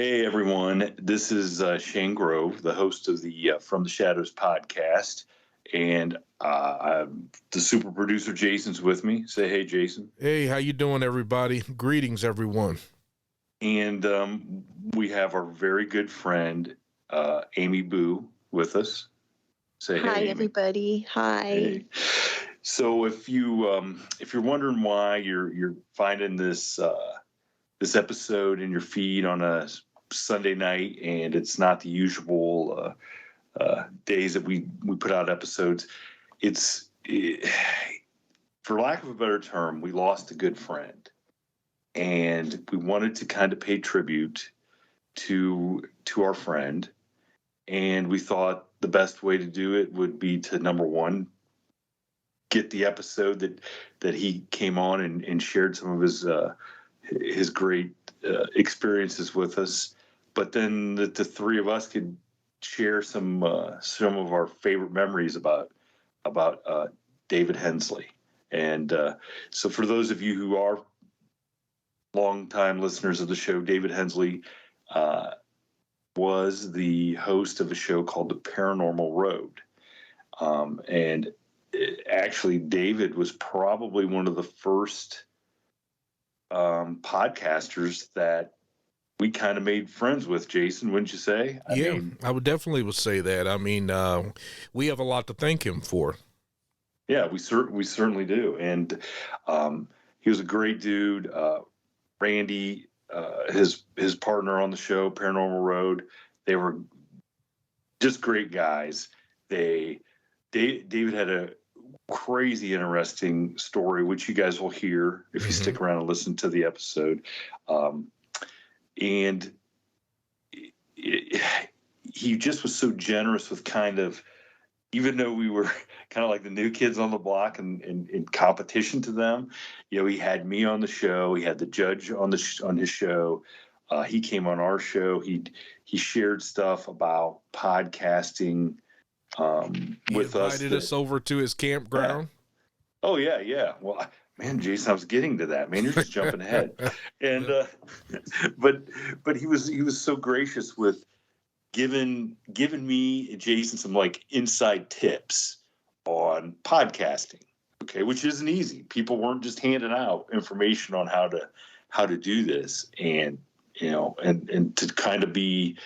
Hey everyone, this is Shane Grove, the host of the From the Shadows podcast, and the super producer Jason's with me. Say hey, Jason. Hey, how you doing, everybody? Greetings, everyone. And we have our very good friend Amy Boo with us. Say hey, Hi, Amy. everybody. Hi. Hey. So if you're wondering why you're finding this episode in your feed on a Sunday night, and it's not the usual days that we put out episodes, for lack of a better term, we lost a good friend, and we wanted to kind of pay tribute to our friend, and we thought the best way to do it would be to, number one, get the episode that he came on and shared some of his great experiences with us, but then the three of us could share some of our favorite memories about David Hensley. And so for those of you who are longtime listeners of the show, David Hensley was the host of a show called the Paranormal Road. And actually, David was probably one of the first podcasters that we kind of made friends with, Jason, wouldn't you say? I would definitely say that. I mean, we have a lot to thank him for. Yeah, we certainly do. And he was a great dude. Randy, his partner on the show, Paranormal Road, they were just great guys. David had a crazy interesting story, which you guys will hear if you stick around and listen to the episode. And he just was so generous with kind of, even though we were kind of like the new kids on the block and in competition to them, he had me on the show. He had the judge on his show. He came on our show. He shared stuff about podcasting with us. He invited us over to his campground. Yeah. Oh yeah. Well, man, Jason, I was getting to that. Man, you're just jumping ahead. And but he was so gracious with giving me and Jason some like inside tips on podcasting. Okay, which isn't easy. People weren't just handing out information on how to do this, and and to kind of be,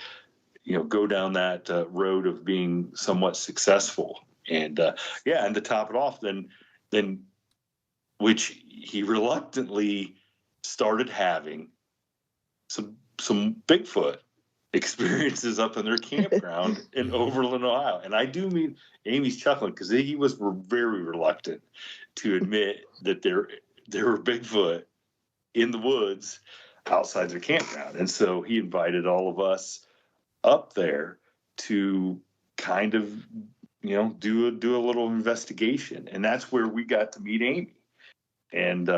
go down that road of being somewhat successful. And and to top it off, then which he reluctantly started having some Bigfoot experiences up in their campground in Overland, Ohio. And I do mean, Amy's chuckling because he was very reluctant to admit that there were Bigfoot in the woods outside their campground. And so he invited all of us up there to kind of, do a little investigation. And that's where we got to meet Amy. And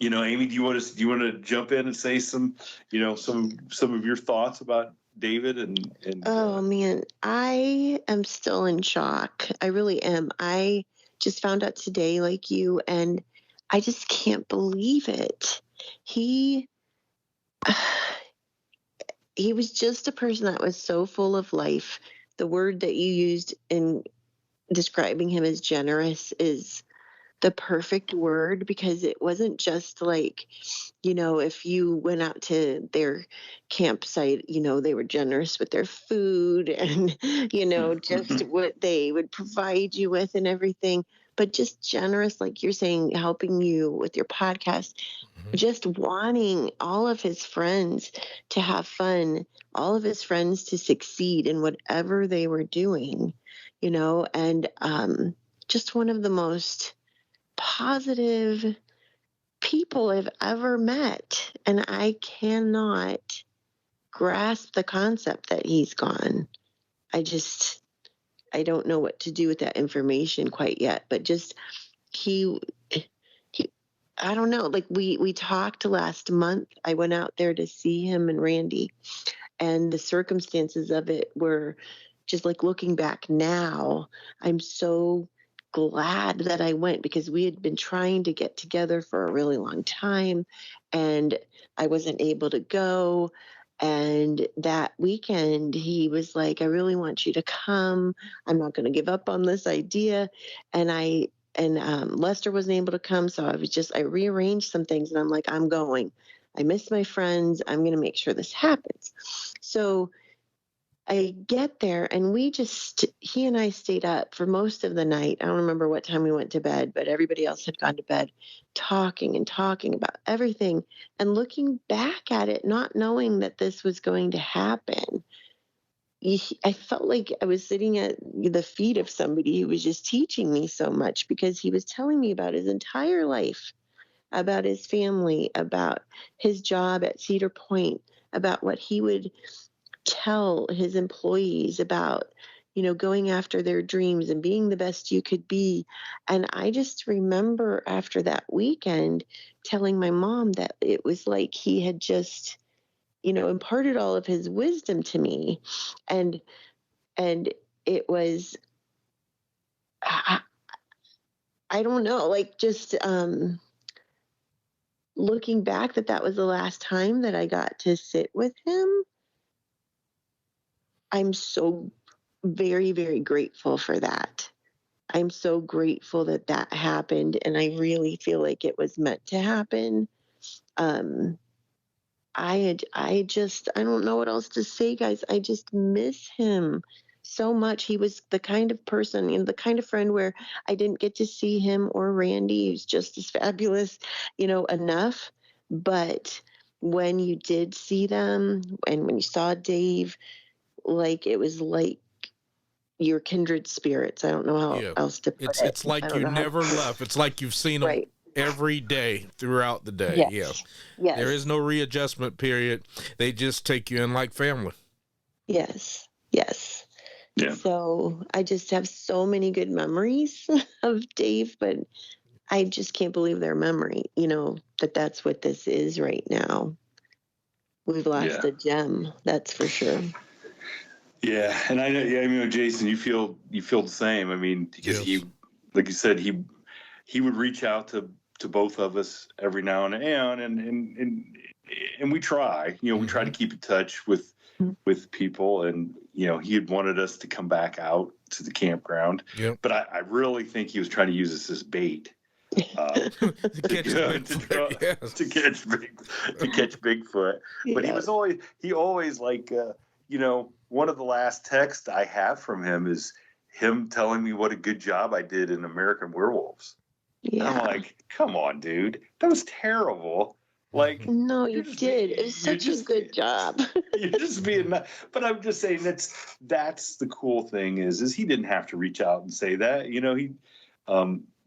Amy, do you want to jump in and say some of your thoughts about David and Oh man, I am still in shock. I really am. I just found out today, like you, and I just can't believe it. He was just a person that was so full of life. The word that you used in describing him as generous is the perfect word, because it wasn't just like, if you went out to their campsite, they were generous with their food and, just what they would provide you with and everything, but just generous, like you're saying, helping you with your podcast, just wanting all of his friends to have fun, all of his friends to succeed in whatever they were doing, and just one of the most positive people I've ever met. And I cannot grasp the concept that he's gone. I don't know what to do with that information quite yet, but just he I don't know, like we talked last month. I went out there to see him and Randy, and the circumstances of it were just like, looking back now, I'm so glad that I went, because we had been trying to get together for a really long time and I wasn't able to go. And that weekend, he was like, I really want you to come. I'm not going to give up on this idea. And Lester wasn't able to come. So I rearranged some things and I'm like, I'm going. I miss my friends. I'm going to make sure this happens. So I get there and he and I stayed up for most of the night. I don't remember what time we went to bed, but everybody else had gone to bed, talking and talking about everything and looking back at it, not knowing that this was going to happen. I felt like I was sitting at the feet of somebody who was just teaching me so much, because he was telling me about his entire life, about his family, about his job at Cedar Point, about what he would tell his employees about, going after their dreams and being the best you could be. And I just remember after that weekend telling my mom that it was like he had just, imparted all of his wisdom to me. And it was, I don't know, like just looking back, that was the last time that I got to sit with him. I'm so very, very grateful for that. I'm so grateful that happened, and I really feel like it was meant to happen. I don't know what else to say, guys. I just miss him so much. He was the kind of person, the kind of friend where I didn't get to see him or Randy, who's just as fabulous, enough. But when you did see them, and when you saw Dave, like it was like your kindred spirits. I don't know how Yeah. else to put it. It's like you never left. It's like you've seen them Right. every day throughout the day. Yes. Yeah. Yes. There is no readjustment period. They just take you in like family. Yes. Yes. Yeah. So I just have so many good memories of Dave, but I just can't believe their memory, that's what this is right now. We've lost a gem, that's for sure. Yeah, and I know. Yeah, Jason, you feel the same. I mean, because he, like you said, he would reach out to both of us every now and then, and we try. We try to keep in touch with people, and he had wanted us to come back out to the campground. Yep. But I really think he was trying to use us as bait. To catch Bigfoot. Yeah. But he always like one of the last texts I have from him is him telling me what a good job I did in American Werewolves. Yeah. And I'm like, come on, dude, that was terrible. Like, no, you did. It was such a good job. You're just being, but I'm just saying that's the cool thing is he didn't have to reach out and say that,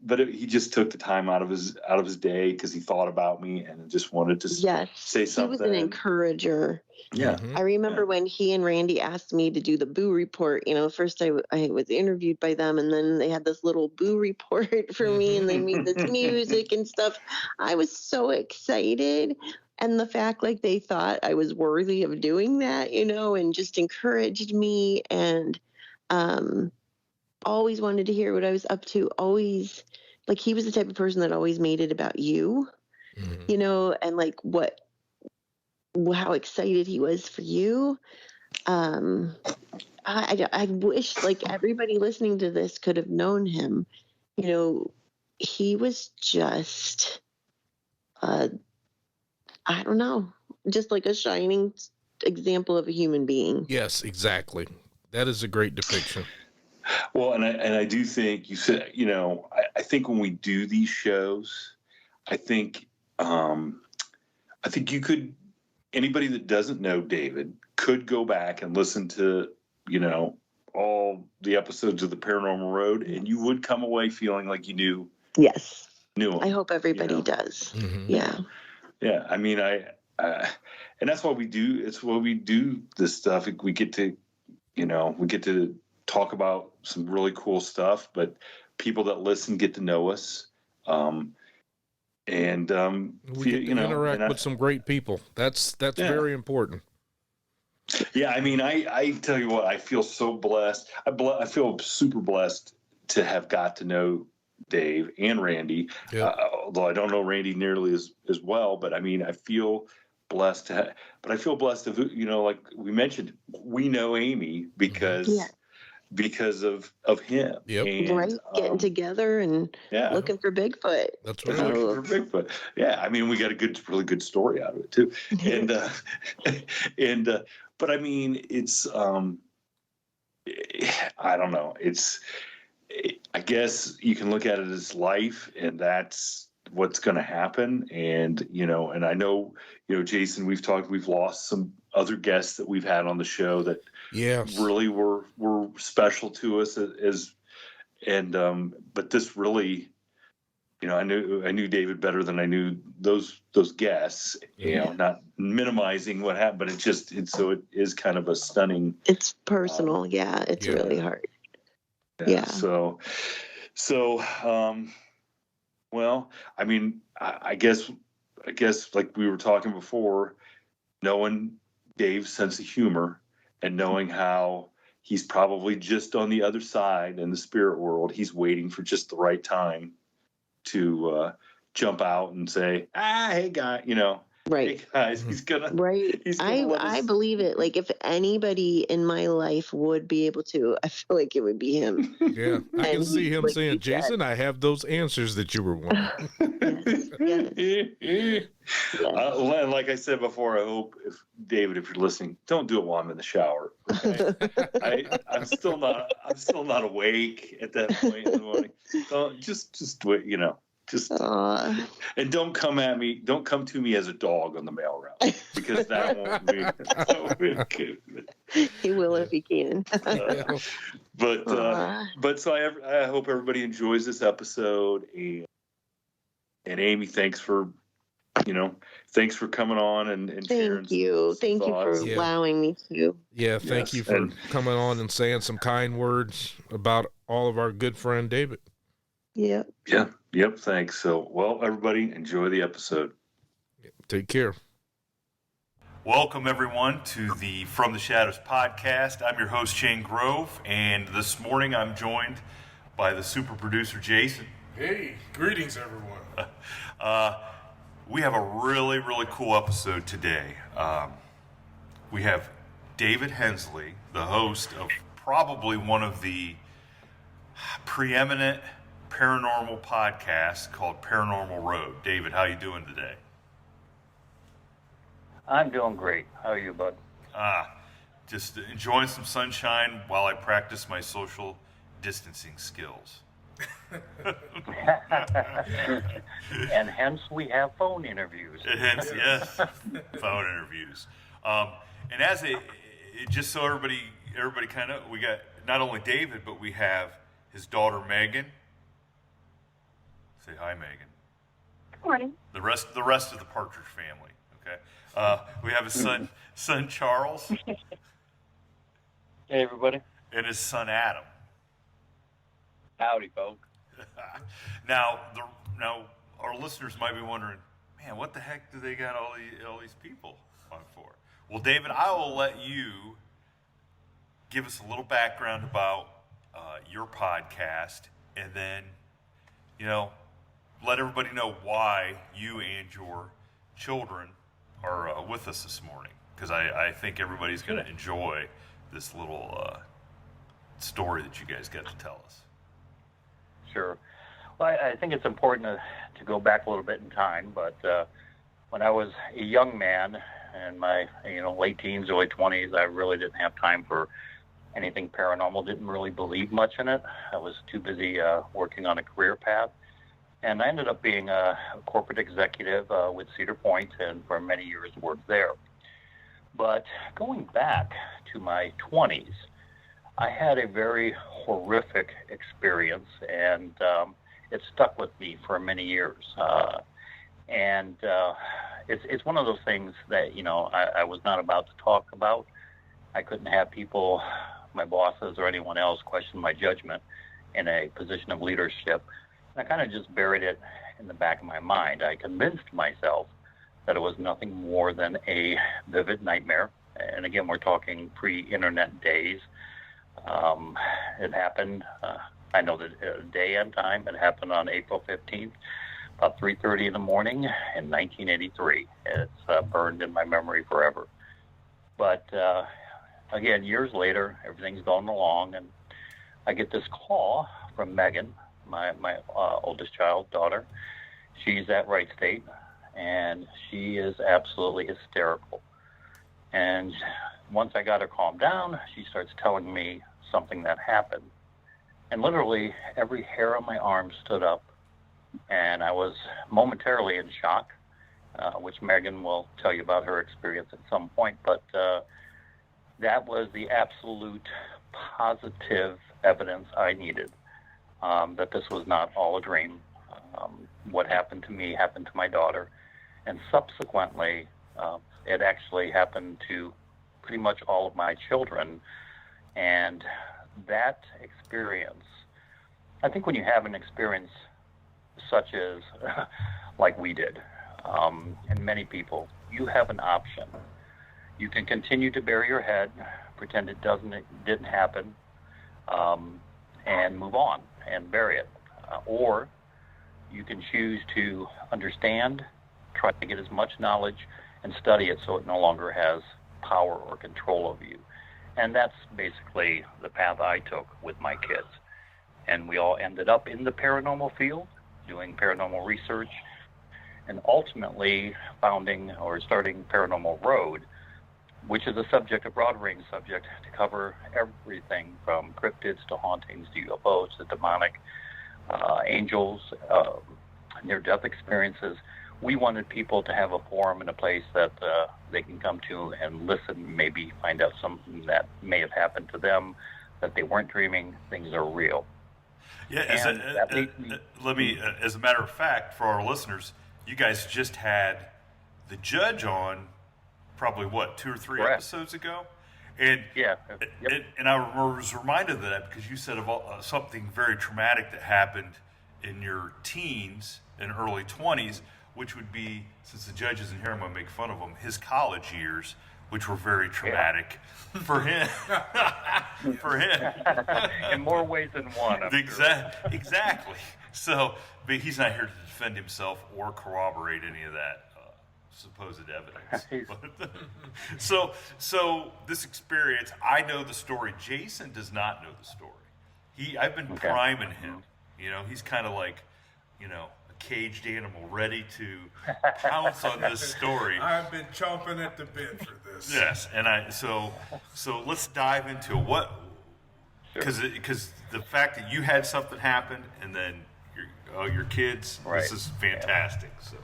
but he just took the time out of his day because he thought about me and just wanted to say something. He was an encourager. Yeah. I remember when he and Randy asked me to do the Boo Report. First I was interviewed by them, and then they had this little Boo Report for me, and they made this music and stuff. I was so excited. And the fact like they thought I was worthy of doing that, and just encouraged me, and always wanted to hear what I was up to. Always, like, he was the type of person that always made it about you, and like how excited he was for you. I wish like everybody listening to this could have known him. He was just, I don't know, just like a shining example of a human being. Yes, exactly. That is a great depiction. Well, and I do think you said, I think when we do these shows, I think you could, anybody that doesn't know David could go back and listen to, all the episodes of the Paranormal Road, and you would come away feeling like you knew. Yes. Knew him. I hope everybody does. Yeah. Yeah. I mean, and that's why we do. It's why we do this stuff. We get to, talk about some really cool stuff, but people that listen get to know us. We get to interact with some great people. That's very important. Yeah, I mean, I tell you what, I feel so blessed. I feel super blessed to have got to know Dave and Randy. Although I don't know Randy nearly as well, but I mean, I feel blessed but I feel blessed to, like we mentioned, we know Amy because of him. Yep. And Getting together and looking for Bigfoot. That's right. Looking for Bigfoot. Yeah, I mean, we got a really good story out of it too. And but I mean, it's I don't know. I guess you can look at it as life, and that's what's going to happen. And and I know, Jason, we've lost some other guests that we've had on the show that really were special to us but this really, I knew David better than I knew those guests, not minimizing what happened, but it is kind of a stunning. It's personal. It's really hard. Yeah. So, well, I mean, I guess like we were talking before, knowing Dave's sense of humor and knowing how he's probably just on the other side in the spirit world, he's waiting for just the right time to jump out and say, hey guy, right. Hey guys, he's gonna I believe it. Like, if anybody in my life would be able to, I feel like it would be him. Yeah, I can see him saying, Jason, I have those answers that you were wanting. Yes. Like I said before, I hope, David, if you're listening, don't do it while I'm in the shower. Okay? I'm still not awake at that point in the morning. So just wait, and don't come to me as a dog on the mail route, because that won't be good. He will if he can. But so I hope everybody enjoys this episode, and Amy, thanks for coming on and sharing. Thank you for allowing me to. Yeah, thank you for coming on and saying some kind words about all of our good friend David. Yep. Yep. Thanks. So, well, everybody, enjoy the episode. Take care. Welcome, everyone, to the From the Shadows podcast. I'm your host, Shane Grove, and this morning I'm joined by the super producer, Jason. Hey, greetings, everyone. We have a really, really cool episode today. We have David Hensley, the host of probably one of the preeminent paranormal podcasts called Paranormal Road. David, how you doing today? I'm doing great. How are you, bud? Just enjoying some sunshine while I practice my social distancing skills. And hence we have phone interviews. Yes, phone interviews. And just so everybody kind of, we got not only David, but we have his daughter Megan. Say hi, Megan. Good morning. The rest of the Partridge family. Okay. We have his son Charles. Hey, everybody. And his son Adam. Howdy, folks. Now our listeners might be wondering, man, what the heck do they got all these people on for? Well, David, I will let you give us a little background about your podcast, and then, let everybody know why you and your children are with us this morning, because I think everybody's going to enjoy this little story that you guys got to tell us. Sure. Well, I think it's important to go back a little bit in time, but when I was a young man in my late teens, early 20s, I really didn't have time for anything paranormal, didn't really believe much in it. I was too busy working on a career path, and I ended up being a corporate executive with Cedar Point, and for many years worked there. But going back to my 20s, I had a very horrific experience, and it stuck with me for many years. It's one of those things that, I was not about to talk about. I couldn't have people, my bosses or anyone else, question my judgment in a position of leadership. And I kind of just buried it in the back of my mind. I convinced myself that it was nothing more than a vivid nightmare. And again, we're talking pre-internet days. It happened, I know the day and time, it happened on April 15th, about 3:30 in the morning in 1983. It's burned in my memory forever. But again, years later, everything's going along, and I get this call from Megan, my oldest child, daughter. She's at Wright State, and she is absolutely hysterical. And once I got her calmed down, she starts telling me something that happened. And literally every hair on my arm stood up, and I was momentarily in shock, which Megan will tell you about her experience at some point. But that was the absolute positive evidence I needed that this was not all a dream. What happened to me happened to my daughter, and subsequently it actually happened to pretty much all of my children. And that experience, I think when you have an experience such as like we did, and many people, you have an option. You can continue to bury your head, pretend it didn't happen, and move on and bury it. Or you can choose to understand, try to get as much knowledge, and study it so it no longer has power or control over you. And that's basically the path I took with my kids. And we all ended up in the paranormal field, doing paranormal research, and ultimately founding or starting Paranormal Road, which is a broad-range subject to cover everything from cryptids to hauntings to UFOs to demonic, angels, near-death experiences. We wanted people to have a forum and a place that they can come to and listen, maybe find out something that may have happened to them, that they weren't dreaming, things are real. Yeah, as a matter of fact, for our listeners, you guys just had the judge on probably, 2 or 3 Correct. episodes ago? And yeah, yep. And I was reminded of that because you said of something very traumatic that happened in your teens and early 20s, which would be, since the judge isn't here, I'm going to make fun of him, his college years, which were very traumatic for him. For him. In more ways than one. Exactly. So, but he's not here to defend himself or corroborate any of that supposed evidence. So this experience, I know the story. Jason does not know the story. I've been priming him. You know, he's kind of like, a caged animal ready to pounce on this story. I've been chomping at the bit for this. Yes, and so let's dive into what, because the fact that you had something happen and then your kids, right. This is fantastic. So,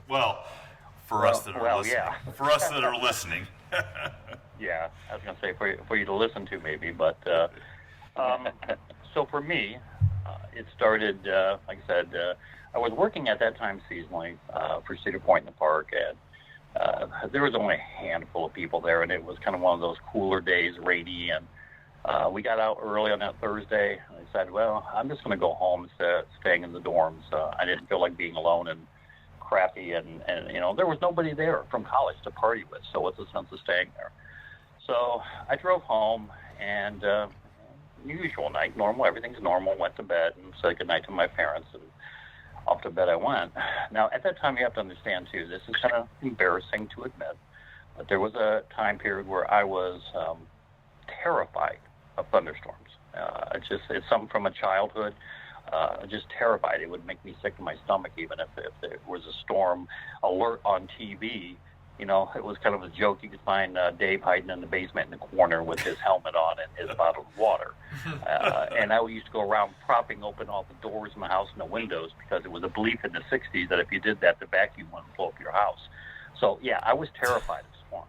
for us that are listening. Yeah. For us that are listening. Yeah, I was going to say for you to listen to maybe, but so for me, it started, like I said, I was working at that time seasonally for Cedar Point in the park, and there was only a handful of people there, and it was kind of one of those cooler days, rainy, and we got out early on that Thursday. I decided, I'm just going to go home instead of staying in the dorms. I didn't feel like being alone and crappy, and there was nobody there from college to party with, so what's the sense of staying there? So I drove home, and usual night, normal, everything's normal, went to bed and said goodnight to my parents, and off to bed I went. Now, at that time, you have to understand, too, this is kind of embarrassing to admit, but there was a time period where I was terrified of thunderstorms. It's something from a childhood, just terrified. It would make me sick to my stomach even if there was a storm alert on TV. It was kind of a joke. You could find Dave hiding in the basement in the corner with his helmet on and his bottled water. And I used to go around propping open all the doors in the house and the windows because it was a belief in the 60s that if you did that, the vacuum wouldn't blow up your house. So, yeah, I was terrified of storms.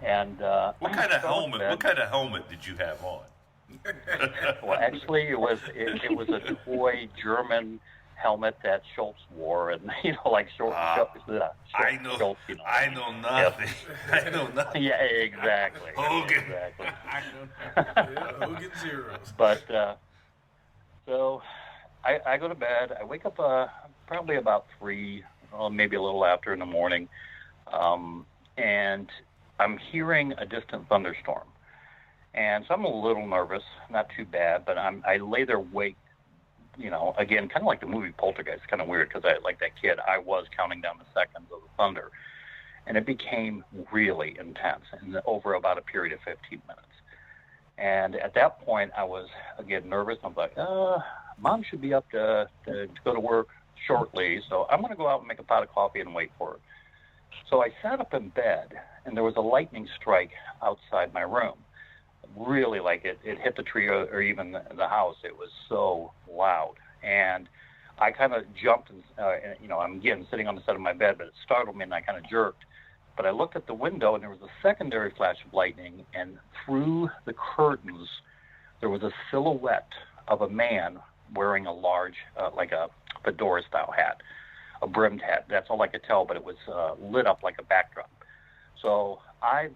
And What kind of helmet did you have on? Well, actually, it was a toy German helmet that Schultz wore, and like Schultz. I know nothing. I know nothing. Yeah, exactly. Hogan. Exactly. Hogan zeros. But so I go to bed. I wake up probably about 3, maybe a little after in the morning, and I'm hearing a distant thunderstorm. And so I'm a little nervous, not too bad, but I lay there again, kind of like the movie Poltergeist. Kind of weird because like that kid, I was counting down the seconds of the thunder. And it became really intense over about a period of 15 minutes. And at that point, I was, again, nervous. I'm like, Mom should be up to go to work shortly, so I'm going to go out and make a pot of coffee and wait for her. So I sat up in bed, and there was a lightning strike outside my room. Really, like it hit the tree or even the house. It was so loud. And I kind of jumped, and I'm again sitting on the side of my bed, but it startled me, and I kind of jerked. But I looked at the window, and there was a secondary flash of lightning, and through the curtains, there was a silhouette of a man wearing a large, like a fedora-style hat, a brimmed hat. That's all I could tell, but it was lit up like a backdrop. So I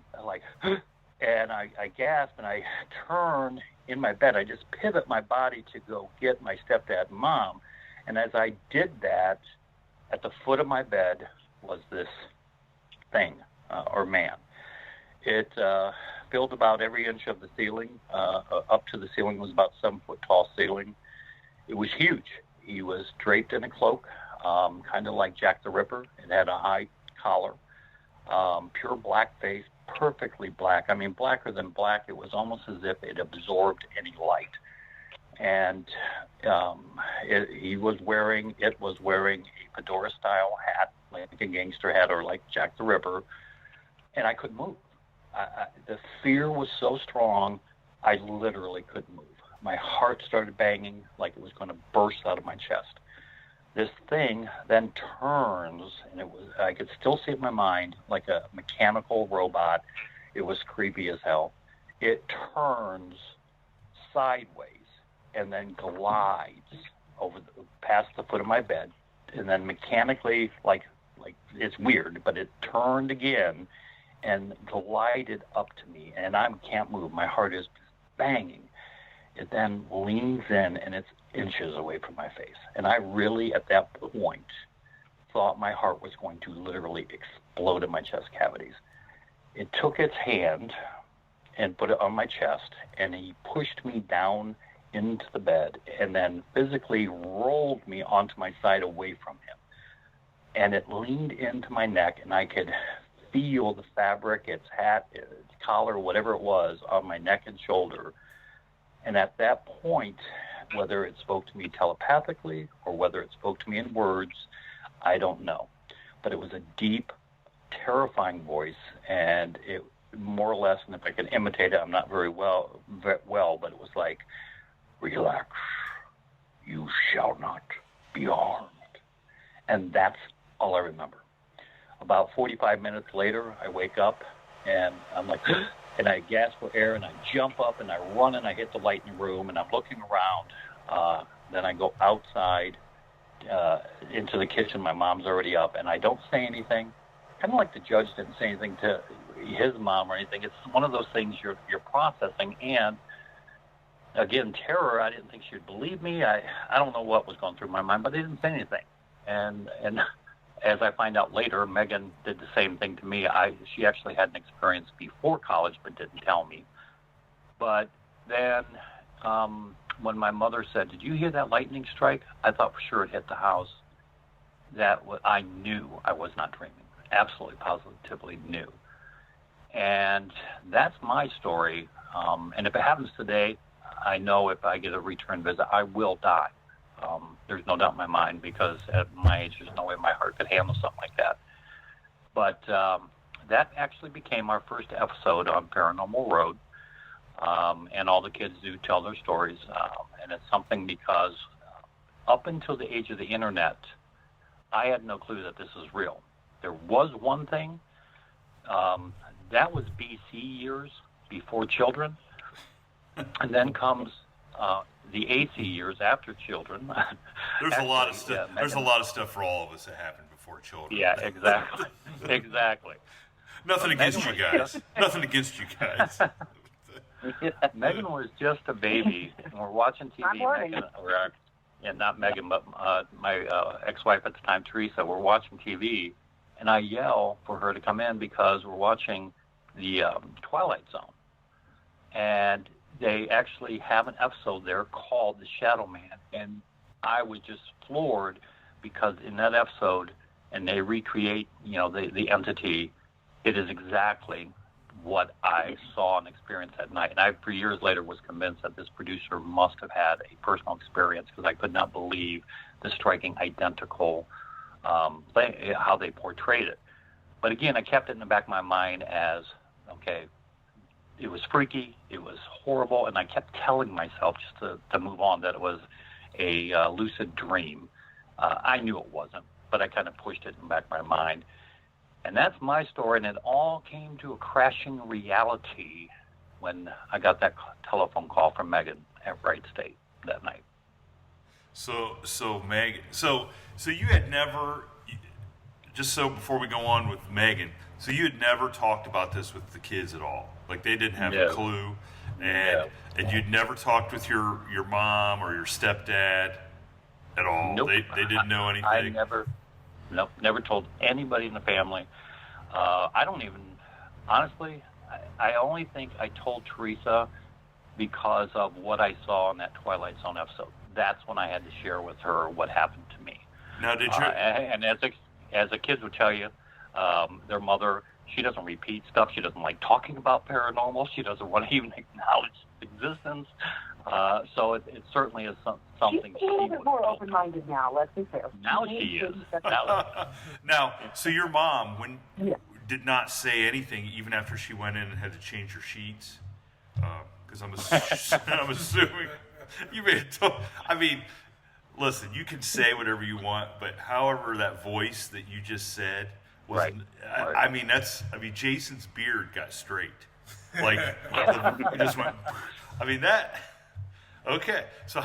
and I gasped, and I turn in my bed. I just pivot my body to go get my stepdad and mom. And as I did that, at the foot of my bed was this thing or man. It filled about every inch of the ceiling. Up to the ceiling was about 7 foot tall ceiling. It was huge. He was draped in a cloak, kind of like Jack the Ripper. It had a high collar, pure black face, perfectly black. I mean, blacker than black. It was almost as if it absorbed any light. And it was wearing a fedora-style hat, like a gangster hat or like Jack the Ripper, and I couldn't move. The fear was so strong, I literally couldn't move. My heart started banging like it was going to burst out of my chest. This thing then turns, and I could still see it in my mind, like a mechanical robot. It was creepy as hell. It turns sideways and then glides past the foot of my bed, and then mechanically, like it's weird, but it turned again and glided up to me, and I can't move. My heart is banging. It then leans in, and it's inches away from my face. And I really, at that point, thought my heart was going to literally explode in my chest cavities. It took its hand and put it on my chest, and he pushed me down into the bed and then physically rolled me onto my side away from him. And it leaned into my neck, and I could feel the fabric, its hat, its collar, whatever it was, on my neck and shoulder. And at that point, whether it spoke to me telepathically or whether it spoke to me in words, I don't know. But it was a deep, terrifying voice, and it more or less, and if I can imitate it, I'm not very well, but it was like, "Relax, you shall not be harmed." And that's all I remember. About 45 minutes later, I wake up, and I'm like, and I gasp for air, and I jump up, and I run, and I hit the light in the room, and I'm looking around. Then I go outside into the kitchen. My mom's already up, and I don't say anything. Kind of like the judge didn't say anything to his mom or anything. It's one of those things you're processing, and again, terror. I didn't think she would believe me. I don't know what was going through my mind, but I didn't say anything. And as I find out later, Megan did the same thing to me. She actually had an experience before college, but didn't tell me. But then when my mother said, "Did you hear that lightning strike?" I thought for sure it hit the house. I knew I was not dreaming. Absolutely, positively knew. And that's my story. And if it happens today, I know if I get a return visit, I will die. There's no doubt in my mind, because at my age, there's no way my heart could handle something like that. But that actually became our first episode on Paranormal Road. And all the kids do tell their stories. And it's something because up until the age of the internet, I had no clue that this was real. There was one thing. That was BC years, before children. And then comes the AC years after children. There's a lot of stuff. There's a lot of stuff for all of us that happened before children. Yeah, exactly. Exactly. Nothing against you guys. Nothing against you guys. Megan was just a baby, and we're watching TV. Not Megan, but my ex-wife at the time, Teresa. We're watching TV, and I yell for her to come in because we're watching the Twilight Zone, and they actually have an episode there called The Shadow Man, and I was just floored because in that episode, and they recreate, the entity, it is exactly what I saw and experienced that night. And I, for years later, was convinced that this producer must have had a personal experience because I could not believe the striking identical how they portrayed it. But again, I kept it in the back of my mind as, okay, it was freaky, it was horrible, and I kept telling myself just to move on that it was a lucid dream. I knew it wasn't, but I kind of pushed it in the back of my mind. And that's my story, and it all came to a crashing reality when I got that telephone call from Megan at Wright State that night. So Megan, so you had never, just so before we go on with Megan, so you had never talked about this with the kids at all? Like they didn't have a clue, and you'd never talked with your mom or your stepdad at all? Nope. They didn't know anything? I never told anybody in the family. I don't even, honestly, I only think I told Teresa because of what I saw in that Twilight Zone episode. That's when I had to share with her what happened to me. Now, did you? And as the kids would tell you, their mother, she doesn't repeat stuff. She doesn't like talking about paranormal. She doesn't want to even acknowledge existence. So it certainly is something she's a little bit more open-minded now, let's be fair. Now she is. Now, so your mom did not say anything even after she went in and had to change her sheets? Because I'm assuming you made it. I mean, listen, you can say whatever you want, but however that voice that you just said was, right. I mean, Jason's beard got straight. Like, it just went, I mean, that, okay. So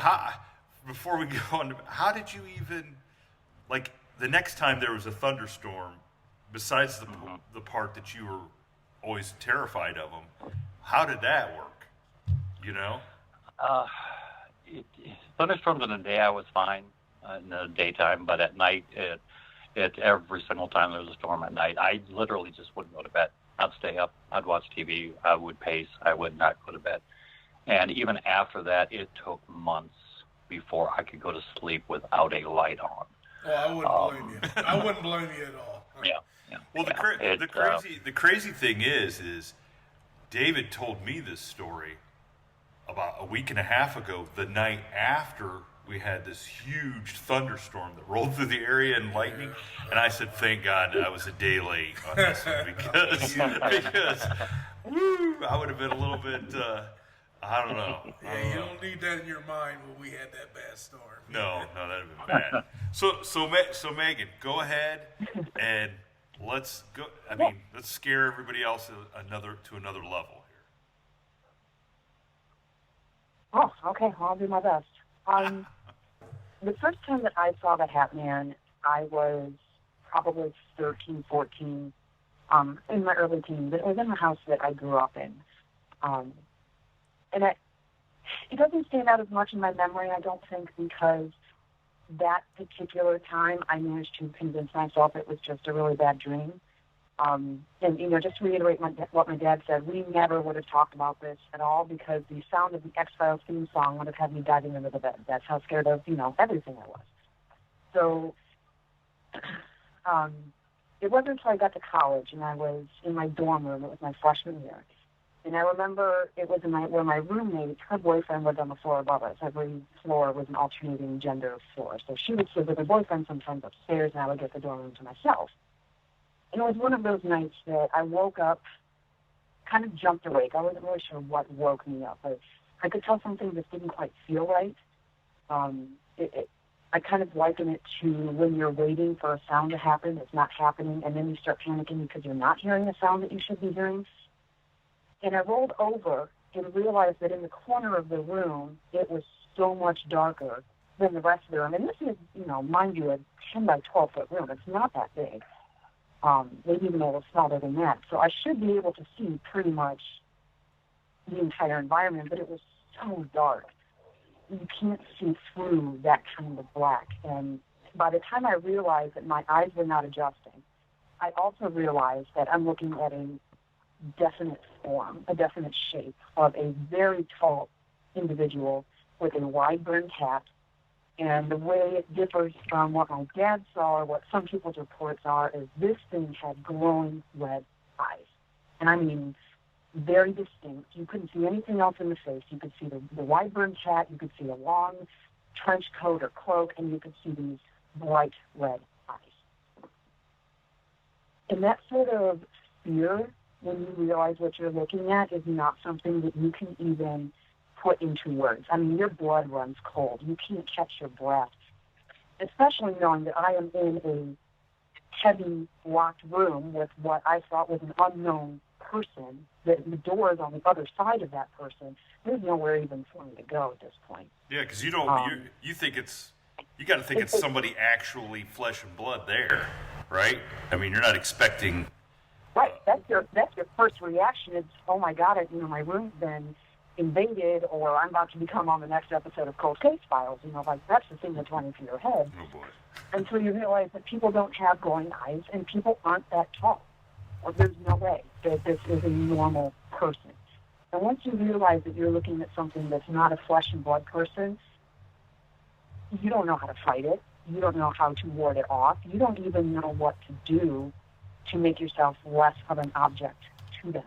before we go on, how did you even, like, the next time there was a thunderstorm, besides the part that you were always terrified of them, how did that work? Thunderstorms in the day I was fine in the daytime, but at night, every single time there was a storm at night, I literally just wouldn't go to bed. I'd stay up, I'd watch TV, I would pace, I would not go to bed. And even after that, it took months before I could go to sleep without a light on. Oh, I wouldn't blame you. I wouldn't blame you at all. Yeah. Well, the crazy thing is David told me this story about a week and a half ago, the night after we had this huge thunderstorm that rolled through the area and lightning, and I said, thank God I was a day late on this one because I would have been a little bit, I don't know. Yeah, you don't need that in your mind when we had that bad storm. No, that'd have been bad. So Megan, go ahead and let's go. I mean, let's scare everybody else to another level here. Oh, okay. Well, I'll do my best. The first time that I saw the HatMan, I was probably 13, 14, in my early teens. It was in the house that I grew up in. And it doesn't stand out as much in my memory, I don't think, because that particular time I managed to convince myself it was just a really bad dream. And, just to reiterate what my dad said, we never would have talked about this at all because the sound of the X-Files theme song would have had me diving into the bed. That's how scared of, everything I was. So it wasn't until I got to college and I was in my dorm room. It was my freshman year. And I remember it was where my roommate, her boyfriend lived on the floor above us. Every floor was an alternating gender floor. So she would sleep with her boyfriend sometimes upstairs, and I would get the dorm room to myself. And it was one of those nights that I woke up, kind of jumped awake. I wasn't really sure what woke me up, but I could tell something just didn't quite feel right. I kind of liken it to when you're waiting for a sound to happen, it's not happening, and then you start panicking because you're not hearing the sound that you should be hearing. And I rolled over and realized that in the corner of the room, it was so much darker than the rest of the room. And this is, mind you, a 10 by 12-foot room. It's not that big. Maybe even a little smaller than that. So I should be able to see pretty much the entire environment, but it was so dark. You can't see through that kind of black. And by the time I realized that my eyes were not adjusting, I also realized that I'm looking at a definite form, a definite shape of a very tall individual with a wide-brimmed hat, And the way it differs from what my dad saw or what some people's reports are is this thing had glowing red eyes. And I mean, very distinct. You couldn't see anything else in the face. You could see the wide-brimmed hat, you could see a long trench coat or cloak, and you could see these bright red eyes. And that sort of fear, when you realize what you're looking at, is not something that you can even put into words. I mean, your blood runs cold. You can't catch your breath, especially knowing that I am in a heavy, locked room with what I thought was an unknown person, that the door is on the other side of that person. There's nowhere even for me to go at this point. Yeah, because you don't. You think you got to think it's somebody actually flesh and blood there, right? I mean, you're not expecting. Right. That's your first reaction. It's, oh my God, my room's been invaded, or I'm about to become on the next episode of Cold Case Files. Like that's the thing that's running through your head. Oh boy. Until you realize that people don't have glowing eyes, and people aren't that tall. Or there's no way that this is a normal person. And once you realize that you're looking at something that's not a flesh and blood person, you don't know how to fight it. You don't know how to ward it off. You don't even know what to do to make yourself less of an object to them.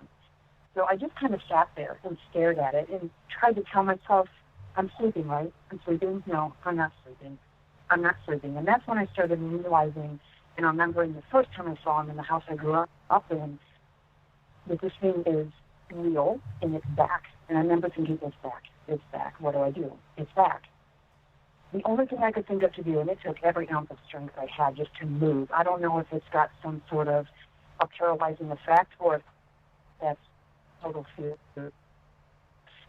So I just kind of sat there and stared at it and tried to tell myself, I'm sleeping, right? I'm sleeping? No, I'm not sleeping. I'm not sleeping. And that's when I started realizing and remembering the first time I saw him in the house I grew up in, that this thing is real and it's back. And I remember thinking, it's back. It's back. What do? It's back. The only thing I could think of to do, and it took every ounce of strength I had just to move. I don't know if it's got some sort of a paralyzing effect or if that's total fear.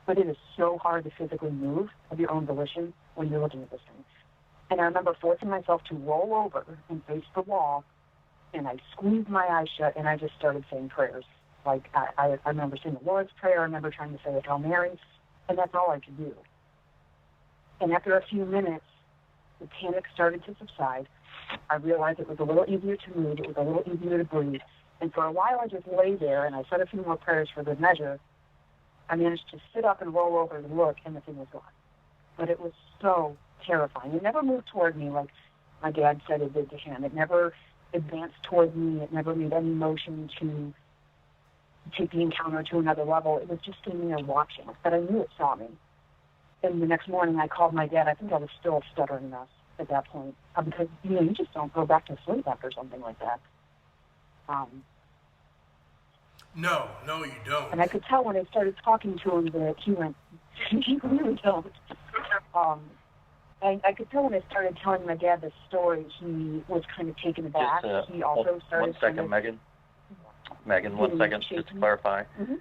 But it is so hard to physically move of your own volition when you're looking at this thing. And I remember forcing myself to roll over and face the wall, and I squeezed my eyes shut, and I just started saying prayers. Like, I remember saying the Lord's Prayer, I remember trying to say the Hail Mary, and that's all I could do. And after a few minutes, the panic started to subside. I realized it was a little easier to move, it was a little easier to breathe, and for a while I just lay there, and I said a few more prayers for good measure. I managed to sit up and roll over and look, and the thing was gone. But it was so terrifying. It never moved toward me like my dad said it did to him. It never advanced toward me. It never made any motion to take the encounter to another level. It was just sitting there watching. But I knew it saw me. And the next morning I called my dad. I think I was still stuttering enough at that point. Because, you just don't go back to sleep after something like that. No, you don't. And I could tell when I started talking to him that he went, you really don't. I could tell when I started telling my dad this story, he was kind of taken aback. He also started. 1 second, Megan. Megan, 1 second, just to clarify. Mm-hmm.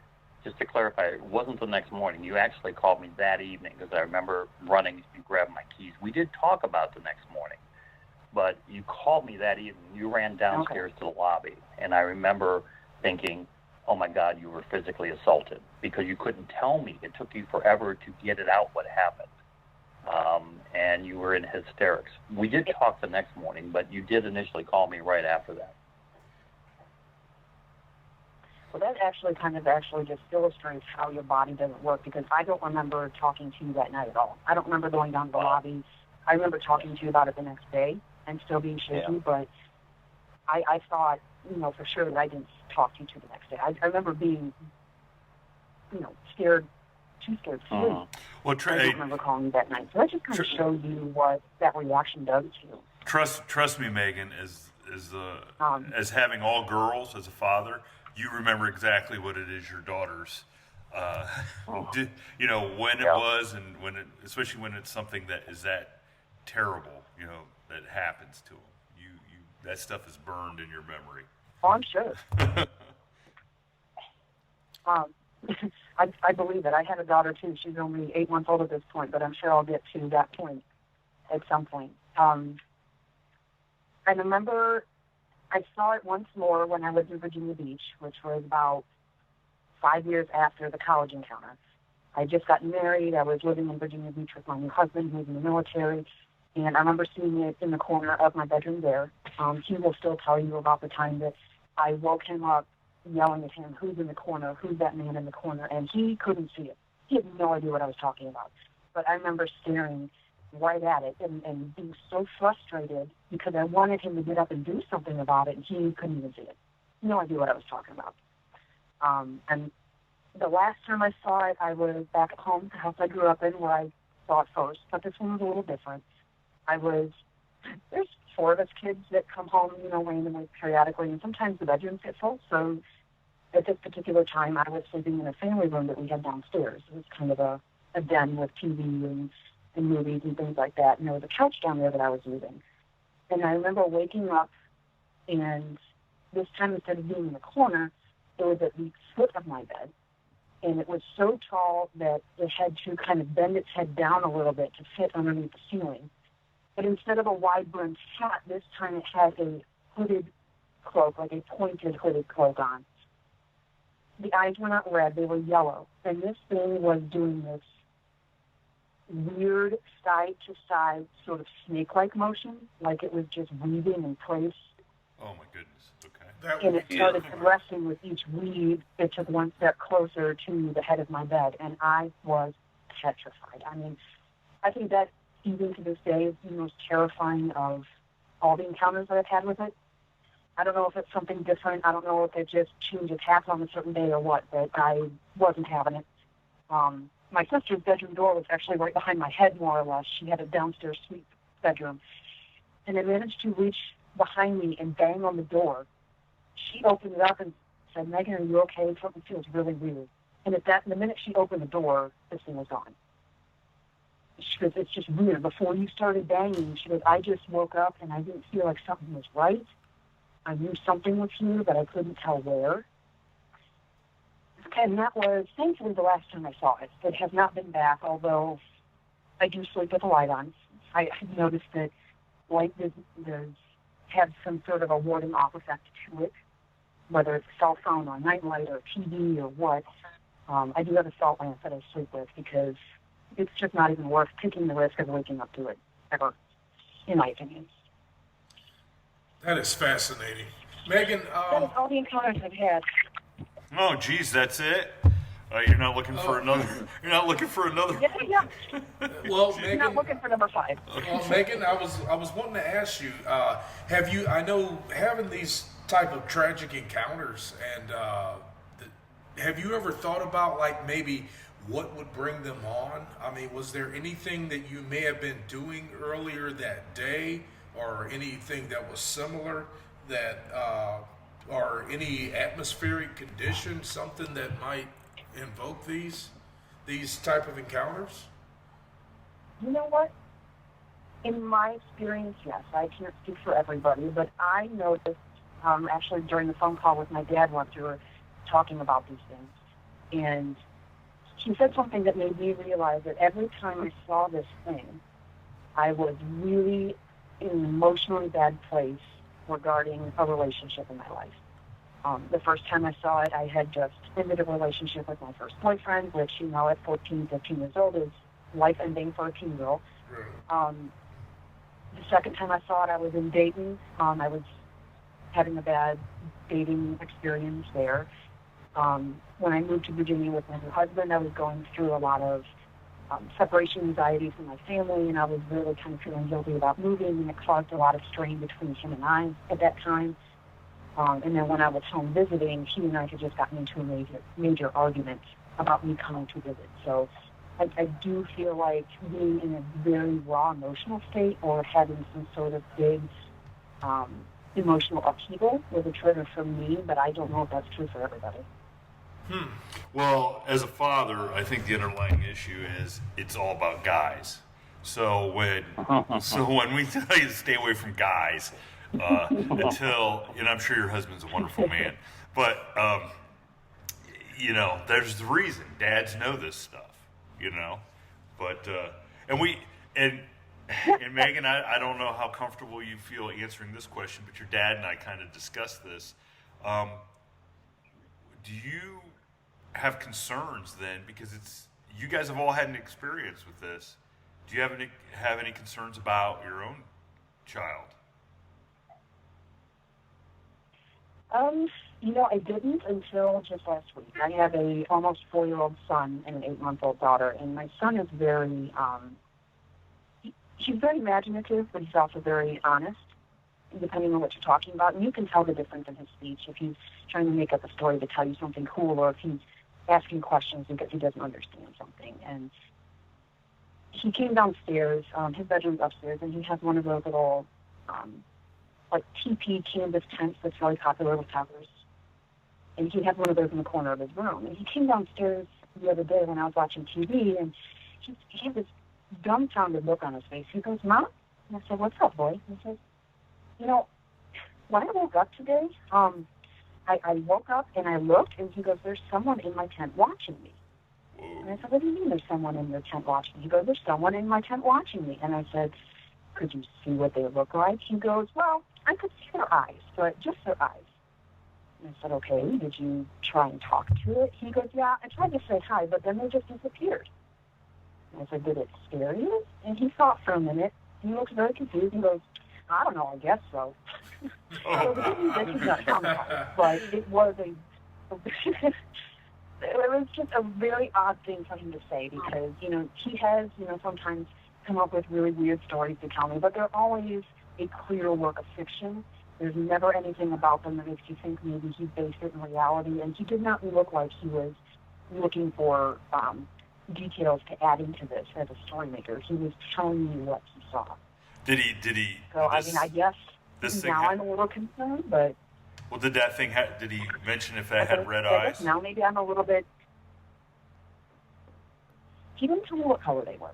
Just to clarify, it wasn't the next morning. You actually called me that evening because I remember running and grabbing my keys. We did talk about the next morning, but you called me that evening. You ran downstairs to the lobby, and I remember thinking, oh my God, you were physically assaulted because you couldn't tell me. It took you forever to get it out what happened. And you were in hysterics. We did talk the next morning, but you did initially call me right after that. Well, that actually just illustrates how your body doesn't work, because I don't remember talking to you that night at all. I don't remember going down to the lobby. I remember talking to you about it the next day and still being shaky, but I thought, for sure that I didn't talk to you the next day. I remember being, scared, too scared to sleep. Well, I don't remember calling you that night. So that just kind of shows you what that reaction does to you. Trust me, Megan, as having all girls, as a father, you remember exactly what it is your daughters did, when it was, and especially when it's something that is that terrible, that happens to them. You that stuff is burned in your memory. Oh, I'm sure. I believe it. I had a daughter too. She's only 8 months old at this point, but I'm sure I'll get to that point at some point. I remember I saw it once more when I lived in Virginia Beach, which was about 5 years after the college encounter. I just got married. I was living in Virginia Beach with my new husband, who was in the military, and I remember seeing it in the corner of my bedroom there. He will still tell you about the time that I woke him up yelling at him, who's in the corner, who's that man in the corner, and he couldn't see it. He had no idea what I was talking about. But I remember staring right at it and being so frustrated because I wanted him to get up and do something about it, and he couldn't even see it. No idea what I was talking about. And the last time I saw it, I was back at home, the house I grew up in, where I saw it first, but this one was a little different. There's 4 of us kids that come home, randomly, periodically, and sometimes the bedrooms get full. So at this particular time, I was sleeping in a family room that we had downstairs. It was kind of a den with TV and movies and things like that. And there was a couch down there that I was using. And I remember waking up, and this time instead of being in the corner, it was at the foot of my bed. And it was so tall that it had to kind of bend its head down a little bit to fit underneath the ceiling. But instead of a wide-brimmed hat, this time it had a hooded cloak, like a pointed hooded cloak on. The eyes were not red, they were yellow. And this thing was doing this weird side-to-side sort of snake-like motion, like it was just weaving in place. Oh, my goodness. Okay. And it started progressing with each weave. It took one step closer to the head of my bed, and I was petrified. I mean, I think that even to this day is the most terrifying of all the encounters that I've had with it. I don't know if it's something different. I don't know if it just changes hats on a certain day or what, but I wasn't having it. My sister's bedroom door was actually right behind my head, more or less. She had a downstairs suite bedroom. And I managed to reach behind me and bang on the door. She opened it up and said, "Megan, are you okay? Something feels really weird." And the minute she opened the door, this thing was gone. She goes, "It's just weird. Before you started banging," she goes, "I just woke up and I didn't feel like something was right. I knew something was here, but I couldn't tell where." And that was, thankfully, the last time I saw it. It has not been back, although I do sleep with the light on. I noticed that light does have some sort of a warding off effect to it, whether it's a cell phone or a nightlight or a TV or what. I do have a salt lamp that I sleep with because it's just not even worth taking the risk of waking up to it, ever, in my opinion. That is fascinating. Megan, that is all the encounters I've had. Oh, geez, that's it? You're not looking for another. You're not looking for another. Yeah. Well, You're Megan, not looking for number 5. well, Megan, I was wanting to ask you, have you? I know having these type of tragic encounters, and have you ever thought about like maybe what would bring them on? I mean, was there anything that you may have been doing earlier that day, or anything that was similar that, or any atmospheric condition, something that might invoke these type of encounters? You know what? In my experience, yes. I can't speak for everybody, but I noticed, actually during the phone call with my dad once, we were talking about these things, and he said something that made me realize that every time I saw this thing, I was really in an emotionally bad place regarding a relationship in my life. The first time I saw it, I had just ended a relationship with my first boyfriend, which, at 14, 15 years old is life-ending for a teen girl. The second time I saw it, I was in Dayton. I was having a bad dating experience there. When I moved to Virginia with my new husband, I was going through a lot of separation anxiety from my family, and I was really kind of feeling guilty about moving, and it caused a lot of strain between him and I at that time. And then when I was home visiting, he and I had just gotten into a major argument about me coming to visit. So I do feel like being in a very raw emotional state or having some sort of big emotional upheaval was a trigger for me, but I don't know if that's true for everybody. Well, as a father, I think the underlying issue is it's all about guys. So when we tell you to stay away from guys, until, and I'm sure your husband's a wonderful man, but there's the reason. Dads know this stuff, but and Megan, I don't know how comfortable you feel answering this question, but your dad and I kind of discussed this. Do you have concerns then, because you guys have all had an experience with this? Do you have any concerns about your own child? I didn't until just last week. I have a almost 4-year-old son and an 8-month-old daughter, and my son is very, he's very imaginative, but he's also very honest, depending on what you're talking about. And you can tell the difference in his speech if he's trying to make up a story to tell you something cool, or if he's asking questions because he doesn't understand something. And he came downstairs, his bedroom's upstairs, and he has one of those little, like TP canvas tents that's really popular with toddlers. And he had one of those in the corner of his room. And he came downstairs the other day when I was watching TV, and he had this dumbfounded look on his face. He goes, "Mom?" And I said, "What's up, boy?" And he says, "You know, when I woke up today, I woke up and I looked, and he goes, there's someone in my tent watching me." And I said, "What do you mean there's someone in your tent watching me?" He goes, "There's someone in my tent watching me." And I said, "Could you see what they look like?" He goes, "Well, I could see their eyes, but just their eyes." And I said, "Okay, did you try and talk to it?" He goes, "Yeah, I tried to say hi, but then they just disappeared." And I said, "Did it scare you?" And he thought for a minute. He looked very confused and goes, "I don't know, I guess so." So the good news is he's not traumatized, but it was it was just a very odd thing for him to say, because, you know, he has, you know, sometimes come up with really weird stories to tell me, but they're always a clear work of fiction. There's never anything about them that makes you think maybe he based it in reality, and he did not look like he was looking for details to add into this as a story maker. He was telling you what he saw. Did he? So, I mean, I guess now I'm a little concerned, but... Well, did that thing did he mention if that had red eyes? Now maybe I'm a little bit... He didn't tell me what color they were.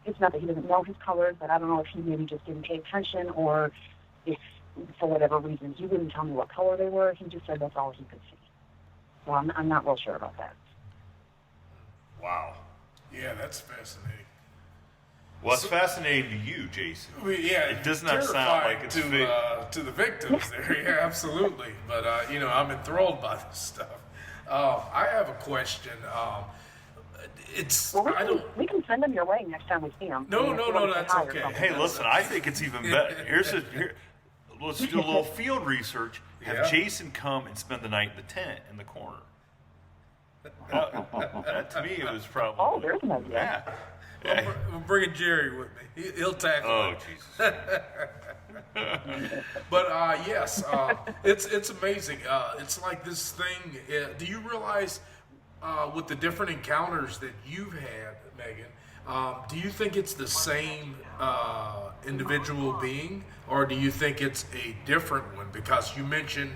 It's not that he doesn't know his colors, but I don't know if he maybe just didn't pay attention, or if, for whatever reason, he wouldn't tell me what color they were. He just said that's all he could see. So I'm not real sure about that. Wow. Yeah, that's fascinating. Well, it's fascinating to you, Jason. Yeah, it does not sound like it's fake. To the victims there. Yeah, absolutely. But you know, I'm enthralled by this stuff. I have a question. We can send them your way next time we see them. No, that's okay. Hey, listen, I think it's even better. Let's do a little field research. Have Jason come and spend the night in the tent in the corner. That to me, it was probably. Oh, there's an idea. Yeah. I'm bringing Jerry with me. He'll tackle it. Jesus. But yes, it's amazing. It's like this thing. Do you realize with the different encounters that you've had, Megan, do you think it's the same individual being, or do you think it's a different one? Because you mentioned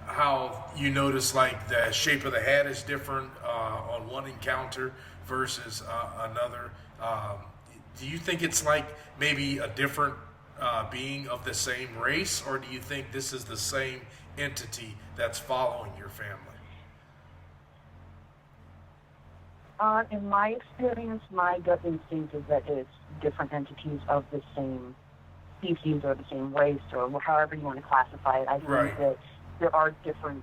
how you notice like the shape of the hat is different on one encounter versus another. Do you think it's like maybe a different being of the same race, or do you think this is the same entity that's following your family? In my experience, my gut instinct is that it's different entities of the same species or the same race, or however you want to classify it. I think that there are different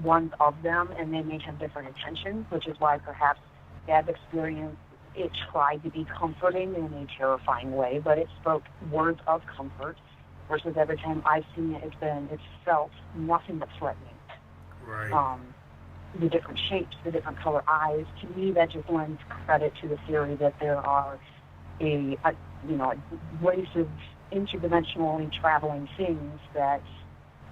ones of them, and they may have different intentions, which is why perhaps that experience, it tried to be comforting in a terrifying way, but it spoke words of comfort, versus every time I've seen it, it's felt nothing but threatening. Right. The different shapes, the different color eyes, to me that just lends credit to the theory that there are a race of interdimensionally traveling things that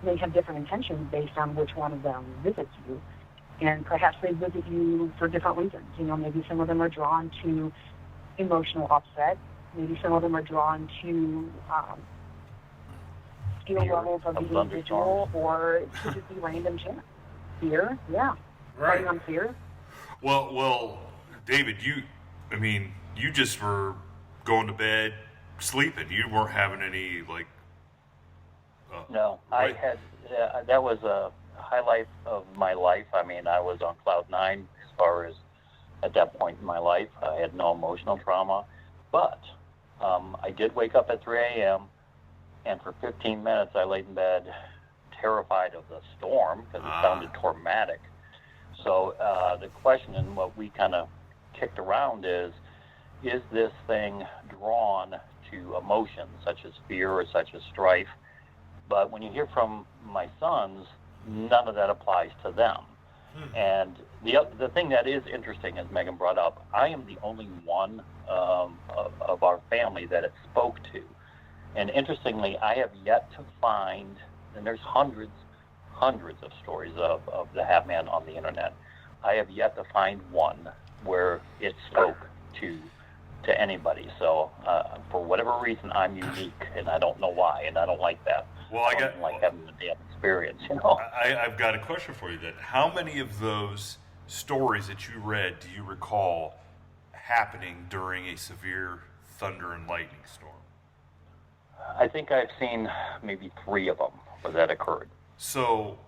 may have different intentions based on which one of them visits you. And perhaps they visit you for different reasons. You know, maybe some of them are drawn to emotional upset. Maybe some of them are drawn to skill levels of the individual, or it could just be random chance. Fear, yeah. Right. On fear. Well, David, you just were going to bed, sleeping. You weren't having any like. No, I had. That was a highlight of my life. I mean, I was on cloud 9 as far as at that point in my life. I had no emotional trauma, but I did wake up at 3 a.m. and for 15 minutes I laid in bed, terrified of the storm because it sounded traumatic. So the question and what we kind of kicked around is this thing drawn to emotions such as fear or such as strife? But when you hear from my sons, none of that applies to them. And the thing that is interesting, as Megan brought up, I am the only one of our family that it spoke to. And interestingly, I have yet to find, and there's hundreds of stories of the HatMan on the internet. I have yet to find one where it spoke to anybody. So for whatever reason, I'm unique, and I don't know why, and I don't like that. Well, I don't like having the damn experience, you know. I've got a question for you then. How many of those stories that you read do you recall happening during a severe thunder and lightning storm? I think I've seen maybe 3 of them where that occurred. So,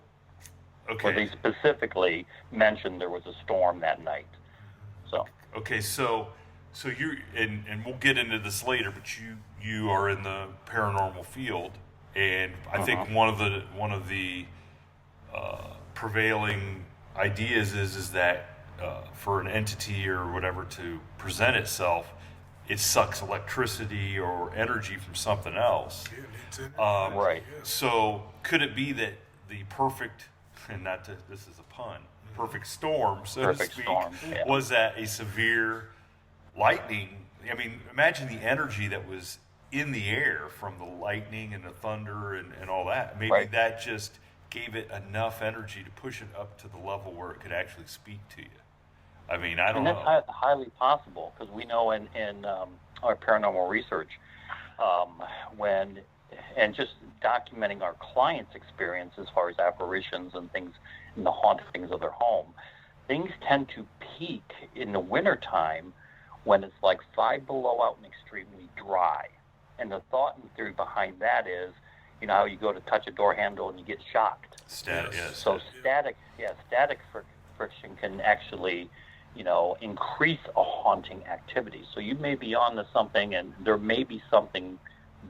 okay. Where they specifically mentioned there was a storm that night. So. Okay, so you and we'll get into this later, but you are in the paranormal field, and I think one of the prevailing ideas is that for an entity or whatever to present itself, it sucks electricity or energy from something else. Right. So could it be that the perfect, and this is a pun, perfect storm, so to speak, was that a severe lightning? I mean, imagine the energy that was in the air from the lightning and the thunder and all that. Maybe that just gave it enough energy to push it up to the level where it could actually speak to you. I mean, I don't know. And that's highly possible, because we know in our paranormal research, and just documenting our clients' experience as far as apparitions and things in the hauntings of their home, things tend to peak in the wintertime when it's like 5 below out and extremely dry. And the thought and theory behind that is, you know how you go to touch a door handle and you get shocked. Static, yes. So static friction can actually, increase a haunting activity. So you may be on to something, and there may be something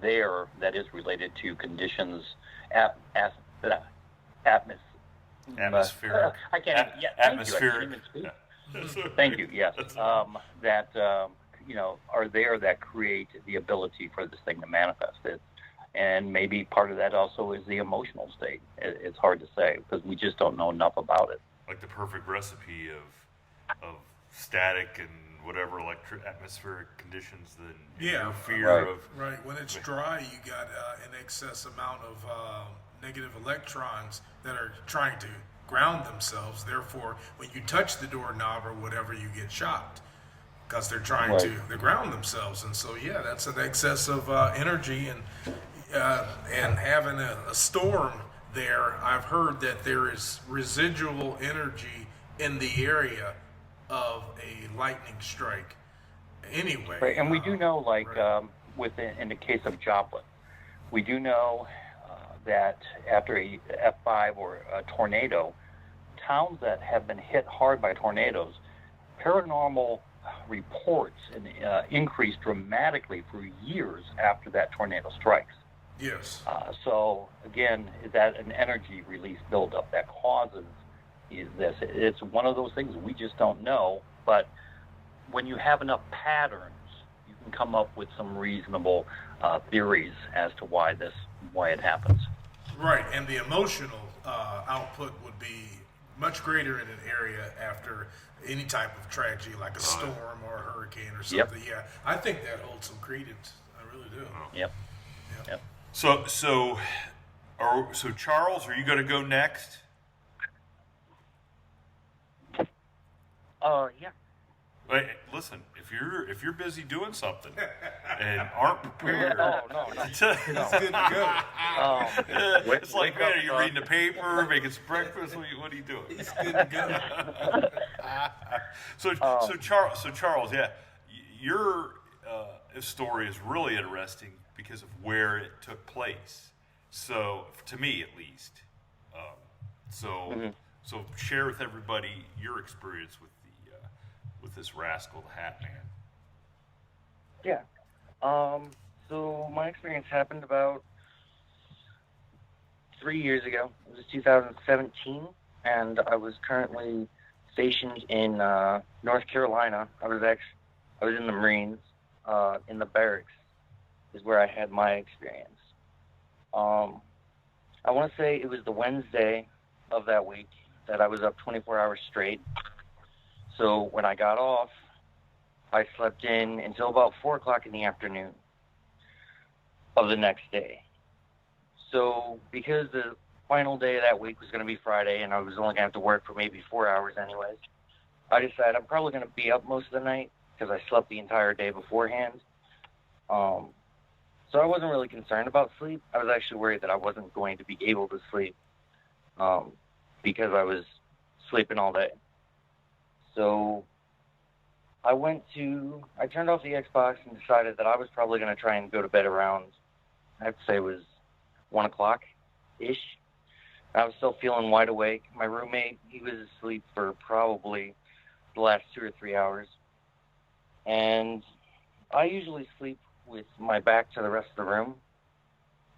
there that is related to conditions, atmospheric. I can't. Atmospheric. Thank you. Yes, that are there that create the ability for this thing to manifest it, and maybe part of that also is the emotional state. It's hard to say because we just don't know enough about it. Like the perfect recipe of static and whatever atmospheric conditions, then your fear of when it's dry, you got an excess amount of negative electrons that are trying to ground themselves. Therefore, when you touch the doorknob or whatever, you get shocked because they're trying to ground themselves. And so, that's an excess of energy, and having a storm there, I've heard that there is residual energy in the area of a lightning strike. Anyway, right. And we do know, in the case of Joplin, we do know that after a F5 or a tornado, towns that have been hit hard by tornadoes, paranormal reports increase dramatically for years after that tornado strikes. Yes. So again, is that an energy release buildup that causes this? It's one of those things we just don't know. But when you have enough patterns, you can come up with some reasonable theories as to why it happens. Right, and the emotional output would be much greater in an area after any type of tragedy, like a storm or a hurricane or something. Yeah, I think that holds some credence. I really do. Yep. So Charles, are you going to go next? Yeah. Wait, listen, if you're busy doing something and aren't prepared, no. It's good to go. It's like, man, are you reading the paper, making some breakfast? What are you doing? It's good to go. So Charles, your story is really interesting because of where it took place. So, to me at least. So share with everybody your experience with this rascal, the HatMan. Yeah. So my experience happened about 3 years ago. It was 2017, and I was currently stationed in North Carolina. I was in the Marines, in the barracks is where I had my experience. I want to say it was the Wednesday of that week, that I was up 24 hours straight. So when I got off, I slept in until about 4 o'clock in the afternoon of the next day. So because the final day of that week was going to be Friday and I was only going to have to work for maybe 4 hours anyways, I decided I'm probably going to be up most of the night because I slept the entire day beforehand. So I wasn't really concerned about sleep. I was actually worried that I wasn't going to be able to sleep because I was sleeping all day. So I turned off the Xbox and decided that I was probably going to try and go to bed around, I'd say it was 1 o'clock-ish. I was still feeling wide awake. My roommate, he was asleep for probably the last 2 or 3 hours. And I usually sleep with my back to the rest of the room,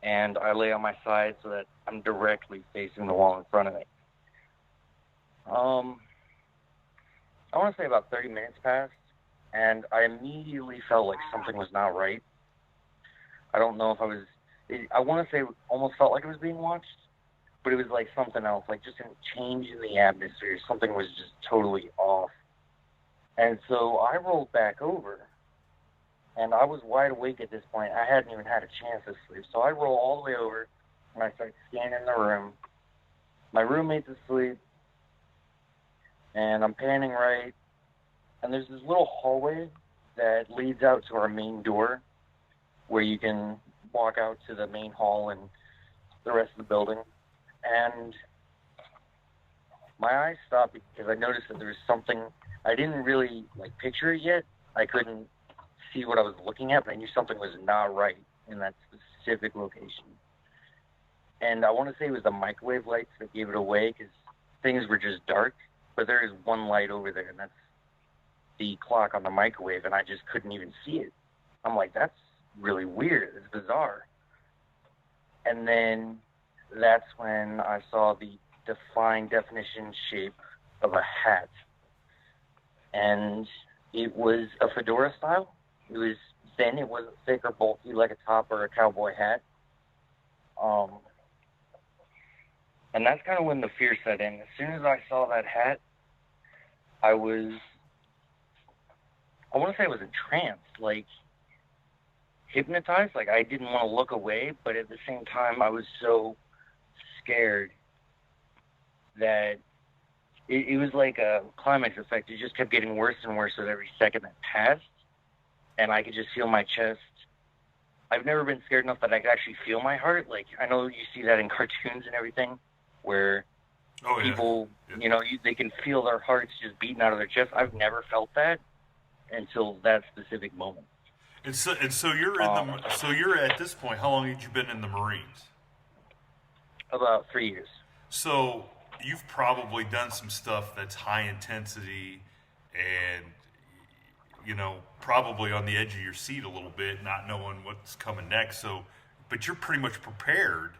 and I lay on my side so that I'm directly facing the wall in front of me. I want to say about 30 minutes passed, and I immediately felt like something was not right. I don't know if I want to say it almost felt like it was being watched, but it was like something else, like just a change in the atmosphere. Something was just totally off. And so I rolled back over, and I was wide awake at this point. I hadn't even had a chance to sleep. So I roll all the way over, and I start scanning the room. My roommate's asleep, and I'm panning right. And there's this little hallway that leads out to our main door where you can walk out to the main hall and the rest of the building. And my eyes stopped because I noticed that there was something. I didn't really picture it yet. I couldn't see what I was looking at, but I knew something was not right in that specific location. And I want to say it was the microwave lights that gave it away because things were just dark. But there is one light over there, and that's the clock on the microwave, and I just couldn't even see it. I'm like, that's really weird. It's bizarre. And then that's when I saw the defined definition shape of a hat. And it was a fedora style. It was thin. It wasn't thick or bulky like a top or a cowboy hat. And that's kind of when the fear set in. As soon as I saw that hat, I want to say I was entranced, hypnotized. I didn't want to look away, but at the same time, I was so scared that it was like a climax effect. It just kept getting worse and worse with every second that passed, and I could just feel my chest. I've never been scared enough that I could actually feel my heart. I know you see that in cartoons and everything, where people, they can feel their hearts just beating out of their chest. I've never felt that until that specific moment. And so you're you're at this point. How long had you been in the Marines? About 3 years. So you've probably done some stuff that's high intensity, and probably on the edge of your seat a little bit, not knowing what's coming next. So, but you're pretty much prepared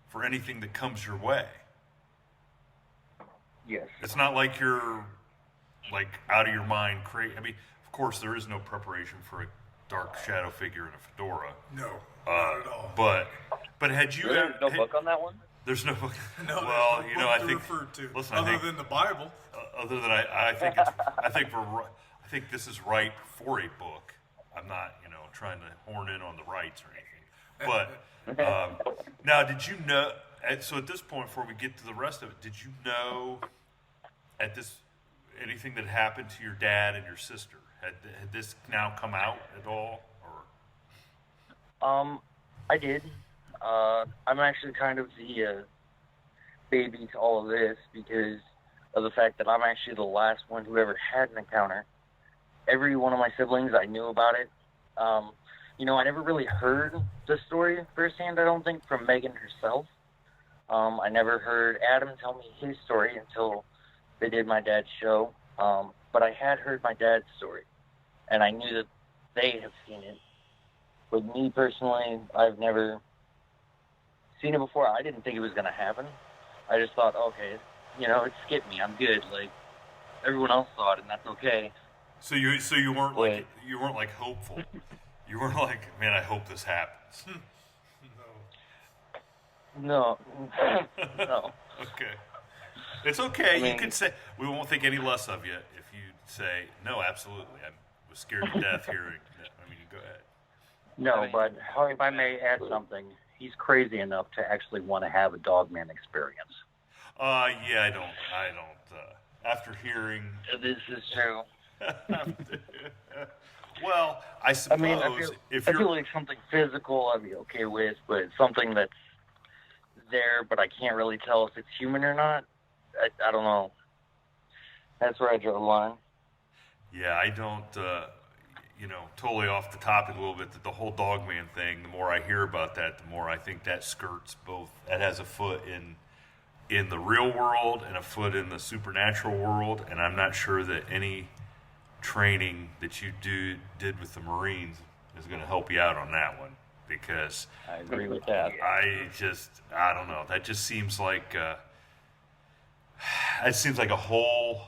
for anything that comes your way. Yes. It's not like you're out of your mind crazy. I mean, of course, there is no preparation for a dark shadow figure in a fedora. No, not at all. But had you? There's no book on that one. There's no book. No, well, there's no book I to think refer to, listen, other than the Bible. Other than I think this is right for a book. I'm not trying to horn in on the rights or anything. But now, did you know? So at this point, before we get to the rest of it, did you know anything that happened to your dad and your sister? Had this now come out at all, or? I did. I'm actually kind of the baby to all of this because of the fact that I'm actually the last one who ever had an encounter. Every one of my siblings, I knew about it. I never really heard the story firsthand, I don't think, from Megan herself. I never heard Adam tell me his story until they did my dad's show. But I had heard my dad's story, and I knew that they have seen it. With me personally, I've never seen it before. I didn't think it was going to happen. I just thought, okay, it skipped me. I'm good. Everyone else saw it, and that's okay. So you weren't hopeful. You weren't like, man, I hope this happens. No. Okay. It's okay. I mean, you can say, we won't think any less of you if you say, no, absolutely. I was scared to death hearing that. I mean, you go ahead. No, but if I may add something, he's crazy enough to actually want to have a dogman experience. Yeah, I don't, after hearing. this is true. Well, I suppose I mean, I feel like something physical I'd be okay with, but something that's there, but I can't really tell if it's human or not. I don't know. That's where I draw the line. Yeah, I don't, totally off the topic a little bit, that the whole dogman thing, the more I hear about that, the more I think that skirts both, that has a foot in the real world and a foot in the supernatural world, and I'm not sure that any training that you did with the Marines is going to help you out on that one, because I agree with that. I don't know. That just seems like it seems like a whole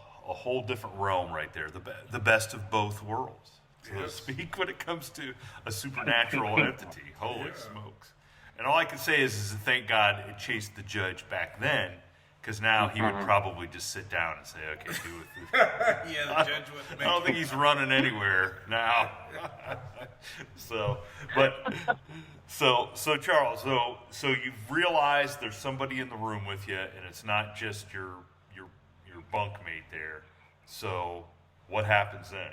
different realm right there. The best of both worlds, so to speak, when it comes to a supernatural entity. Holy smokes! And all I can say is thank God it chased the judge back then, because now he would probably just sit down and say, "Okay, do it." Yeah, the judge wouldn't. I don't think he's running anywhere now. So Charles, so you've realized there's somebody in the room with you, and it's not just your bunkmate there. So what happens then?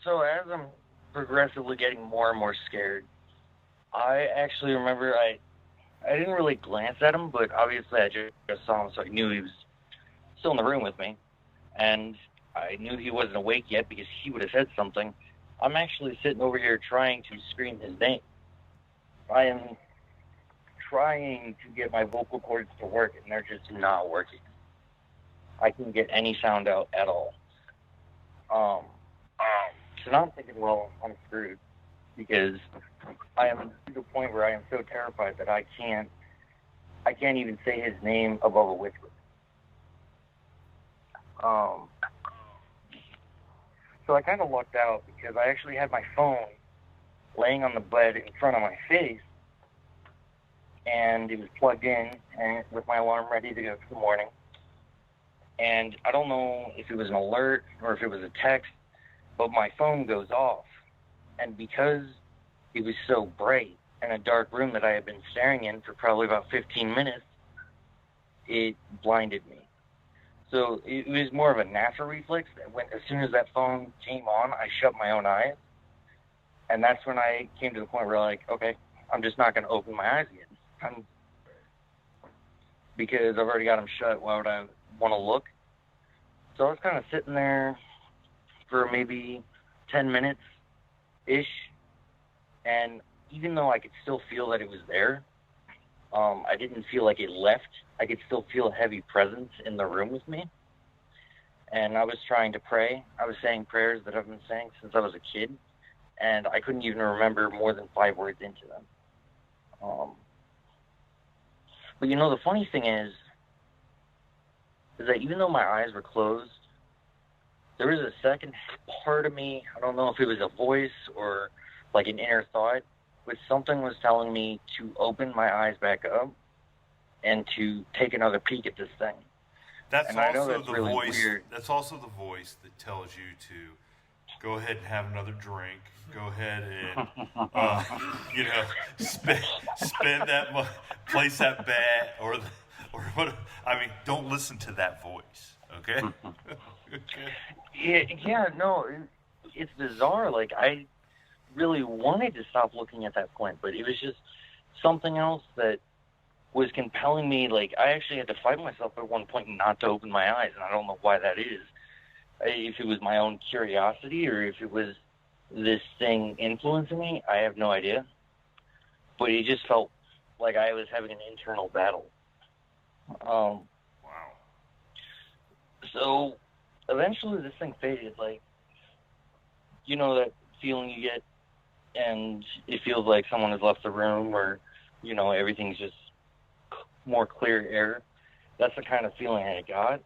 So as I'm progressively getting more and more scared, I actually remember I didn't really glance at him, but obviously I just saw him, so I knew he was still in the room with me. And I knew he wasn't awake yet because he would have said something. I'm actually sitting over here trying to scream his name. I am trying to get my vocal cords to work, and they're just not working. I can't get any sound out at all. So now I'm thinking, well, I'm screwed, because I am to the point where I am so terrified that I can't even say his name above a whisper. So I kind of lucked out, because I actually had my phone laying on the bed in front of my face, and it was plugged in and with my alarm ready to go for the morning. And I don't know if it was an alert or if it was a text, but my phone goes off. And because it was so bright in a dark room that I had been staring in for probably about 15 minutes, it blinded me. So it was more of a natural reflex that as soon as that phone came on, I shut my own eyes. And that's when I came to the point where, like, okay, I'm just not going to open my eyes again. Because I've already got them shut. Why would I want to look? So I was kind of sitting there for maybe 10 minutes-ish. And even though I could still feel that it was there, I didn't feel like it left. I could still feel a heavy presence in the room with me. And I was trying to pray. I was saying prayers that I've been saying since I was a kid. And I couldn't even remember more than 5 words into them. But the funny thing is that even though my eyes were closed, there was a second part of me, I don't know if it was a voice or like an inner thought, but something was telling me to open my eyes back up and to take another peek at this thing. That's also the really voice. Weird. That's also the voice that tells you to go ahead and have another drink. Go ahead and spend that money, place that bet, or what? I mean, don't listen to that voice. Okay. Okay. Yeah. No, it's bizarre. Like, I really wanted to stop looking at that point, but it was just something else that was compelling me. Like, I actually had to fight myself at one point not to open my eyes, and I don't know why that is. If it was my own curiosity or if it was this thing influencing me, I have no idea. But it just felt like I was having an internal battle. Wow. So eventually this thing faded. Like, that feeling you get, and it feels like someone has left the room, or, everything's just more clear air. That's the kind of feeling I got.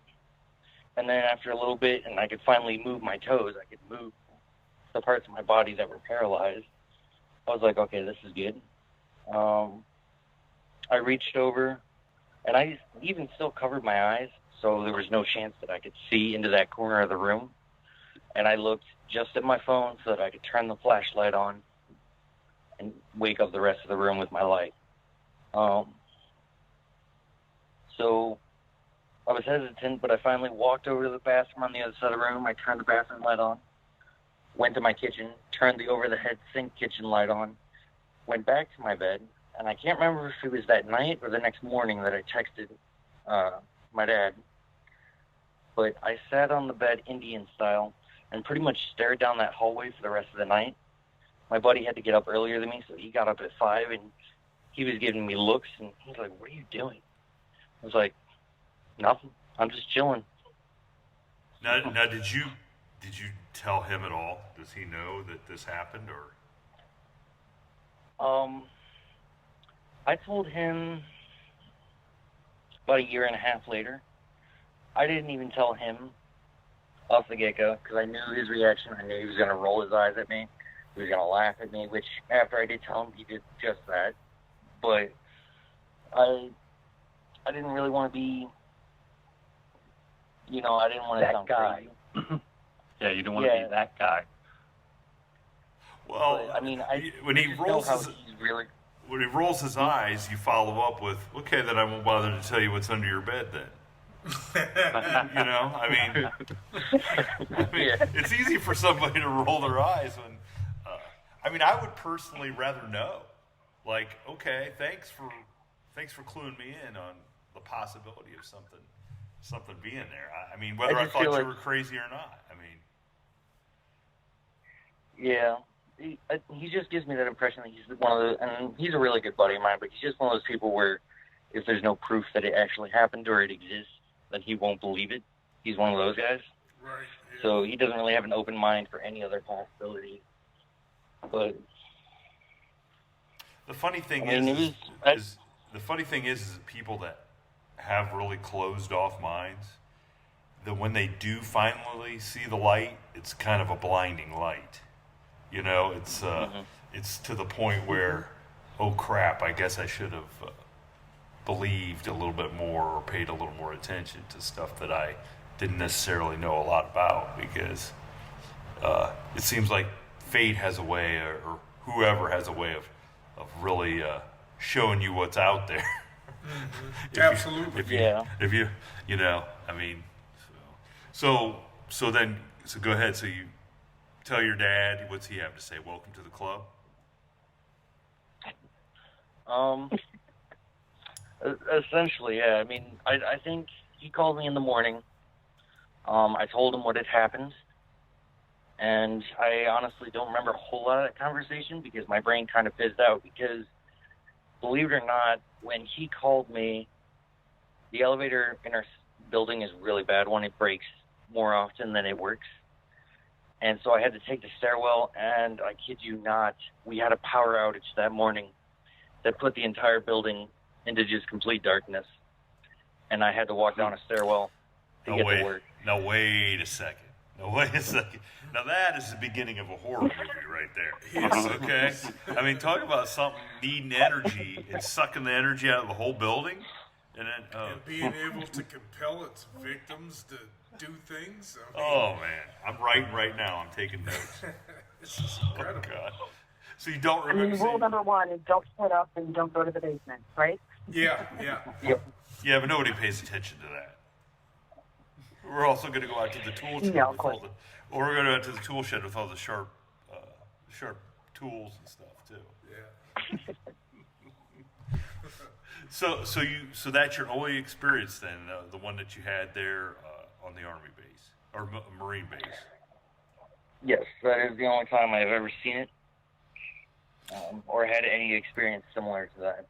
And then after a little bit, and I could finally move my toes, I could move the parts of my body that were paralyzed. I was like, okay, this is good. I reached over, and I even still covered my eyes, so there was no chance that I could see into that corner of the room. And I looked just at my phone so that I could turn the flashlight on and wake up the rest of the room with my light. So I was hesitant, but I finally walked over to the bathroom on the other side of the room. I turned the bathroom light on, went to my kitchen, turned the over-the-head sink kitchen light on, went back to my bed, and I can't remember if it was that night or the next morning that I texted my dad. But I sat on the bed Indian style and pretty much stared down that hallway for the rest of the night. My buddy had to get up earlier than me, so he got up at 5, and he was giving me looks, and he was like, "What are you doing?" I was like, "Nothing. I'm just chilling." Now, did you tell him at all? Does he know that this happened, or? I told him about a year and a half later. I didn't even tell him off the get-go because I knew his reaction. I knew he was going to roll his eyes at me. He was going to laugh at me, which after I did tell him, he did just that. But I didn't really want to be, I didn't want to sound guy. crazy. Yeah, you don't want to be that guy. Well, but, I mean, when he rolls when he rolls his eyes, you follow up with, "Okay, then I won't bother to tell you what's under your bed then." I mean, it's easy for somebody to roll their eyes when, I would personally rather know. Like, okay, thanks for cluing me in on the possibility of something being there. I mean, whether I thought you were crazy or not. Yeah. He just gives me that impression that he's one of those, and he's a really good buddy of mine, but he's just one of those people where if there's no proof that it actually happened or it exists, then he won't believe it. He's one of those guys. Right. Yeah. So he doesn't really have an open mind for any other possibilities. But the funny thing is that people that have really closed off minds, that when they do finally see the light, it's kind of a blinding light. It's to the point where, oh crap, I guess I should have believed a little bit more or paid a little more attention to stuff that I didn't necessarily know a lot about, because it seems like fate has a way, or whoever has a way of really showing you what's out there. Mm-hmm. Absolutely. So go ahead. So you tell your dad, what's he have to say? Welcome to the club? Essentially, yeah. I think he called me in the morning. I told him what had happened, and I honestly don't remember a whole lot of that conversation because my brain kind of fizzed out. Because, believe it or not, when he called me, the elevator in our building is really bad when it breaks more often than it works. And so I had to take the stairwell, and I kid you not, we had a power outage that morning that put the entire building into just complete darkness. And I had to walk down a stairwell to get to work. Now, wait a second. Now, that is the beginning of a horror movie right there. Yes. Okay? Talk about something needing energy and sucking the energy out of the whole building. And being able to compel its victims to do things. Oh, man. I'm writing right now. I'm taking notes. This is incredible. Oh, God. So you don't remember... rule number 1 is don't split up and don't go to the basement, right? Yeah. Yep. Yeah, but nobody pays attention to that. We're also going to go out to the tool shed Yeah, of with course. all the... Or we're going to go out to the tool shed with all the sharp tools and stuff, too. Yeah. So that's your only experience then, the one that you had there on the Army base or Marine base. Yes, that is the only time I've ever seen it or had any experience similar to that.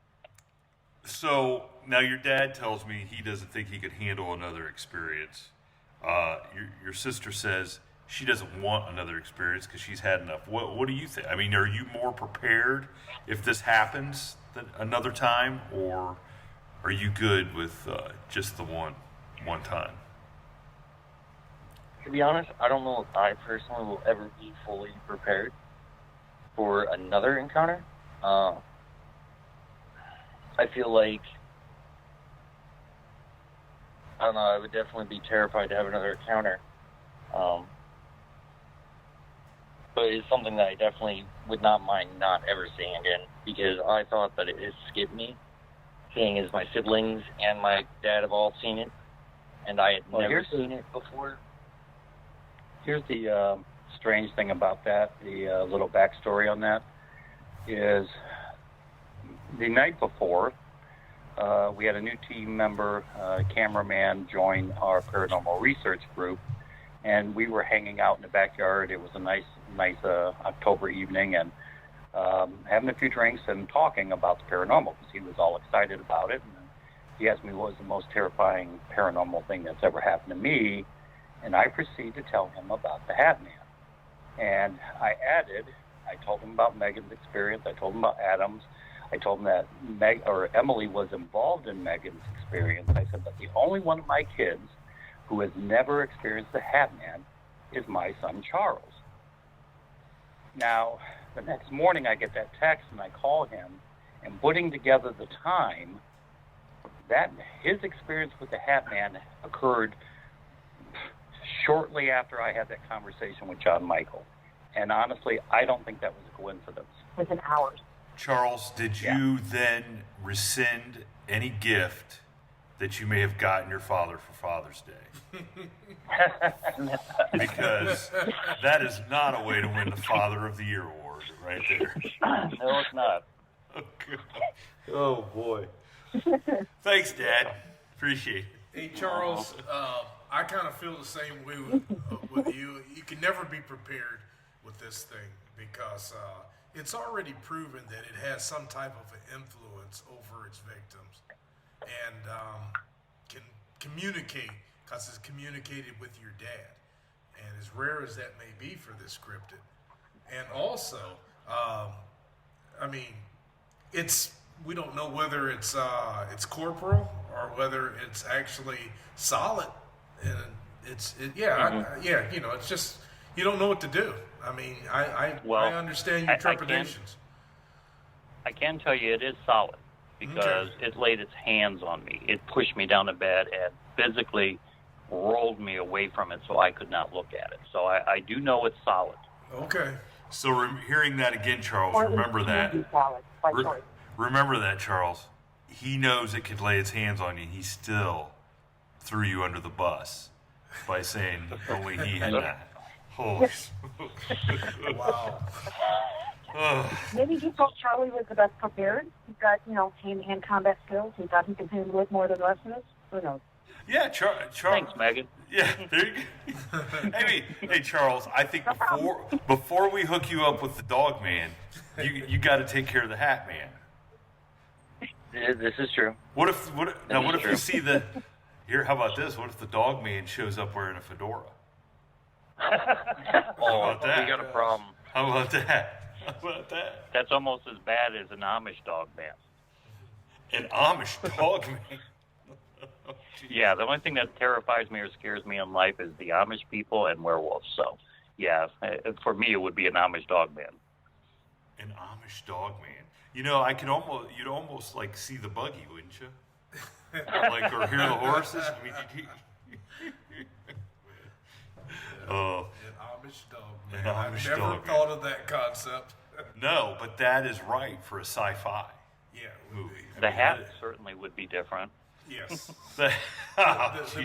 So now your dad tells me he doesn't think he could handle another experience. Your sister says she doesn't want another experience because she's had enough. What do you think? Are you more prepared if this happens than another time, or are you good with just the one time? To be honest, I don't know if I personally will ever be fully prepared for another encounter. I feel like, I don't know, I would definitely be terrified to have another encounter. But it's something that I definitely would not mind not ever seeing again, because I thought that it skipped me, seeing as my siblings and my dad have all seen it, and I had never seen it before. Here's the strange thing about that, the little backstory on that, is the night before, we had a new team member, cameraman, join our paranormal research group, and we were hanging out in the backyard. It was a nice October evening, and having a few drinks and talking about the paranormal, because he was all excited about it. And he asked me what was the most terrifying paranormal thing that's ever happened to me, and I proceeded to tell him about the HatMan. And I told him about Megan's experience. I told him about Adam's. I told him that Emily was involved in Megan's experience. I said, but the only one of my kids who has never experienced the HatMan is my son Charles. Now, the next morning I get that text and I call him, and putting together the time, that his experience with the HatMan occurred shortly after I had that conversation with John Michael. And honestly, I don't think that was a coincidence. Within hours. Charles, did you then rescind any gift that you may have gotten your father for Father's Day? Because that is not a way to win the Father of the Year award right there. No, it's not. Okay. Oh, boy. Thanks, Dad. Appreciate it. Hey, Charles, I kind of feel the same way with you. You can never be prepared with this thing because it's already proven that it has some type of an influence over its victims and can communicate, because it's communicated with your dad. And as rare as that may be for this cryptid. And also, I mean, we don't know whether it's corporal or whether it's actually solid. And it's just, you don't know what to do. I mean, I understand your trepidations. I can tell you it is solid, because it laid its hands on me. It pushed me down the bed and physically rolled me away from it so I could not look at it. So I do know it's solid. Okay. So hearing that again, Charles, remember that. Remember that, Charles. He knows it could lay its hands on you. He still threw you under the bus by saying only he had that. Holy Wow. Maybe he thought Charlie was the best prepared. He's got, hand-to-hand combat skills. He thought he could handle it more than the rest of us. Who knows? Yeah, Charles. Thanks, Megan. Yeah, there you go. Hey, Charles, I think before we hook you up with the dog man, you got to take care of the hat man. Yeah, this is true. What if you see how about this? What if the dog man shows up wearing a fedora? How about that? We got a problem. How about that? That's almost as bad as an Amish dog man. An Amish dog man? Yeah, the only thing that terrifies me or scares me in life is the Amish people and werewolves. So, yeah, for me it would be an Amish dog man. An Amish dog man. You'd almost like see the buggy, wouldn't you? Like, or hear the horses. I mean, an Amish dog man. I've never thought of that concept. No, but that is right for a sci-fi movie. The hat certainly would be different. Yes. The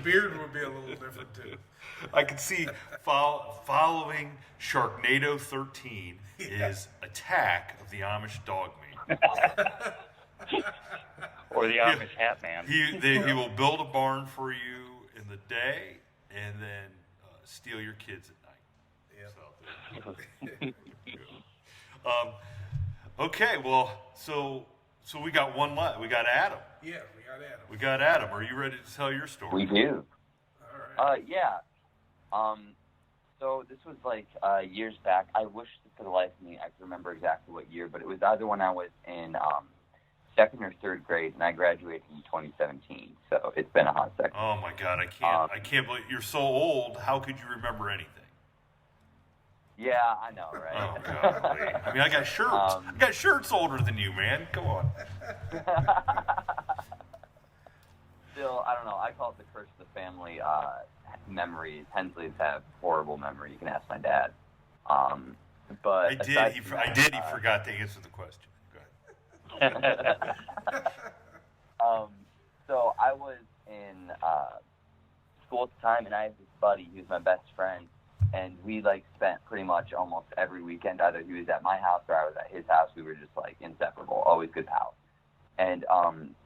beard would be a little different too. I can see following Sharknado 13 is Attack of the Amish Dog Man. Or the Amish Hat Man. He will build a barn for you in the day and then steal your kids at night. Yeah. Okay, well, so we got one left. We got Adam. Yeah, we got Adam. We got Adam. Are you ready to tell your story? We do. All right. Yeah. So this was like years back. I wish for the life of me I could remember exactly what year, but it was either when I was in second or third grade, and I graduated in 2017. So it's been a hot second. Oh my God, I can't believe you're so old. How could you remember anything? Yeah, I know, right? Oh, golly. I mean, I got shirts. I got shirts older than you, man. Come on. Still, I don't know. I call it the curse of the family memories. Hensleys have horrible memory. You can ask my dad. But I did. He forgot to answer the question. Go ahead. So I was in school at the time, and I had this buddy. He was my best friend, and we like spent pretty much almost every weekend. Either he was at my house or I was at his house. We were just like inseparable, always good pals. And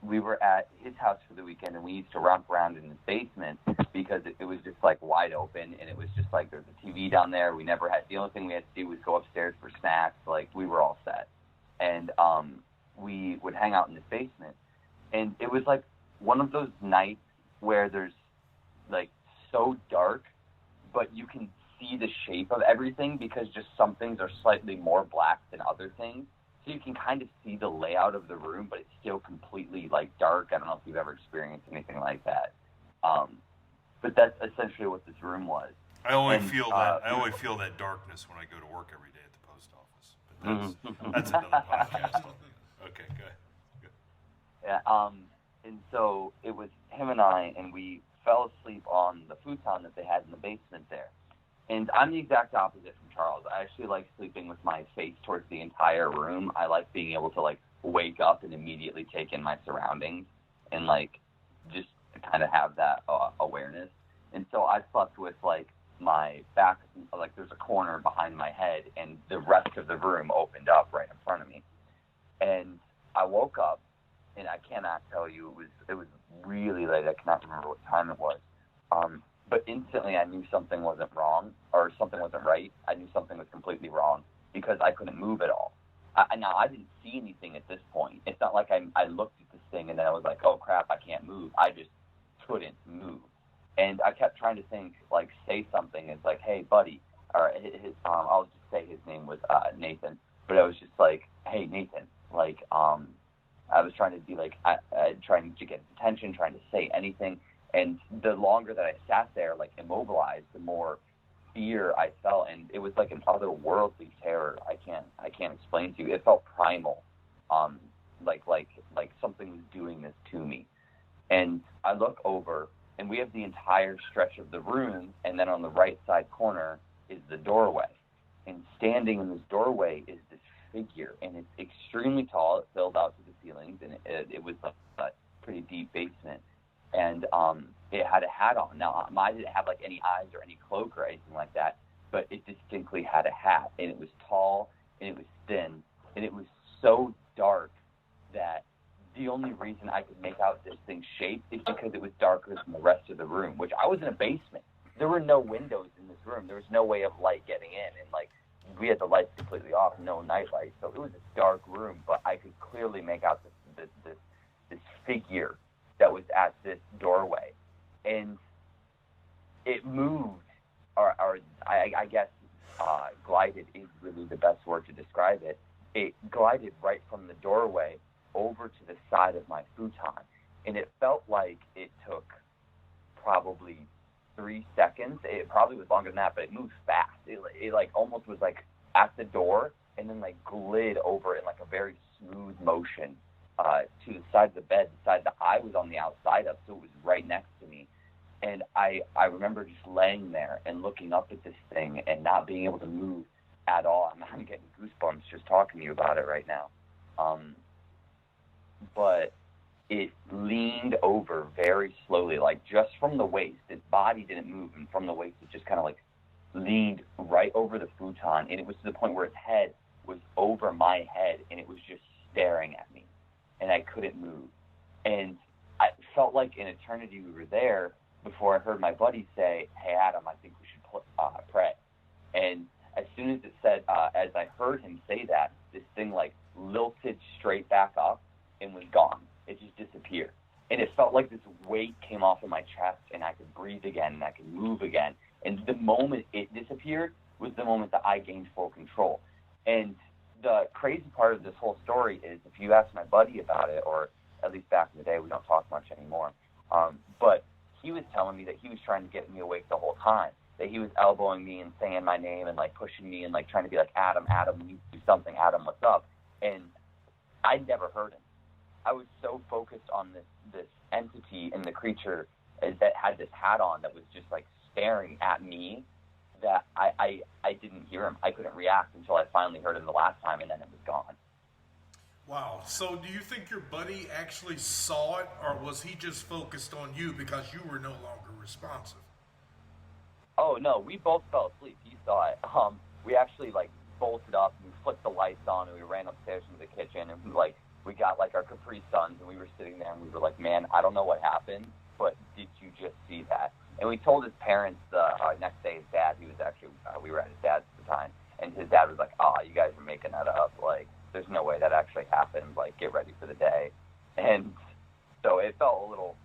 we were at his house for the weekend, and we used to romp around in his basement because it was just like wide open, and it was just like there's a TV down there. We never had, the only thing we had to do was go upstairs for snacks. Like we were all set, and we would hang out in his basement, and it was like one of those nights where there's like so dark, but you can see the shape of everything because just some things are slightly more black than other things. So you can kind of see the layout of the room, but it's still completely like dark. I don't know if you've ever experienced anything like that. But that's essentially what this room was. I only feel that darkness when I go to work every day at the post office. But that's another podcast. Okay, go ahead. Yeah. And so it was him and I, and we fell asleep on the futon that they had in the basement there. And I'm the exact opposite from Charles. I actually like sleeping with my face towards the entire room. I like being able to like wake up and immediately take in my surroundings and like just kind of have that awareness. And so I slept with like my back, like there's a corner behind my head, and the rest of the room opened up right in front of me. And I woke up, and I cannot tell you, it was really late. I cannot remember what time it was. But instantly I knew something wasn't wrong, or something wasn't right. I knew something was completely wrong because I couldn't move at all. Now, I didn't see anything at this point. It's not like I looked at this thing and then I was like, oh, crap, I can't move. I just couldn't move. And I kept trying to think, like, say something. It's like, hey, buddy, or I'll just say his name was Nathan. But I was just like, hey, Nathan, like, I was trying to be like, trying to get his attention, trying to say anything. And the longer that I sat there, like immobilized, the more fear I felt, and it was like an otherworldly terror. I can't explain to you. It felt primal, like something was doing this to me. And I look over, and we have the entire stretch of the room, and then on the right side corner is the doorway. And standing in this doorway is this figure, and it's extremely tall. It filled out to the ceilings, and it was a pretty deep basement. And it had a hat on. Now, mine didn't have like any eyes or any cloak or anything like that, but it distinctly had a hat, and it was tall, and it was thin, and it was so dark that the only reason I could make out this thing's shape is because it was darker than the rest of the room, which I was in a basement. There were no windows in this room. There was no way of light getting in, and like we had the lights completely off, no night light, so it was a dark room, but I could clearly make out this figure that was at this doorway, and it moved, or I guess glided is really the best word to describe it. It glided right from the doorway over to the side of my futon, and it felt like it took probably 3 seconds. It probably was longer than that, but it moved fast. It like almost was like at the door, and then like glid over in like a very smooth motion to the side of the bed, the side that I was on the outside of, so it was right next to me. And I remember just laying there and looking up at this thing and not being able to move at all. I'm getting goosebumps just talking to you about it right now. But it leaned over very slowly, like just from the waist. Its body didn't move, and from the waist it just kind of like leaned right over the futon, and it was to the point where its head was over my head, and it was just staring at me, and I couldn't move. And I felt like an eternity we were there before I heard my buddy say, hey, Adam, I think we should pray. And as soon as it said, as I heard him say that, this thing like lilted straight back up and was gone. It just disappeared. And it felt like this weight came off of my chest, and I could breathe again, and I could move again. And the moment it disappeared was the moment that I gained full control. And the crazy part of this whole story is, if you ask my buddy about it, or at least back in the day, we don't talk much anymore, but he was telling me that he was trying to get me awake the whole time. that he was elbowing me and saying my name and like pushing me and like trying to be like, Adam, you need to do something, Adam, what's up? And I never heard him. I was so focused on this entity and the creature that had this hat on that was just like staring at me that I didn't hear him. I couldn't react until I finally heard him the last time, and then it was gone. Wow. So do you think your buddy actually saw it, or was he just focused on you because you were no longer responsive? Oh, no, we both fell asleep. He saw it. We actually, like, bolted up, and we flipped the lights on, and we ran upstairs into the kitchen, and, like, we got, like, our Capri Suns, and we were sitting there, and we were like, man, I don't know what happened, but did you just see that? And we told his parents the next day, his dad, he was actually, we were at his dad's at the time, and his dad was like, you guys are making that up. Like, there's no way that actually happened. Like, get ready for the day. And so it felt a little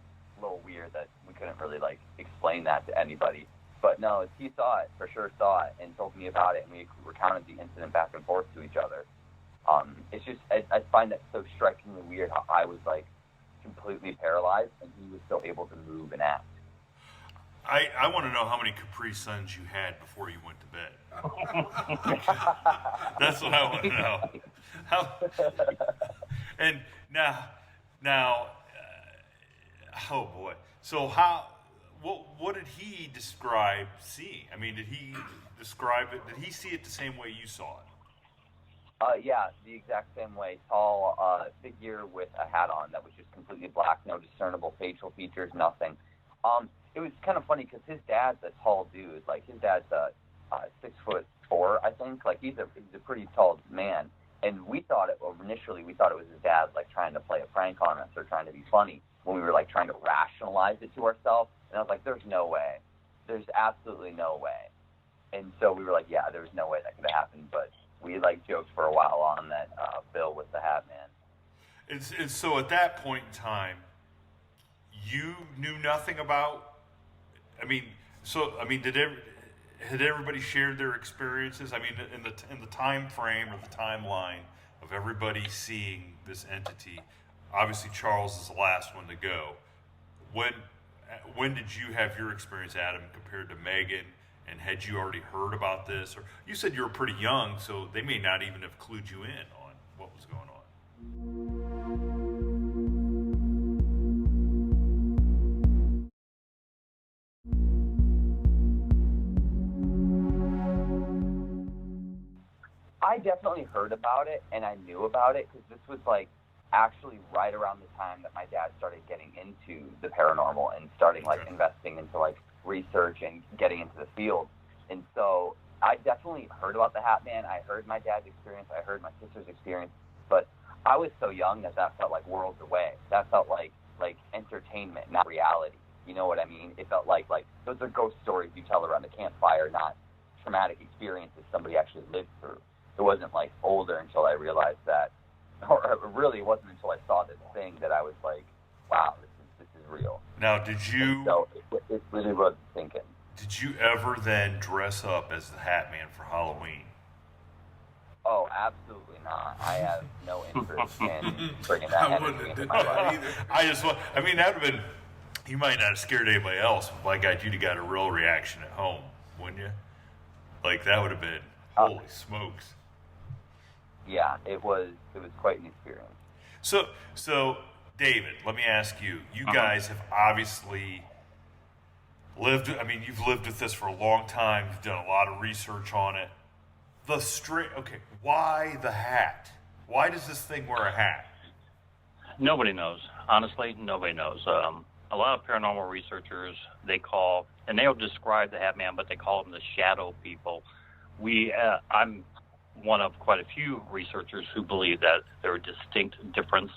weird that we couldn't really, like, explain that to anybody. But no, he saw it, for sure saw it, and told me about it, and we recounted the incident back and forth to each other. It's just, I find that so strikingly weird how I was, like, completely paralyzed, and he was still able to move and act. I want to know how many Capri Suns you had before you went to bed. That's what I want to know. And now, oh boy. So what did he describe seeing? I mean, did he describe it? Did he see it the same way you saw it? Yeah, the exact same way. Tall figure with a hat on that was just completely black, no discernible facial features, nothing. It was kind of funny because his dad's a tall dude. Like, his dad's 6'4", I think. Like, he's a pretty tall man. And initially we thought it was his dad, like, trying to play a prank on us or trying to be funny when we were, like, trying to rationalize it to ourselves. And I was like, there's no way. There's absolutely no way. And so we were like, yeah, there's no way that could have happened. But we, like, joked for a while on that Bill was the HatMan. And so at that point in time, you knew nothing about. Had everybody shared their experiences? I mean, in the time frame or the timeline of everybody seeing this entity, obviously Charles is the last one to go. When did you have your experience, Adam, compared to Megan? And had you already heard about this? Or you said you were pretty young, so they may not even have clued you in on what was going on. I definitely heard about it, and I knew about it because this was, like, actually right around the time that my dad started getting into the paranormal and starting, like, investing into, like, research and getting into the field. And so I definitely heard about the HatMan. I heard my dad's experience. I heard my sister's experience. But I was so young that felt like worlds away. That felt like entertainment, not reality. You know what I mean? It felt like those are ghost stories you tell around the campfire, not traumatic experiences somebody actually lived through. It wasn't, like, older until I realized that, or really it wasn't until I saw this thing that I was like, wow, this is real. Now, did you... And so it really was thinking. Did you ever then dress up as the HatMan for Halloween? Oh, absolutely not. I have no interest in bringing that energy into my life. That would have been... You might not have scared anybody else, but by God, you'd have got a real reaction at home, wouldn't you? Like, that would have been, holy smokes. Yeah, it was quite an experience. So David, let me ask you. You guys have obviously lived. I mean, you've lived with this for a long time. You've done a lot of research on it. Why the hat? Why does this thing wear a hat? Nobody knows. Honestly, nobody knows. A lot of paranormal researchers, they'll describe the HatMan, but they call them the shadow people. I'm one of quite a few researchers who believe that there are distinct difference.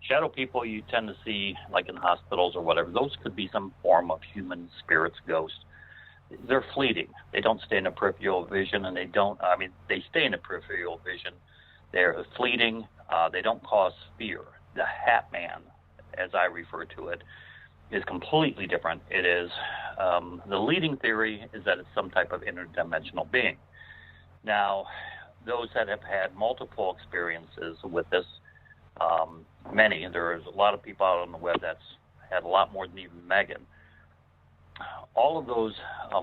Shadow people you tend to see like in hospitals or whatever. Those could be some form of human spirits, ghosts. They're fleeting. They don't stay in the peripheral vision, and they stay in the peripheral vision. They're fleeting. They don't cause fear. The HatMan, as I refer to it, is completely different. It is, the leading theory is that it's some type of interdimensional being. Now, those that have had multiple experiences with this, there's a lot of people out on the web that's had a lot more than even Megan. all of those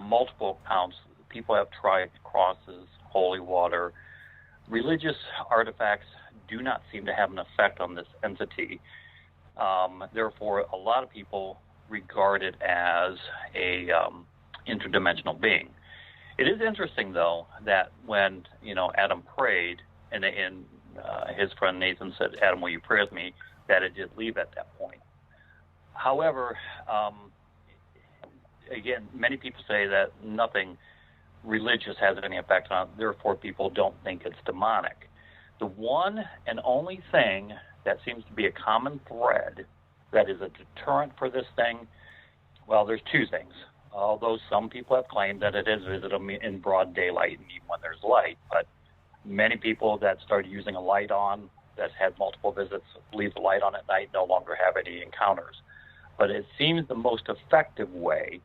multiple accounts, people have tried crosses, holy water. Religious artifacts do not seem to have an effect on this entity. Therefore, a lot of people regard it as a interdimensional being. It is interesting, though, that when Adam prayed, and his friend Nathan said, "Adam, will you pray with me?" that it did leave at that point. However, again, many people say that nothing religious has any effect on it, therefore people don't think it's demonic. The one and only thing that seems to be a common thread that is a deterrent for this thing, well, there's two things. Although some people have claimed that it is visit them in broad daylight and even when there's light, but many people that started using a light on that had multiple visits, leave the light on at night, no longer have any encounters. But it seems the most effective way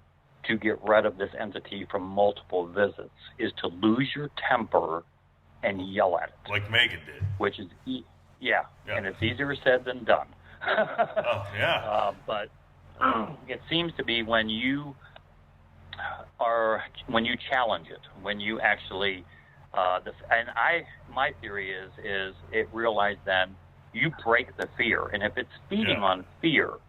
to get rid of this entity from multiple visits is to lose your temper and yell at it. Like Megan did. Which is, and it's easier said than done. But it seems to be when you challenge it, when you actually, my theory is it realized then you break the fear, and if it's feeding on fear,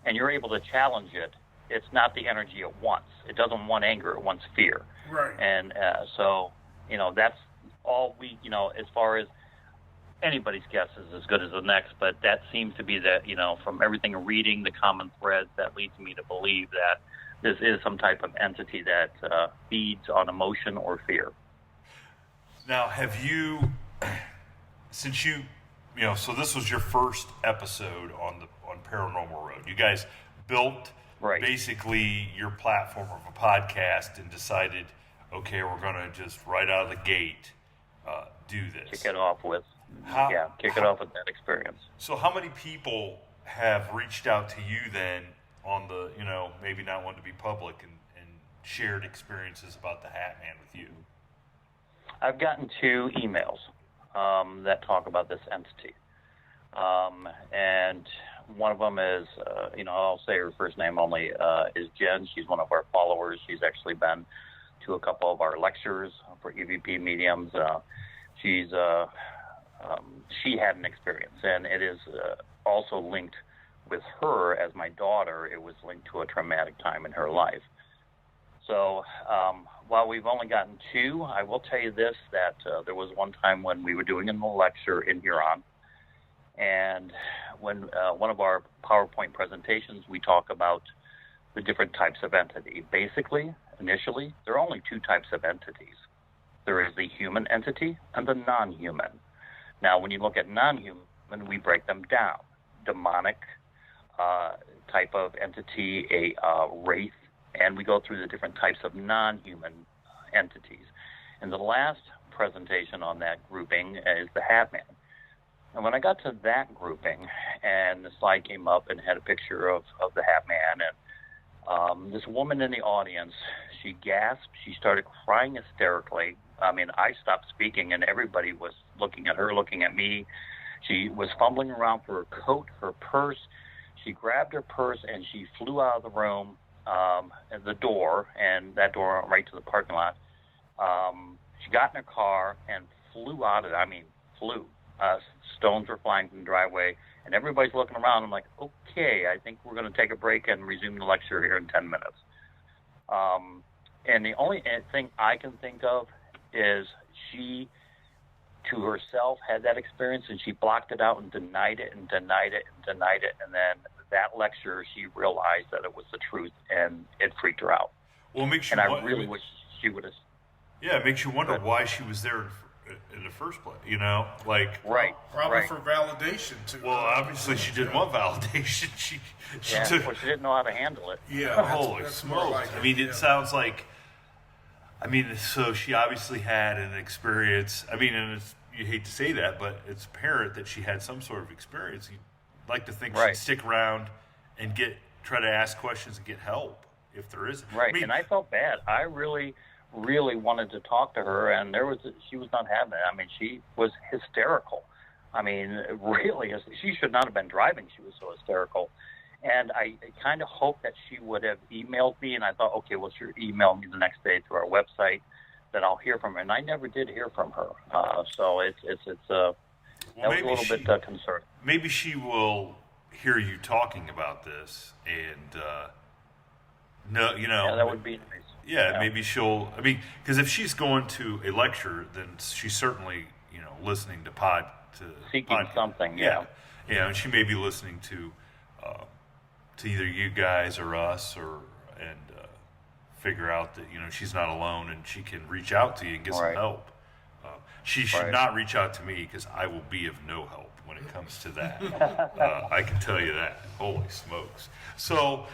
and you're able to challenge it, it's not the energy it wants. It doesn't want anger, it wants fear. Right. And so, that's all we, as far as anybody's guess is as good as the next, but that seems to be the, from everything reading, the common thread that leads me to believe that this is some type of entity that feeds on emotion or fear. Now, have you, since you, so this was your first episode on Paranormal Road. You guys built basically your platform of a podcast and decided, okay, we're going to just right out of the gate do this. Kick it off with that experience. So how many people have reached out to you then on the, maybe not wanting to be public and shared experiences about the HatMan with you? I've gotten 2 emails that talk about this entity. And one of them is, I'll say her first name only, is Jen. She's one of our followers. She's actually been to a couple of our lectures for EVP Mediums. She had an experience, and it is also linked with her as my daughter. It was linked to a traumatic time in her life. So while we've only gotten 2, I will tell you this, that there was one time when we were doing a lecture in Huron, and when one of our PowerPoint presentations, we talk about the different types of entity. Basically, initially, there are only 2 types of entities. There is the human entity and the non-human. Now, when you look at non-human, we break them down. Demonic type of entity, a wraith, and we go through the different types of non-human entities. And the last presentation on that grouping is the HatMan. And when I got to that grouping, and the slide came up and had a picture of the HatMan, and this woman in the audience, she gasped, she started crying hysterically. I mean, I stopped speaking, and everybody was looking at her, looking at me. She was fumbling around for her coat, her purse. She grabbed her purse, and she flew out of the room, at the door, and that door right to the parking lot. She got in her car and flew out of it. I mean, flew. Stones were flying from the driveway, and everybody's looking around. I'm like, okay, I think we're going to take a break and resume the lecture here in 10 minutes. And the only thing I can think of is she, to herself, had that experience, and she blocked it out and denied it and denied it and denied it. And then that lecture, she realized that it was the truth, and it freaked her out. Well, it makes you and I really wish she would have. Yeah, it makes you wonder why she was there in the first place, like probably for validation too. Well, obviously she didn't want validation. She she didn't know how to handle it. Yeah, holy smokes! Like I mean, it sounds like. I mean, so she obviously had an experience. I mean, and you hate to say that, but it's apparent that she had some sort of experience. You'd like to think she'd stick around and try to ask questions and get help if there is. Right, and I felt bad. I really wanted to talk to her, and she was not having it. I mean, she was hysterical. I mean, really, she should not have been driving. She was so hysterical. And I kind of hoped that she would have emailed me, and I thought, okay, well, she'll email me the next day through our website that I'll hear from her. And I never did hear from her. So that was a little bit concerning. Maybe she will hear you talking about this, and Yeah, that would be nice. Yeah, maybe she'll. I mean, because if she's going to a lecture, then she's certainly listening to seeking podcast. Something. Yeah, and she may be listening to either you guys or us, and figure out that she's not alone and she can reach out to you and get some help. She should not reach out to me because I will be of no help when it comes to that. I can tell you that. Holy smokes! So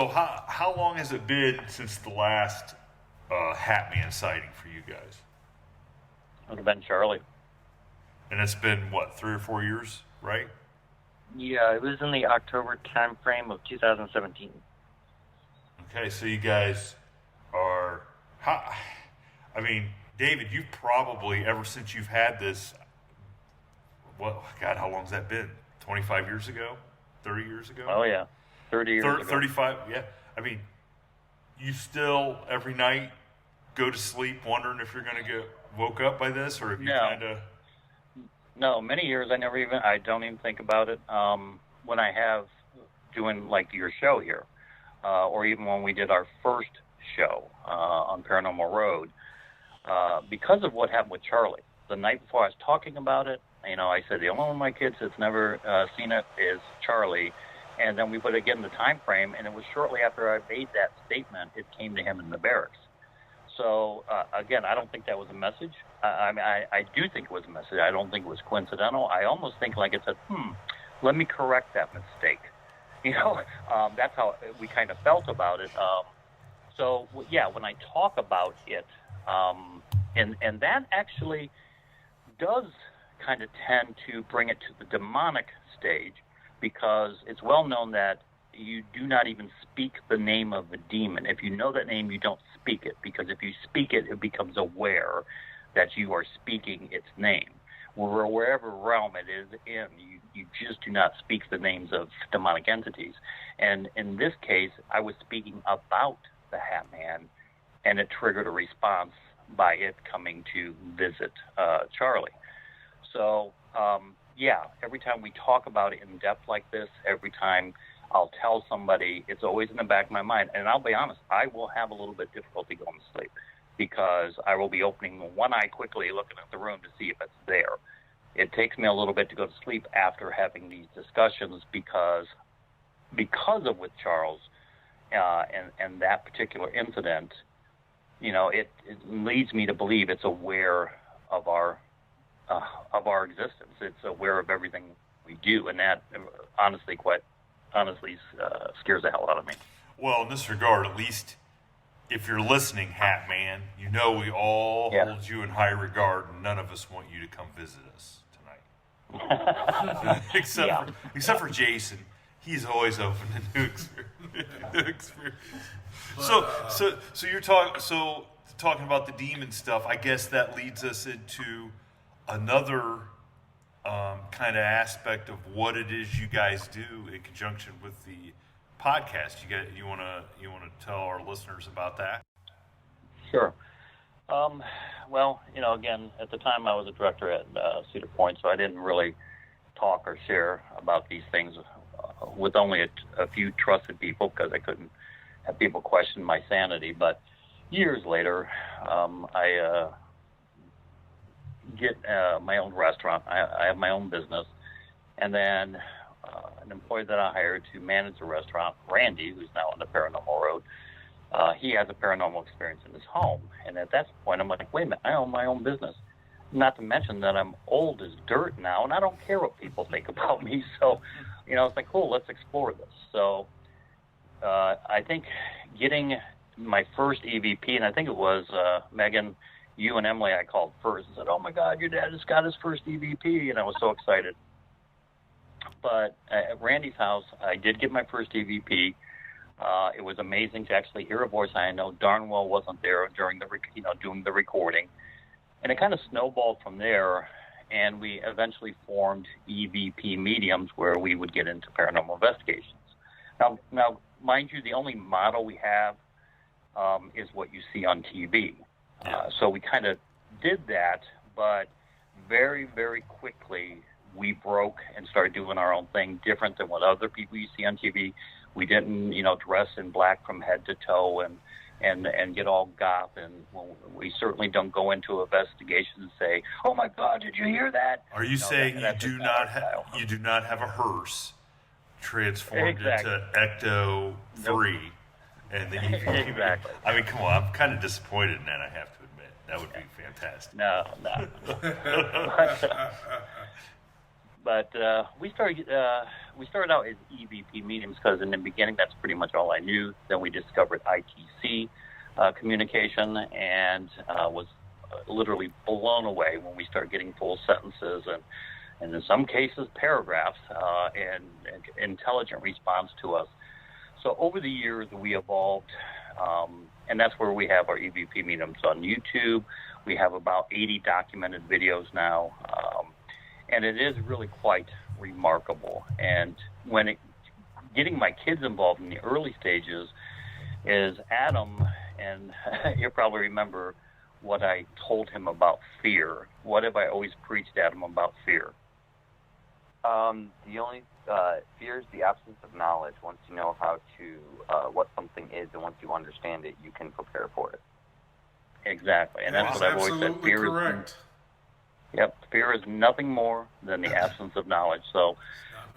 how long has it been since the last HatMan sighting for you guys? It would have been Charlie. And it's been, what, 3 or 4 years, right? Yeah, it was in the October time frame of 2017. Okay, so you guys are... I mean, David, you've probably, ever since you've had this... Well, God, how long's that been? 25 years ago? 30 years ago? Oh, yeah. 30 years ago. 35, yeah. I mean, you still, every night, go to sleep wondering if you're going to get woke up by this, or if you kind of... No, many years I don't even think about it. When I have doing like your show here, or even when we did our first show on Paranormal Road, because of what happened with Charlie, the night before I was talking about it, I said the only one of my kids that's never seen it is Charlie, and then we put again the time frame, and it was shortly after I made that statement, it came to him in the barracks. So, again, I don't think that was a message. I do think it was a message. I don't think it was coincidental. I almost think like it said, let me correct that mistake. That's how we kind of felt about it. So, yeah, when I talk about it, and that actually does kind of tend to bring it to the demonic stage, because it's well known that you do not even speak the name of a demon. If you know that name, you don't speak it, because if you speak it, it becomes aware that you are speaking its name. Wherever realm it is in, you just do not speak the names of demonic entities. And in this case, I was speaking about the HatMan, and it triggered a response by it coming to visit Charlie. So, yeah, every time we talk about it in depth like this, every time I'll tell somebody, it's always in the back of my mind. And I'll be honest, I will have a little bit of difficulty going to sleep, because I will be opening one eye quickly, looking at the room to see if it's there. It takes me a little bit to go to sleep after having these discussions, because of with Charles and that particular incident, it leads me to believe it's aware of our existence. It's aware of everything we do, and that honestly scares the hell out of me. Well, in this regard, at least if you're listening, HatMan, we all hold you in high regard, and none of us want you to come visit us tonight. except for Jason. He's always open to new experiences. So you're talking about the demon stuff. I guess that leads us into another kind of aspect of what it is you guys do in conjunction with the podcast. You want to tell our listeners about that? Sure. Well, again, at the time I was a director at Cedar Point, so I didn't really talk or share about these things with only a few trusted people, because I couldn't have people question my sanity. But years later, I get my own restaurant. I have my own business, and then an employee that I hired to manage the restaurant, Randy, who's now on the Paranormal Road, he has a paranormal experience in his home. And at that point, I'm like, wait a minute, I own my own business. Not to mention that I'm old as dirt now, and I don't care what people think about me. So, it's like, cool, let's explore this. So I think getting my first EVP, and I think it was Megan, you and Emily, I called first and said, oh my God, your dad just got his first EVP, and I was so excited. But at Randy's house, I did get my first EVP. It was amazing to actually hear a voice I know darn well wasn't there during the doing the recording. And it kind of snowballed from there. and we eventually formed EVP Mediums, where we would get into paranormal investigations. Now, mind you, the only model we have is what you see on TV. So we kind of did that, but very, very quickly we broke and started doing our own thing, different than what other people you see on TV. We didn't, dress in black from head to toe and get all goth, and we certainly don't go into investigation and say, "Oh my God, did you hear that?" Are you saying you do not have a hearse transformed into Ecto 3 and the EVP? Exactly. I mean, come on, I'm kind of disappointed in that, I have to admit. That would be fantastic. No. But we started out as EVP Mediums because in the beginning that's pretty much all I knew. Then we discovered ITC communication and was literally blown away when we started getting full sentences and in some cases paragraphs and intelligent response to us. So over the years we evolved, and that's where we have our EVP Mediums on YouTube. We have about 80 documented videos now. And it is really quite remarkable. And getting my kids involved in the early stages is Adam, and you'll probably remember what I told him about fear. What have I always preached at him about fear? The only fear is the absence of knowledge. Once you know what something is, and once you understand it, you can prepare for it. Exactly, and that's what I've always said. Fear correct. Fear is nothing more than the absence of knowledge. So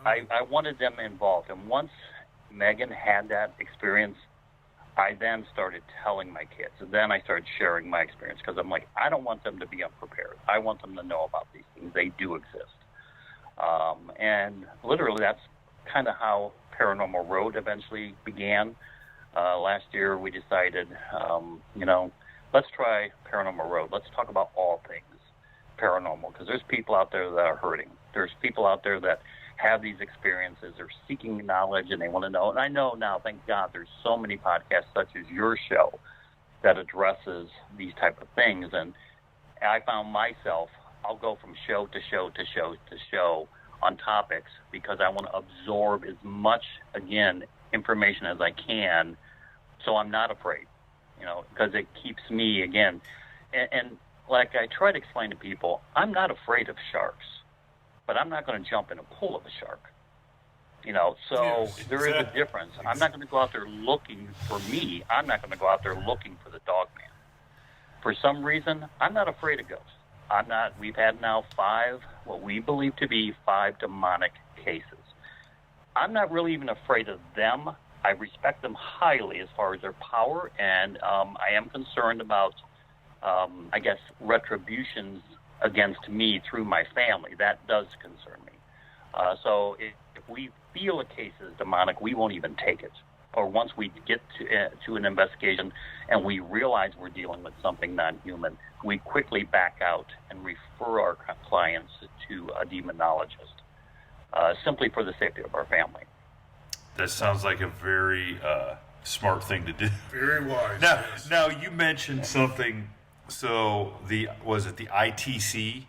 I wanted them involved. And once Megan had that experience, I then started telling my kids. And then I started sharing my experience because I'm like, I don't want them to be unprepared. I want them to know about these things. They do exist. And literally that's kind of how Paranormal Road eventually began. Last year we decided, let's try Paranormal Road. Let's talk about all things paranormal, because there's people out there that are hurting. There's people out there that have these experiences. They're seeking knowledge and they want to know. And I know now, thank God, there's so many podcasts such as your show that addresses these type of things. And I found myself, I'll go from show to show to show to show on topics because I want to absorb as much, again, information as I can, so I'm not afraid, because it keeps me, again, and like I try to explain to people, I'm not afraid of sharks, but I'm not going to jump in a pool of a shark. There is a difference. I'm not going to go out there looking for me. I'm not going to go out there looking for the dog man. For some reason, I'm not afraid of ghosts. We've had now 5, what we believe to be 5 demonic cases. I'm not really even afraid of them. I respect them highly as far as their power, and I am concerned about retributions against me through my family. That does concern me. So if we feel a case is demonic, we won't even take it. Or once we get to an investigation and we realize we're dealing with something non-human, we quickly back out and refer our clients to a demonologist, simply for the safety of our family. That sounds like a very smart thing to do. Very wise. Now you mentioned something. So was it the ITC?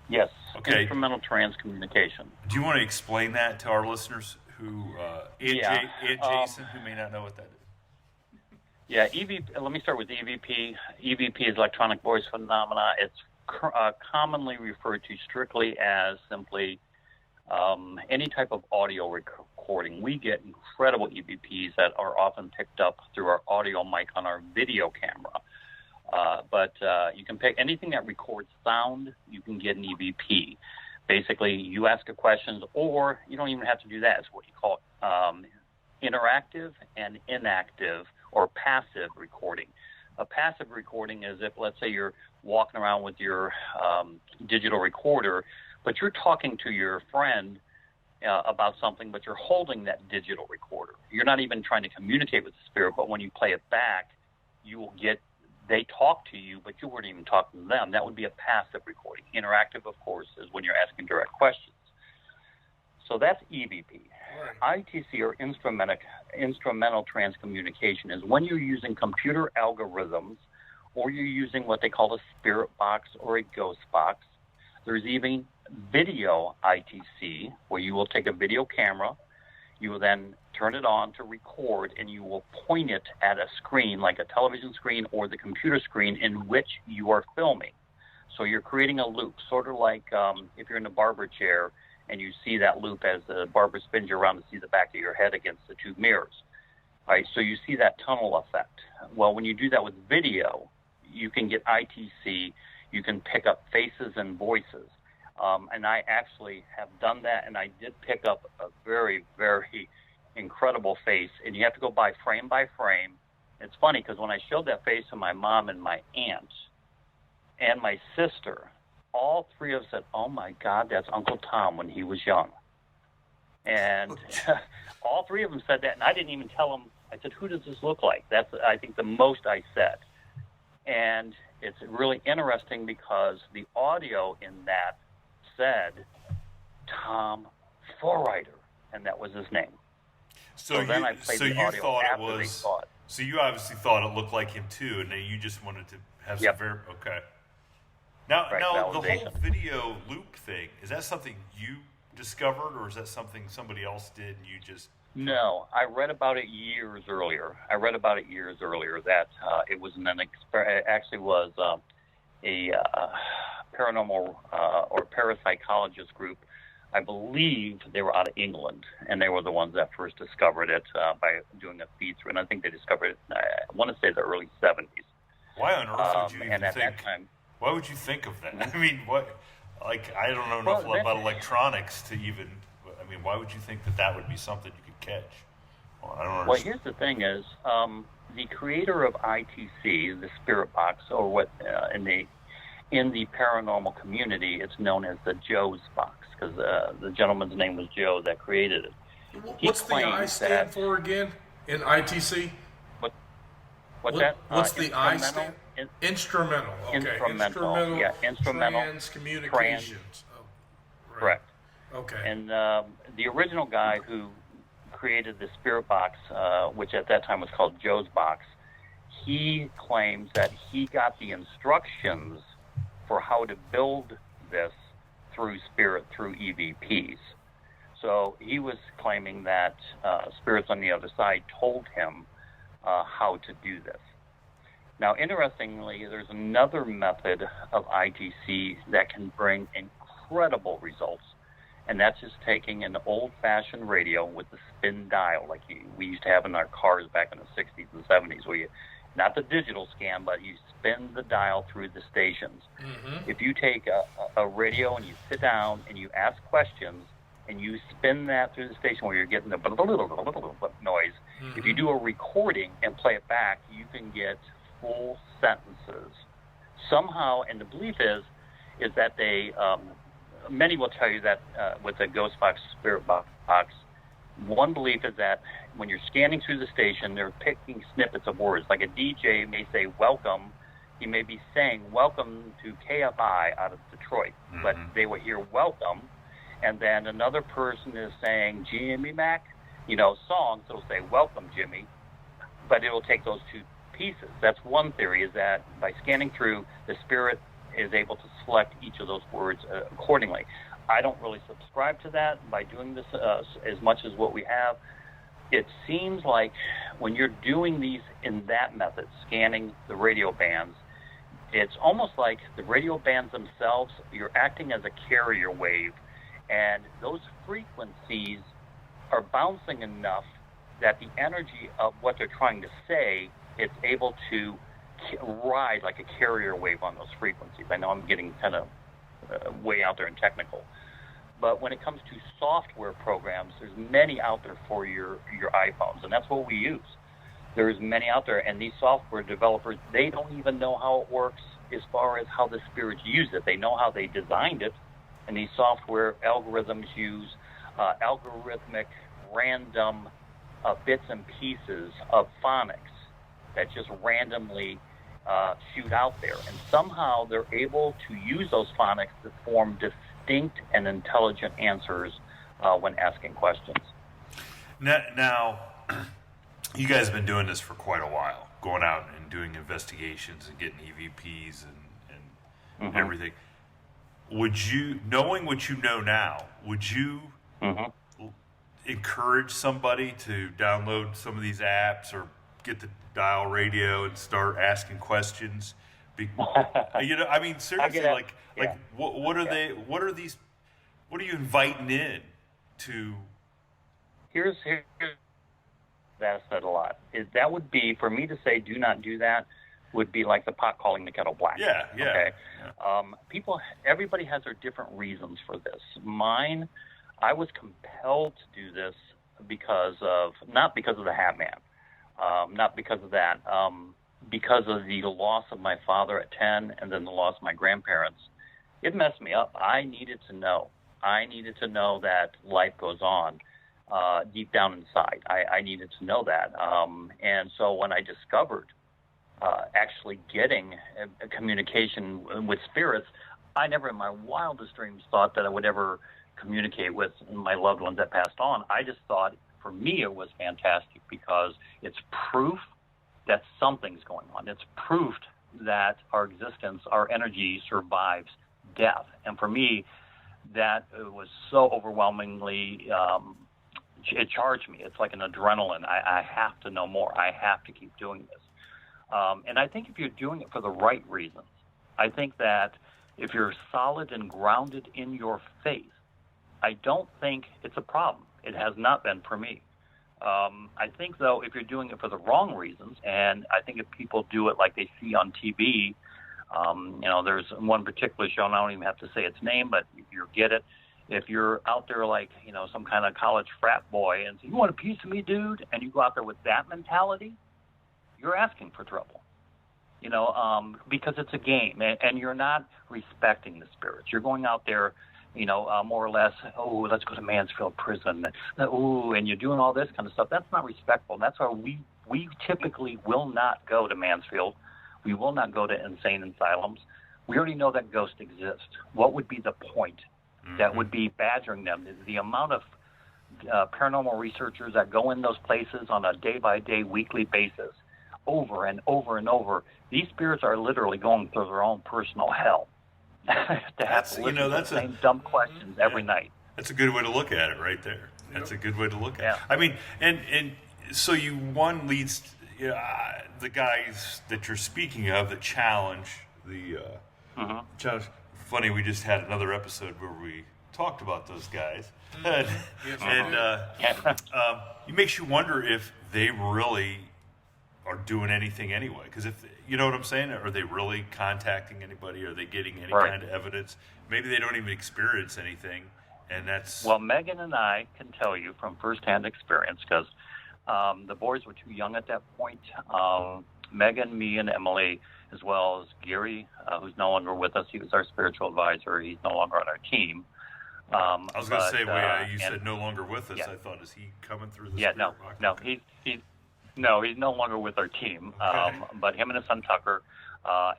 Yes. Okay. Instrumental trans communication. Do you want to explain that to our listeners and Jason, who may not know what that is? Yeah, EVP. Let me start with EVP. EVP is electronic voice phenomena. It's commonly referred to strictly as simply any type of audio recording. We get incredible EVPs that are often picked up through our audio mic on our video camera. But you can pick anything that records sound, you can get an EVP. Basically, you ask a question, or you don't even have to do that. It's what you call interactive and inactive or passive recording. A passive recording is if, let's say, you're walking around with your digital recorder, but you're talking to your friend about something, but you're holding that digital recorder. You're not even trying to communicate with the spirit, but when you play it back, you will get they talk to you, but you weren't even talking to them. That would be a passive recording. Interactive, of course, is when you're asking direct questions. So that's EVP. Right. ITC, or instrumental transcommunication, is when you're using computer algorithms or you're using what they call a spirit box or a ghost box. There's even video ITC, where you will take a video camera, you will then turn it on to record, and you will point it at a screen, like a television screen or the computer screen in which you are filming. So you're creating a loop, sort of like if you're in a barber chair and you see that loop as the barber spins you around to see the back of your head against the two mirrors. All right, so you see that tunnel effect. Well, when you do that with video, you can get ITC, you can pick up faces and voices. And I actually have done that, and I did pick up a very, very incredible face. And you have to go by frame. It's funny because when I showed that face to my mom and my aunt and my sister, all three of us said, "Oh my God, that's Uncle Tom when he was young." And all three of them said that, and I didn't even tell them. I said, "Who does this look like?" That's, I think, the most I said. And it's really interesting because the audio in that said Tom Forrider, and that was his name. So then I played the audio after they saw it. So you obviously thought it looked like him too, and then you just wanted to have some okay. Now the whole video loop thing, is that something you discovered, or is that something somebody else did and you just... No, I read about it years earlier. That it was actually was a paranormal or parapsychologist group. I believe they were out of England, and they were the ones that first discovered it by doing a feed through. And I think they discovered it, I want to say, the early 70s. Why on earth would you even think? That time, why would you think of that? I mean, what? Like, I don't know enough about electronics to even. I mean, why would you think that would be something you could catch? Well, I don't understand. Well, here's the thing: is the creator of ITC, the Spirit Box, or what in the paranormal community, it's known as the Joe's Box, because the gentleman's name was Joe that created it. What's the I stand for again in ITC? What's that? What's the I stand? Instrumental. Okay. Instrumental. Yeah, instrumental. Transcommunications. Right. Correct. Okay. And the original guy who created the Spirit Box, which at that time was called Joe's Box, he claims that he got the instructions for how to build this through EVPs. So he was claiming that spirits on the other side told him how to do this. Now, interestingly, there's another method of ITC that can bring incredible results, and that's just taking an old-fashioned radio with the spin dial, like we used to have in our cars back in the 60s and 70s, where you, not the digital scan, but you spin the dial through the stations. Mm-hmm. If you take a radio and you sit down and you ask questions and you spin that through the station where you're getting the noise, mm-hmm. If you do a recording and play it back, you can get full sentences. Somehow, and the belief is that they, many will tell you that with the Ghost Box, Spirit Box, one belief is that when you're scanning through the station, they're picking snippets of words. Like a DJ may say, welcome. He may be saying, welcome to KFI out of Detroit. Mm-hmm. But they will hear welcome. And then another person is saying, Jimmy Mac, songs. It'll say, welcome, Jimmy. But it will take those two pieces. That's one theory, is that by scanning through, the spirit is able to select each of those words accordingly. I don't really subscribe to that by doing this as much as what we have. It seems like when you're doing these in that method, scanning the radio bands, it's almost like the radio bands themselves, you're acting as a carrier wave, and those frequencies are bouncing enough that the energy of what they're trying to say, it's able to ride like a carrier wave on those frequencies. I know I'm getting kind of way out there and technical. But when it comes to software programs, there's many out there for your iPhones, and that's what we use. There's many out there, and these software developers, they don't even know how it works as far as how the spirits use it. They know how they designed it, and these software algorithms use algorithmic random bits and pieces of phonics that just randomly shoot out there. And somehow they're able to use those phonics to form distinct and intelligent answers when asking questions. Now, you guys have been doing this for quite a while, going out and doing investigations and getting EVPs and mm-hmm. everything. would you, knowing what you know now, would you encourage somebody to download some of these apps or get the dial radio and start asking questions? You know, I mean, seriously, what are they? What are these? What are you inviting in to? Here's that said a lot. That would be, for me to say do not do that, would be like the pot calling the kettle black. Yeah. Okay. Everybody has their different reasons for this. Mine, I was compelled to do this not because of the HatMan, not because of that, because of the loss of my father at 10 and then the loss of my grandparents. It messed me up. I needed to know. I needed to know that life goes on deep down inside. I needed to know that. And so when I discovered actually getting a communication with spirits, I never in my wildest dreams thought that I would ever communicate with my loved ones that passed on. I just thought, for me, it was fantastic because it's proof that something's going on. It's proof that our existence, our energy survives death. And for me, that was so overwhelmingly, it charged me. It's like an adrenaline. I have to know more. I have to keep doing this. And I think if you're doing it for the right reasons, I think that if you're solid and grounded in your faith, I don't think it's a problem. It has not been for me. I think, though, if you're doing it for the wrong reasons, and I think if people do it like they see on TV, there's one particular show, and I don't even have to say its name, but you get it. If you're out there like, some kind of college frat boy and say, you want a piece of me, dude? And you go out there with that mentality, you're asking for trouble, because it's a game, and you're not respecting the spirits. You're going out there, more or less, let's go to Mansfield Prison, and you're doing all this kind of stuff. That's not respectful. That's why we typically will not go to Mansfield. We will not go to insane asylums. We already know that ghosts exist. What would be the point? That would be badgering them. The amount of paranormal researchers that go in those places on a day-by-day, weekly basis, over and over and over, these spirits are literally going through their own personal hell. To have to listen to the same dumb questions every night. That's a good way to look at it right there. That's a good way to look at it. I mean, and so one leads the guys that you're speaking of that challenge the challenge. Funny, we just had another episode where we talked about those guys, and it makes you wonder if they really are doing anything anyway. Because if you know what I'm saying, are they really contacting anybody? Are they getting any kind of evidence? Maybe they don't even experience anything, and that's Megan and I can tell you from firsthand experience because the boys were too young at that point. Megan, me, and Emily, as well as Gary, who's no longer with us. He was our spiritual advisor. He's no longer on our team. I was going to say, you said no longer with us. Yeah. I thought, is he coming through the no, he's no longer with our team. Okay. But him and his son Tucker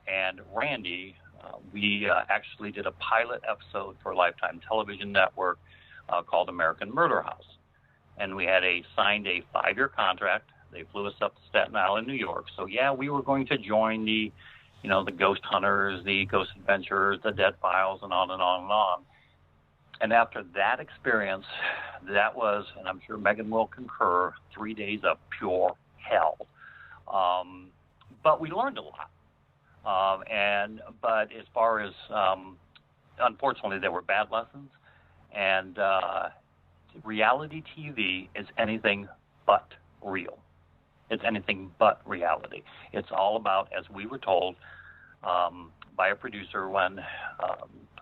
and Randy, we actually did a pilot episode for Lifetime Television Network called American Murder House. And we had signed a 5-year contract. They flew us up to Staten Island, New York. So, we were going to join the ghost hunters, the ghost adventurers, the dead files, and on and on and on. And after that experience, that was, and I'm sure Megan will concur, 3 days of pure hell. But we learned a lot. But as far as, unfortunately, there were bad lessons. And reality TV is anything but real. It's anything but reality. It's all about, as we were told by a producer when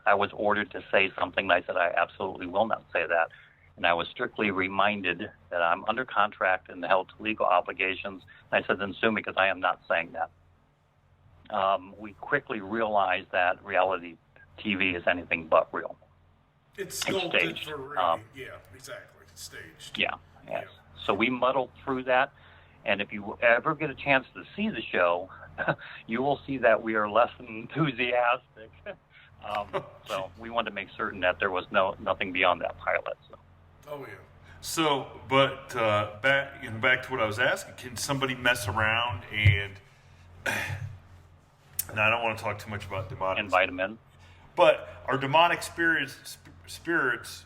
I was ordered to say something, and I said, I absolutely will not say that. And I was strictly reminded that I'm under contract and held to legal obligations. And I said, then sue me because I am not saying that. We quickly realized that reality TV is anything but real. It's sculpted for real. Exactly. It's staged. Yes. So we muddled through that. And if you ever get a chance to see the show, you will see that we are less than enthusiastic. So we wanted to make certain that there was nothing beyond that pilot. So. Oh, yeah. So, but back to what I was asking, can somebody mess around and I don't want to talk too much about demonic. Invite them in? But are demonic spirits,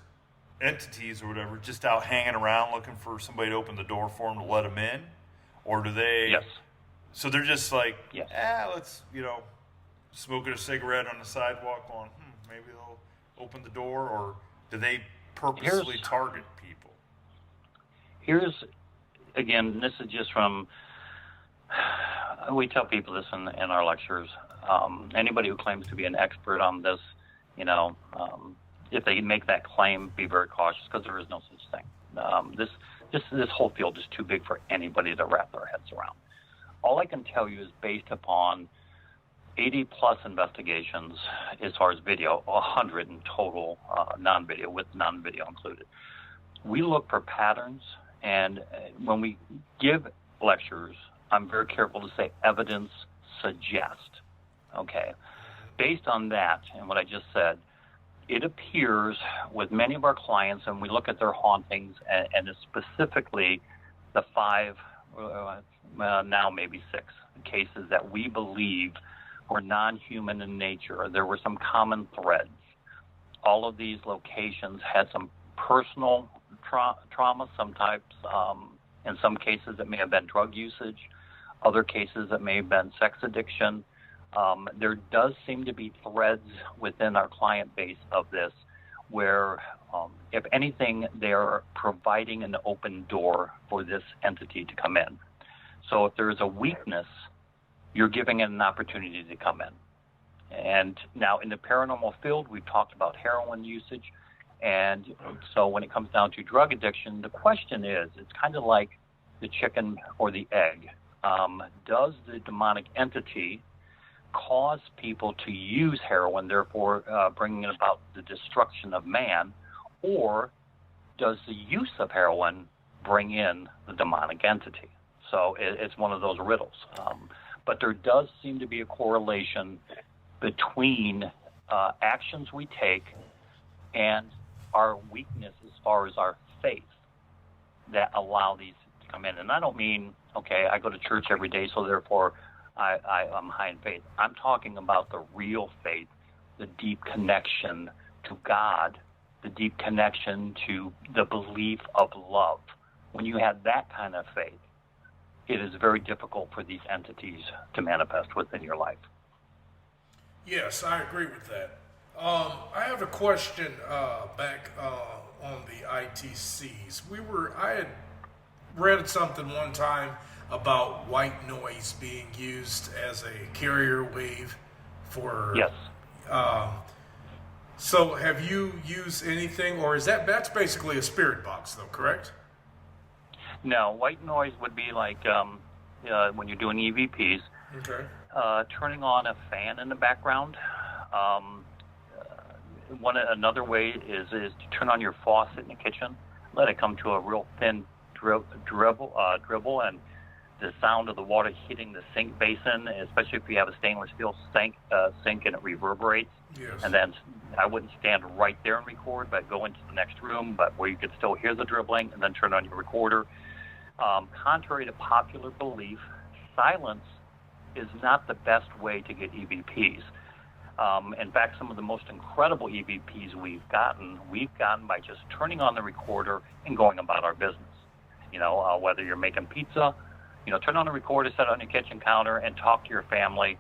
entities or whatever, just out hanging around looking for somebody to open the door for them to let them in? Or do they... Yes. So they're just like, Yes. Let's, smoking a cigarette on the sidewalk going, maybe they'll open the door? Or do they purposely target people? Here's, again, this is just from, we tell people this in our lectures. Anybody who claims to be an expert on this, if they make that claim, be very cautious, because there is no such thing. This whole field is too big for anybody to wrap their heads around. All I can tell you is based upon 80 plus investigations as far as video, 100 in total, non-video, with non-video included. We look for patterns, and when we give lectures, I'm very careful to say evidence suggest. Okay. Based on that and what I just said, it appears with many of our clients, and we look at their hauntings, and it's specifically the 5, now maybe 6 cases that we believe were non-human in nature. There were some common threads. All of these locations had some personal trauma, some types. In some cases, it may have been drug usage. Other cases, it may have been sex addiction. There does seem to be threads within our client base of this where, if anything, they're providing an open door for this entity to come in. So if there's a weakness, you're giving it an opportunity to come in. And now in the paranormal field, we've talked about heroin usage. And so when it comes down to drug addiction, the question is, it's kind of like the chicken or the egg. Does the demonic entity cause people to use heroin, therefore bringing about the destruction of man, or does the use of heroin bring in the demonic entity? So it's one of those riddles. But there does seem to be a correlation between actions we take and our weakness as far as our faith that allow these to come in. And I don't mean, okay, I go to church every day, so therefore I'm high in faith. I'm talking about the real faith, the deep connection to God, the deep connection to the belief of love. When you have that kind of faith, it is very difficult for these entities to manifest within your life. Yes, I agree with that. I have a question back on the ITCs. I had read something one time about white noise being used as a carrier wave for... Yes. So have you used anything, or that's basically a spirit box though, correct? No, white noise would be like when you're doing EVPs, okay. Turning on a fan in the background. Another way is to turn on your faucet in the kitchen, let it come to a real thin dribble, and the sound of the water hitting the sink basin, especially if you have a stainless steel sink and it reverberates. Yes. And then I wouldn't stand right there and record, but go into the next room, but where you could still hear the dribbling, and then turn on your recorder. Contrary to popular belief, silence is not the best way to get EVPs. In fact, some of the most incredible EVPs we've gotten by just turning on the recorder and going about our business. Whether you're making pizza, turn on the recorder, set it on your kitchen counter, and talk to your family.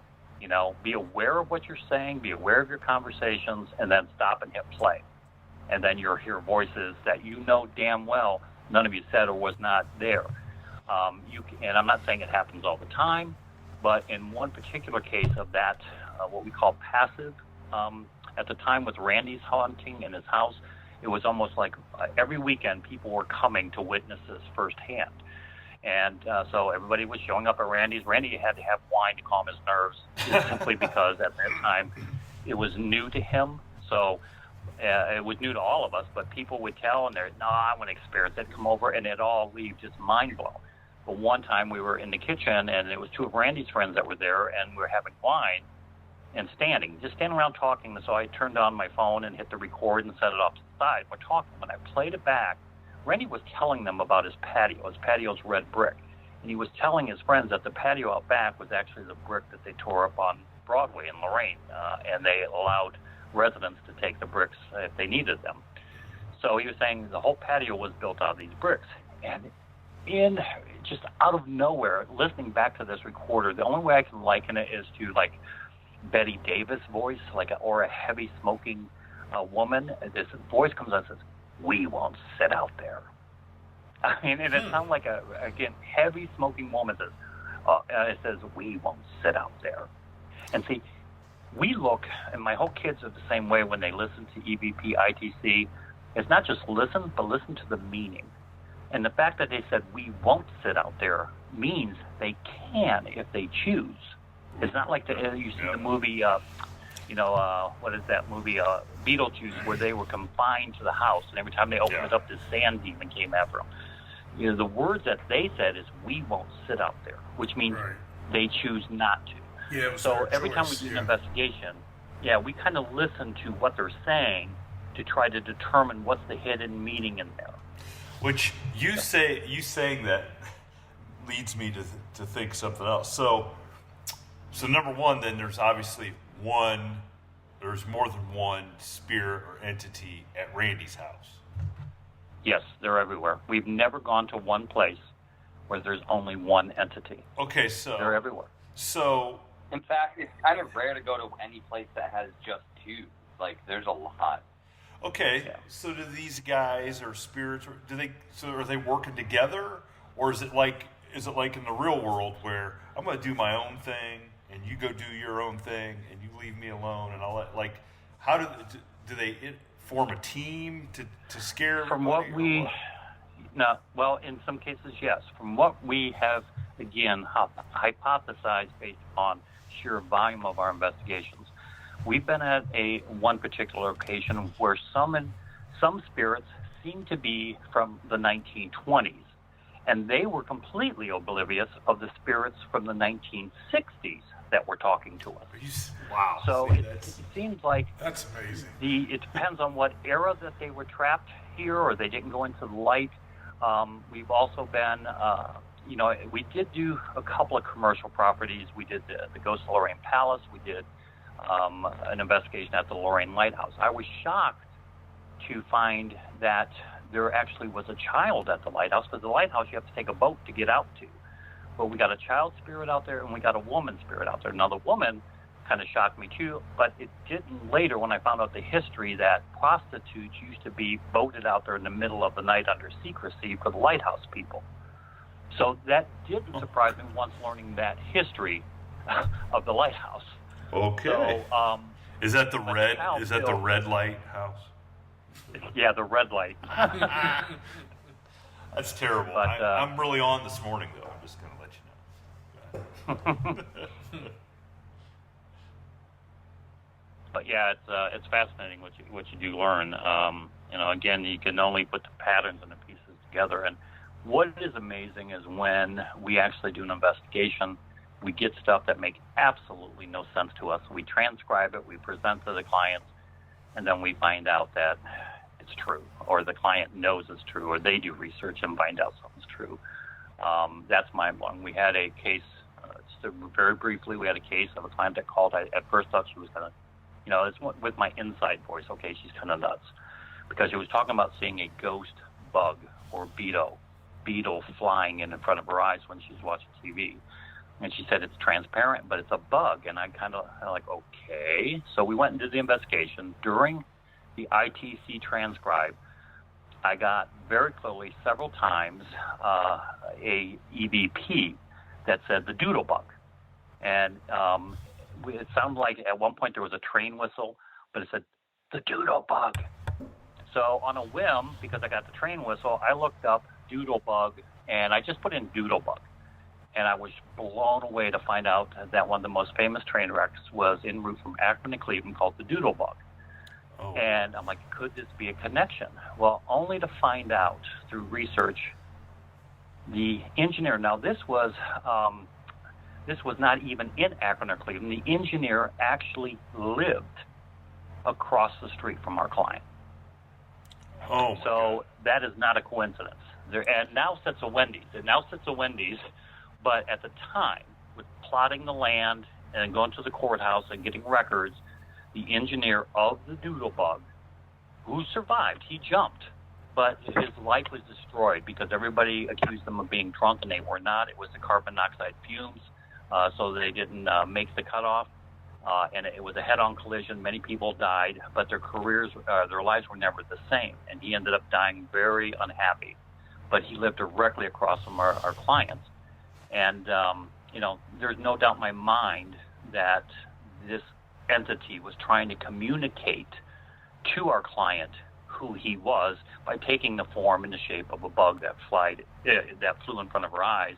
Be aware of what you're saying, be aware of your conversations, and then stop and hit play. And then you'll hear voices that you know damn well none of you said or was not there. And I'm not saying it happens all the time, but in one particular case of that, what we call passive, at the time with Randy's haunting in his house, it was almost like every weekend people were coming to witness this firsthand. And so everybody was showing up at Randy's. Randy had to have wine to calm his nerves, simply because at that time it was new to him. So it was new to all of us, but people would tell, and I want to experience it, come over, and it'd all leave just mind blown. But one time we were in the kitchen, and it was 2 of Randy's friends that were there, and we were having wine and just standing around talking. So I turned on my phone and hit the record and set it off to the side. We're talking. When I played it back, Randy was telling them about his patio. His patio's red brick. And he was telling his friends that the patio out back was actually the brick that they tore up on Broadway in Lorraine. And they allowed residents to take the bricks if they needed them. So he was saying the whole patio was built out of these bricks. And in just out of nowhere, listening back to this recorder, the only way I can liken it is to like Betty Davis voice, or a heavy smoking woman. This voice comes out and says, "We won't sit out there." I mean, and it sounds like again, heavy smoking woman says, it says, "We won't sit out there." And see, we look, and my whole kids are the same way when they listen to EVP, ITC. It's not just listen, but listen to the meaning. And the fact that they said, "We won't sit out there," means they can if they choose. It's not like you see the movie, what is that movie, Beetlejuice, where they were confined to the house, and every time they opened it up, this sand demon came after them. You know, the words that they said is, "We won't sit out there," which means they choose not to. Yeah, it was so their every time choice, we do an investigation, we kind of listen to what they're saying to try to determine what's the hidden meaning in there. Which you saying that leads me to think something else. So number one, then there's obviously there's more than one spirit or entity at Randy's house. Yes, they're everywhere. We've never gone to one place where there's only one entity. Okay, so they're everywhere. So in fact, it's kind of rare to go to any place that has just two. Like, there's a lot. Okay, so do these guys or spirits, are they working together, or is it like in the real world where I'm going to do my own thing and you go do your own thing and you leave me alone, and I'll how do they form a team to scare everybody? From what well, in some cases, yes. From what we have, again, hypothesized based on sheer volume of our investigations, we've been at one particular location where some spirits seem to be from the 1920s, and they were completely oblivious of the spirits from the 1960s that were talking to us. Wow! So it seems like that's amazing. It depends on what era that they were trapped here, or they didn't go into the light. We've also been, we did do a couple of commercial properties. We did the Ghost of Lorraine Palace. We did an investigation at the Lorraine Lighthouse. I was shocked to find that there actually was a child at the lighthouse, because the lighthouse you have to take a boat to get out to. But we got a child spirit out there, and we got a woman spirit out there. Now, the woman kind of shocked me too, but it didn't later when I found out the history that prostitutes used to be boated out there in the middle of the night under secrecy for the lighthouse people. So that didn't surprise me once learning that history of the lighthouse. Okay. So, is that the red? Is that the red light house? Yeah, the red light. That's terrible. But, I'm really on this morning, though. I'm just going to let you know. But yeah, it's fascinating what you do learn. Again, you can only put the patterns and the pieces together. And what is amazing is when we actually do an investigation, we get stuff that makes absolutely no sense to us. We transcribe it, we present to the clients, and then we find out that it's true, or the client knows it's true, or they do research and find out something's true. That's mind-blowing. We had a case, very briefly, we had a case of a client that called. I at first thought she was going to, it's with my inside voice, okay, she's kind of nuts, because she was talking about seeing a ghost bug or beetle flying in front of her eyes when she's watching TV. And she said it's transparent, but it's a bug. And I kind of like, okay. So we went and did the investigation. During the ITC transcribe, I got very clearly several times a EVP that said the doodle bug. And it sounded like at one point there was a train whistle, but it said the doodle bug. So on a whim, because I got the train whistle, I looked up doodle bug, and I just put in doodle bug. And I was blown away to find out that one of the most famous train wrecks was en route from Akron to Cleveland, called the Doodle Bug. Oh. And I'm like, could this be a connection? Well, only to find out through research, the engineer. Now, this was not even in Akron or Cleveland. The engineer actually lived across the street from our client. Oh. So that is not a coincidence. And now sits a Wendy's. But at the time, with plotting the land and going to the courthouse and getting records, the engineer of the doodle bug, who survived. He jumped, but his life was destroyed because everybody accused them of being drunk, and they were not. It was the carbon monoxide fumes, so they didn't make the cutoff. And it was a head-on collision. Many people died, but their careers, their lives were never the same. And he ended up dying very unhappy. But he lived directly across from our clients. And, there's no doubt in my mind that this entity was trying to communicate to our client who he was by taking the form in the shape of a bug that flew in front of our eyes.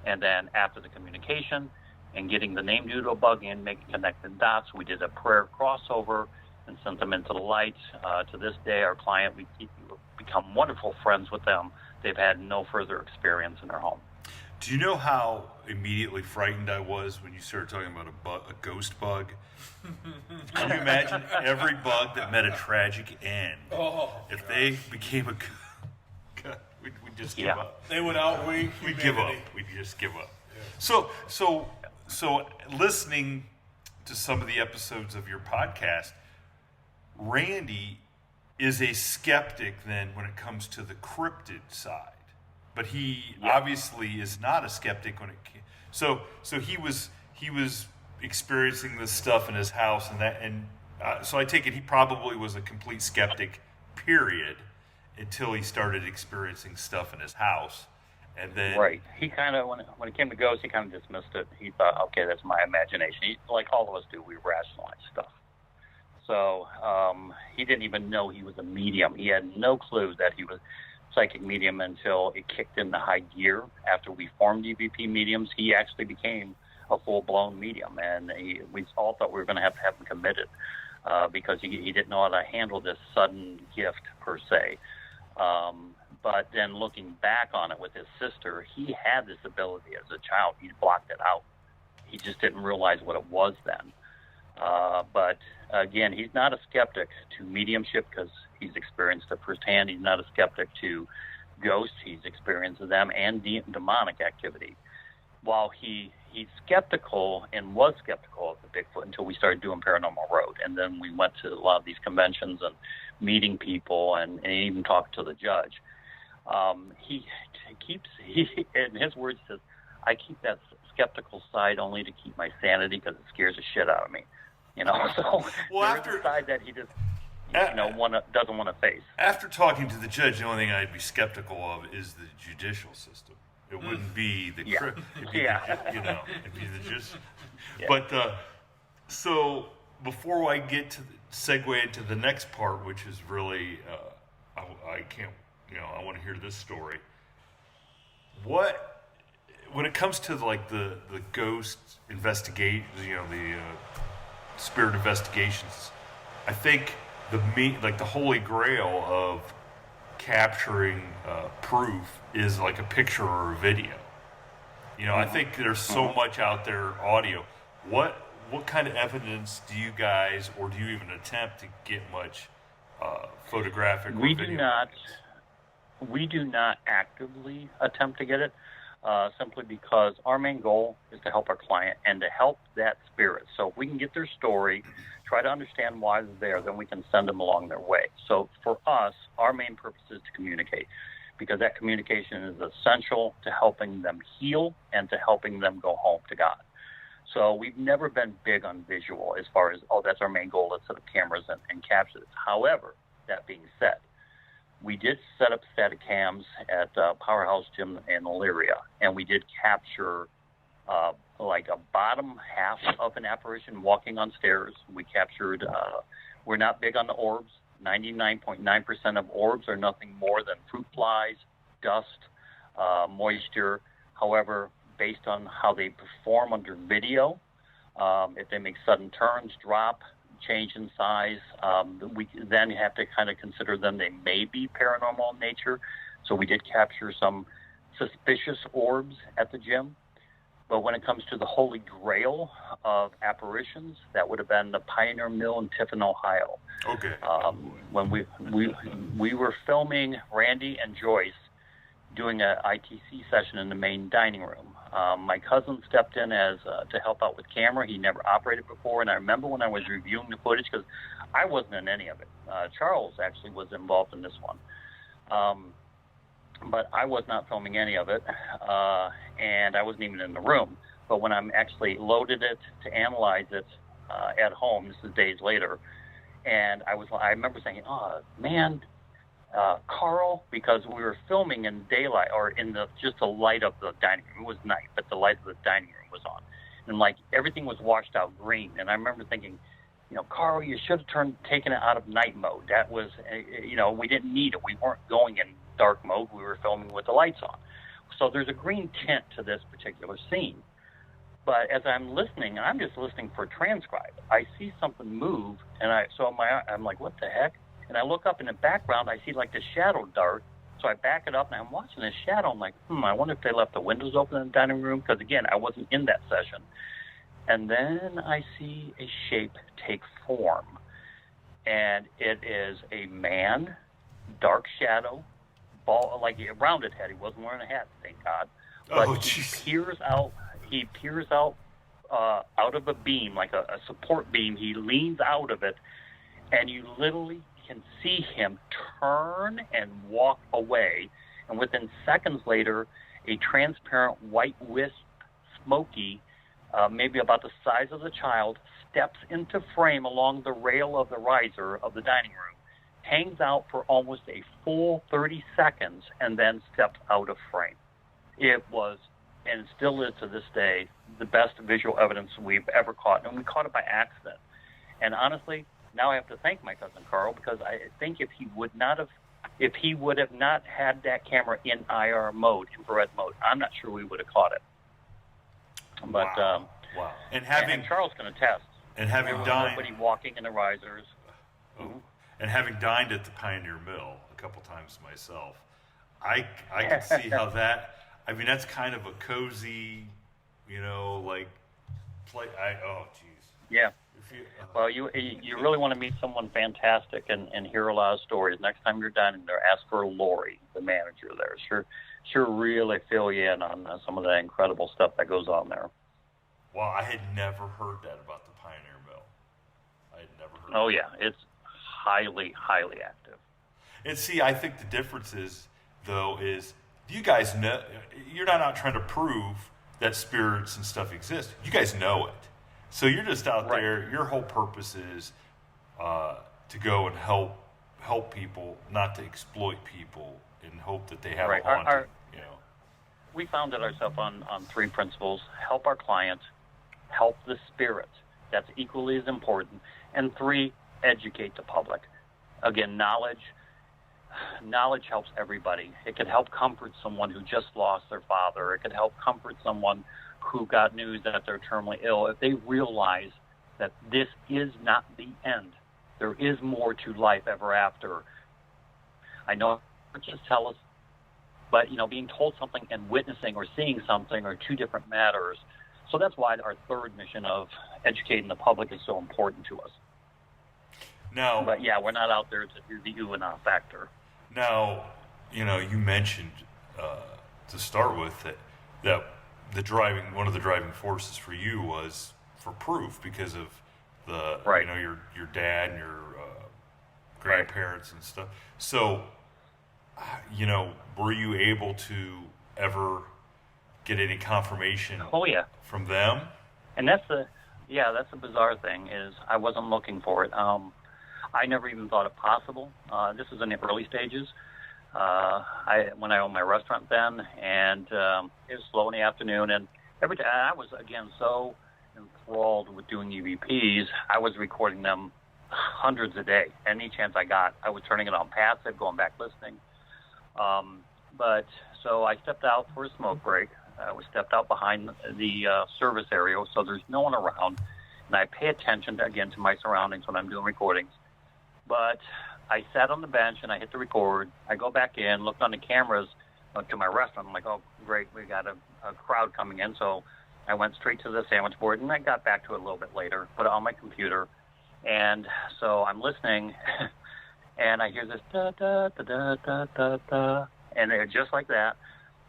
And then after the communication and getting the name doodle bug in, making connected dots, we did a prayer crossover and sent them into the light. To this day, our client, we become wonderful friends with them. They've had no further experience in their home. Do you know how immediately frightened I was when you started talking about a ghost bug? Can you imagine every bug that met a tragic end? If they became a God, we'd just give up. They would outweigh humanity. We'd give up. We'd just give up. Yeah. So listening to some of the episodes of your podcast, Randy is a skeptic then when it comes to the cryptid side. But he obviously is not a skeptic when it came. So he was experiencing this stuff in his house, so I take it he probably was a complete skeptic, period, until he started experiencing stuff in his house, and then right. He kind of when it came to ghosts, he kind of dismissed it. He thought, okay, that's my imagination. Like all of us do, we rationalize stuff. So he didn't even know he was a medium. He had no clue that he was psychic medium until it kicked into high gear. After we formed EVP Mediums, he actually became a full-blown medium, and we all thought we were going to have him committed because he didn't know how to handle this sudden gift per se. But then looking back on it with his sister, he had this ability as a child. He blocked it out. He just didn't realize what it was then. But again, he's not a skeptic to mediumship because he's experienced it firsthand. He's not a skeptic to ghosts. He's experienced them and demonic activity. While he's skeptical and was skeptical of the Bigfoot until we started doing Paranormal Road. And then we went to a lot of these conventions and meeting people and even talking to the judge. He in his words, says, I keep that skeptical side only to keep my sanity because it scares the shit out of me. So there's a side that he just doesn't want to face. After talking to the judge, the only thing I'd be skeptical of is the judicial system. It wouldn't be the it'd be the just. Yeah. But so before I get to segue into the next part, which is really I can't I want to hear this story. When it comes to like the ghost investigate, the spirit investigations, I think the holy grail of capturing proof is like a picture or a video. I think there's so much out there audio. What kind of evidence do you guys, or do you even attempt to get much photographic or video? We do not actively attempt to get it, simply because our main goal is to help our client and to help that spirit. So if we can get their story, try to understand why they're there, then we can send them along their way. So for us, our main purpose is to communicate, because that communication is essential to helping them heal and to helping them go home to God. So we've never been big on visual as far as, that's our main goal, let's set up cameras and capture this. However, that being said, we did set up static cams at Powerhouse Gym in Elyria, and we did capture like a bottom half of an apparition walking on stairs. We captured, we're not big on the orbs. 99.9% of orbs are nothing more than fruit flies, dust, moisture. However, based on how they perform under video, if they make sudden turns, drop, change in size, we then have to kind of consider them. They may be paranormal in nature. So we did capture some suspicious orbs at the gym. But when it comes to the holy grail of apparitions, that would have been the Pioneer Mill in Tiffin, Ohio. Okay. When we were filming Randy and Joyce doing a ITC session in the main dining room. My cousin stepped in as to help out with camera. He never operated before, and I remember when I was reviewing the footage, because I wasn't in any of it. Charles actually was involved in this one. But I was not filming any of it, and I wasn't even in the room. But when I'm actually loaded it to analyze it at home, this is days later, and I remember saying, oh, man, Carl, because we were filming in daylight, or in just the light of the dining room. It was night, but the light of the dining room was on. And, like, everything was washed out green. And I remember thinking, Carl, you should have taken it out of night mode. That was, we didn't need it. We weren't going in dark mode. We were filming with the lights on. So there's a green tint to this particular scene. But as I'm listening, I'm just listening for transcribe. I see something move, and I'm like, what the heck? And I look up in the background, I see like the shadow dart. So I back it up, and I'm watching this shadow. I'm like, I wonder if they left the windows open in the dining room, because, again, I wasn't in that session. And then I see a shape take form, and it is a man, dark shadow, ball, like a rounded head. He wasn't wearing a hat, thank God. But he peers out. He peers out of a beam, like a support beam. He leans out of it, and you literally can see him turn and walk away. And within seconds later, a transparent white wisp, smoky, maybe about the size of the child, steps into frame along the rail of the riser of the dining room, hangs out for almost a full 30 seconds, and then steps out of frame. It was, and it still is to this day, the best visual evidence we've ever caught. And we caught it by accident. And honestly, now I have to thank my cousin Carl, because I think if he would have not had that camera in IR mode, infrared mode, I'm not sure we would have caught it. But wow. And Charles can attest. And having dined, nobody walking in the risers. And having dined at the Pioneer Mill a couple times myself, I can see how that. I mean, that's kind of a cozy, like play. Oh, jeez. Yeah. Well, you really want to meet someone fantastic and hear a lot of stories. Next time you're dining there, ask for Lori, the manager there. Sure, really fill you in on some of the incredible stuff that goes on there. Well, I had never heard that about the Pioneer Mill. I had never heard. Oh yeah, it's highly, highly active. And see, I think the difference is you guys know, you're not out trying to prove that spirits and stuff exist. You guys know it. So you're just out there. Your whole purpose is to go and help people, not to exploit people, and hope that they have a haunting. We founded ourselves on 3 principles: help our client, help the spirit. That's equally as important. And 3, educate the public. Again, knowledge helps everybody. It could help comfort someone who just lost their father. It could help comfort someone who got news that they're terminally ill. If they realize that this is not the end, there is more to life ever after. I know just tell us, but being told something and witnessing or seeing something are 2 different matters. So that's why our 3rd mission of educating the public is so important to us. Now, but yeah, we're not out there to do the you and I factor. Now, you mentioned to start with that one of the driving forces for you was for proof, because of the your dad and your grandparents and stuff. So, were you able to ever get any confirmation? Oh yeah, from them? And that's the bizarre thing, is I wasn't looking for it. I never even thought it possible. This was in the early stages. When I owned my restaurant then, and it was slow in the afternoon, and every day I was, again, so enthralled with doing EVPs, I was recording them hundreds a day. Any chance I got, I was turning it on passive, going back listening. But so I stepped out for a smoke break. We stepped out behind the service area, so there's no one around, and I pay attention to my surroundings when I'm doing recordings. But I sat on the bench and I hit the record. I go back in, looked on the cameras to my restaurant. I'm like, oh, great, we got a crowd coming in. So I went straight to the sandwich board, and I got back to it a little bit later, put it on my computer. And so I'm listening, and I hear this da-da-da-da-da-da, and just like that.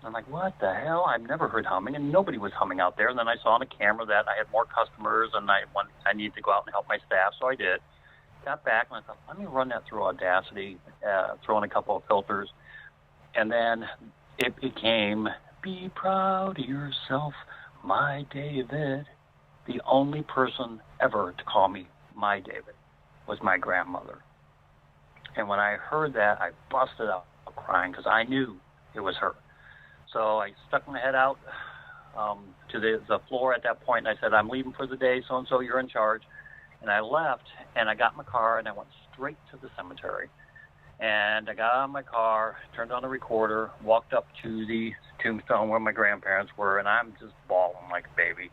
I'm like, what the hell? I've never heard humming, and nobody was humming out there. And then I saw on the camera that I had more customers, and I needed to go out and help my staff, so I did. Got back, and I thought, let me run that through Audacity, throw in a couple of filters. And then it became, be proud of yourself, my David. The only person ever to call me my David was my grandmother. And when I heard that, I busted out crying because I knew it was her. So I stuck my head out to the floor at that point, and I said, I'm leaving for the day, so-and-so, you're in charge. And I left, and I got in my car, and I went straight to the cemetery. And I got out of my car, turned on the recorder, walked up to the tombstone where my grandparents were, and I'm just bawling like a baby.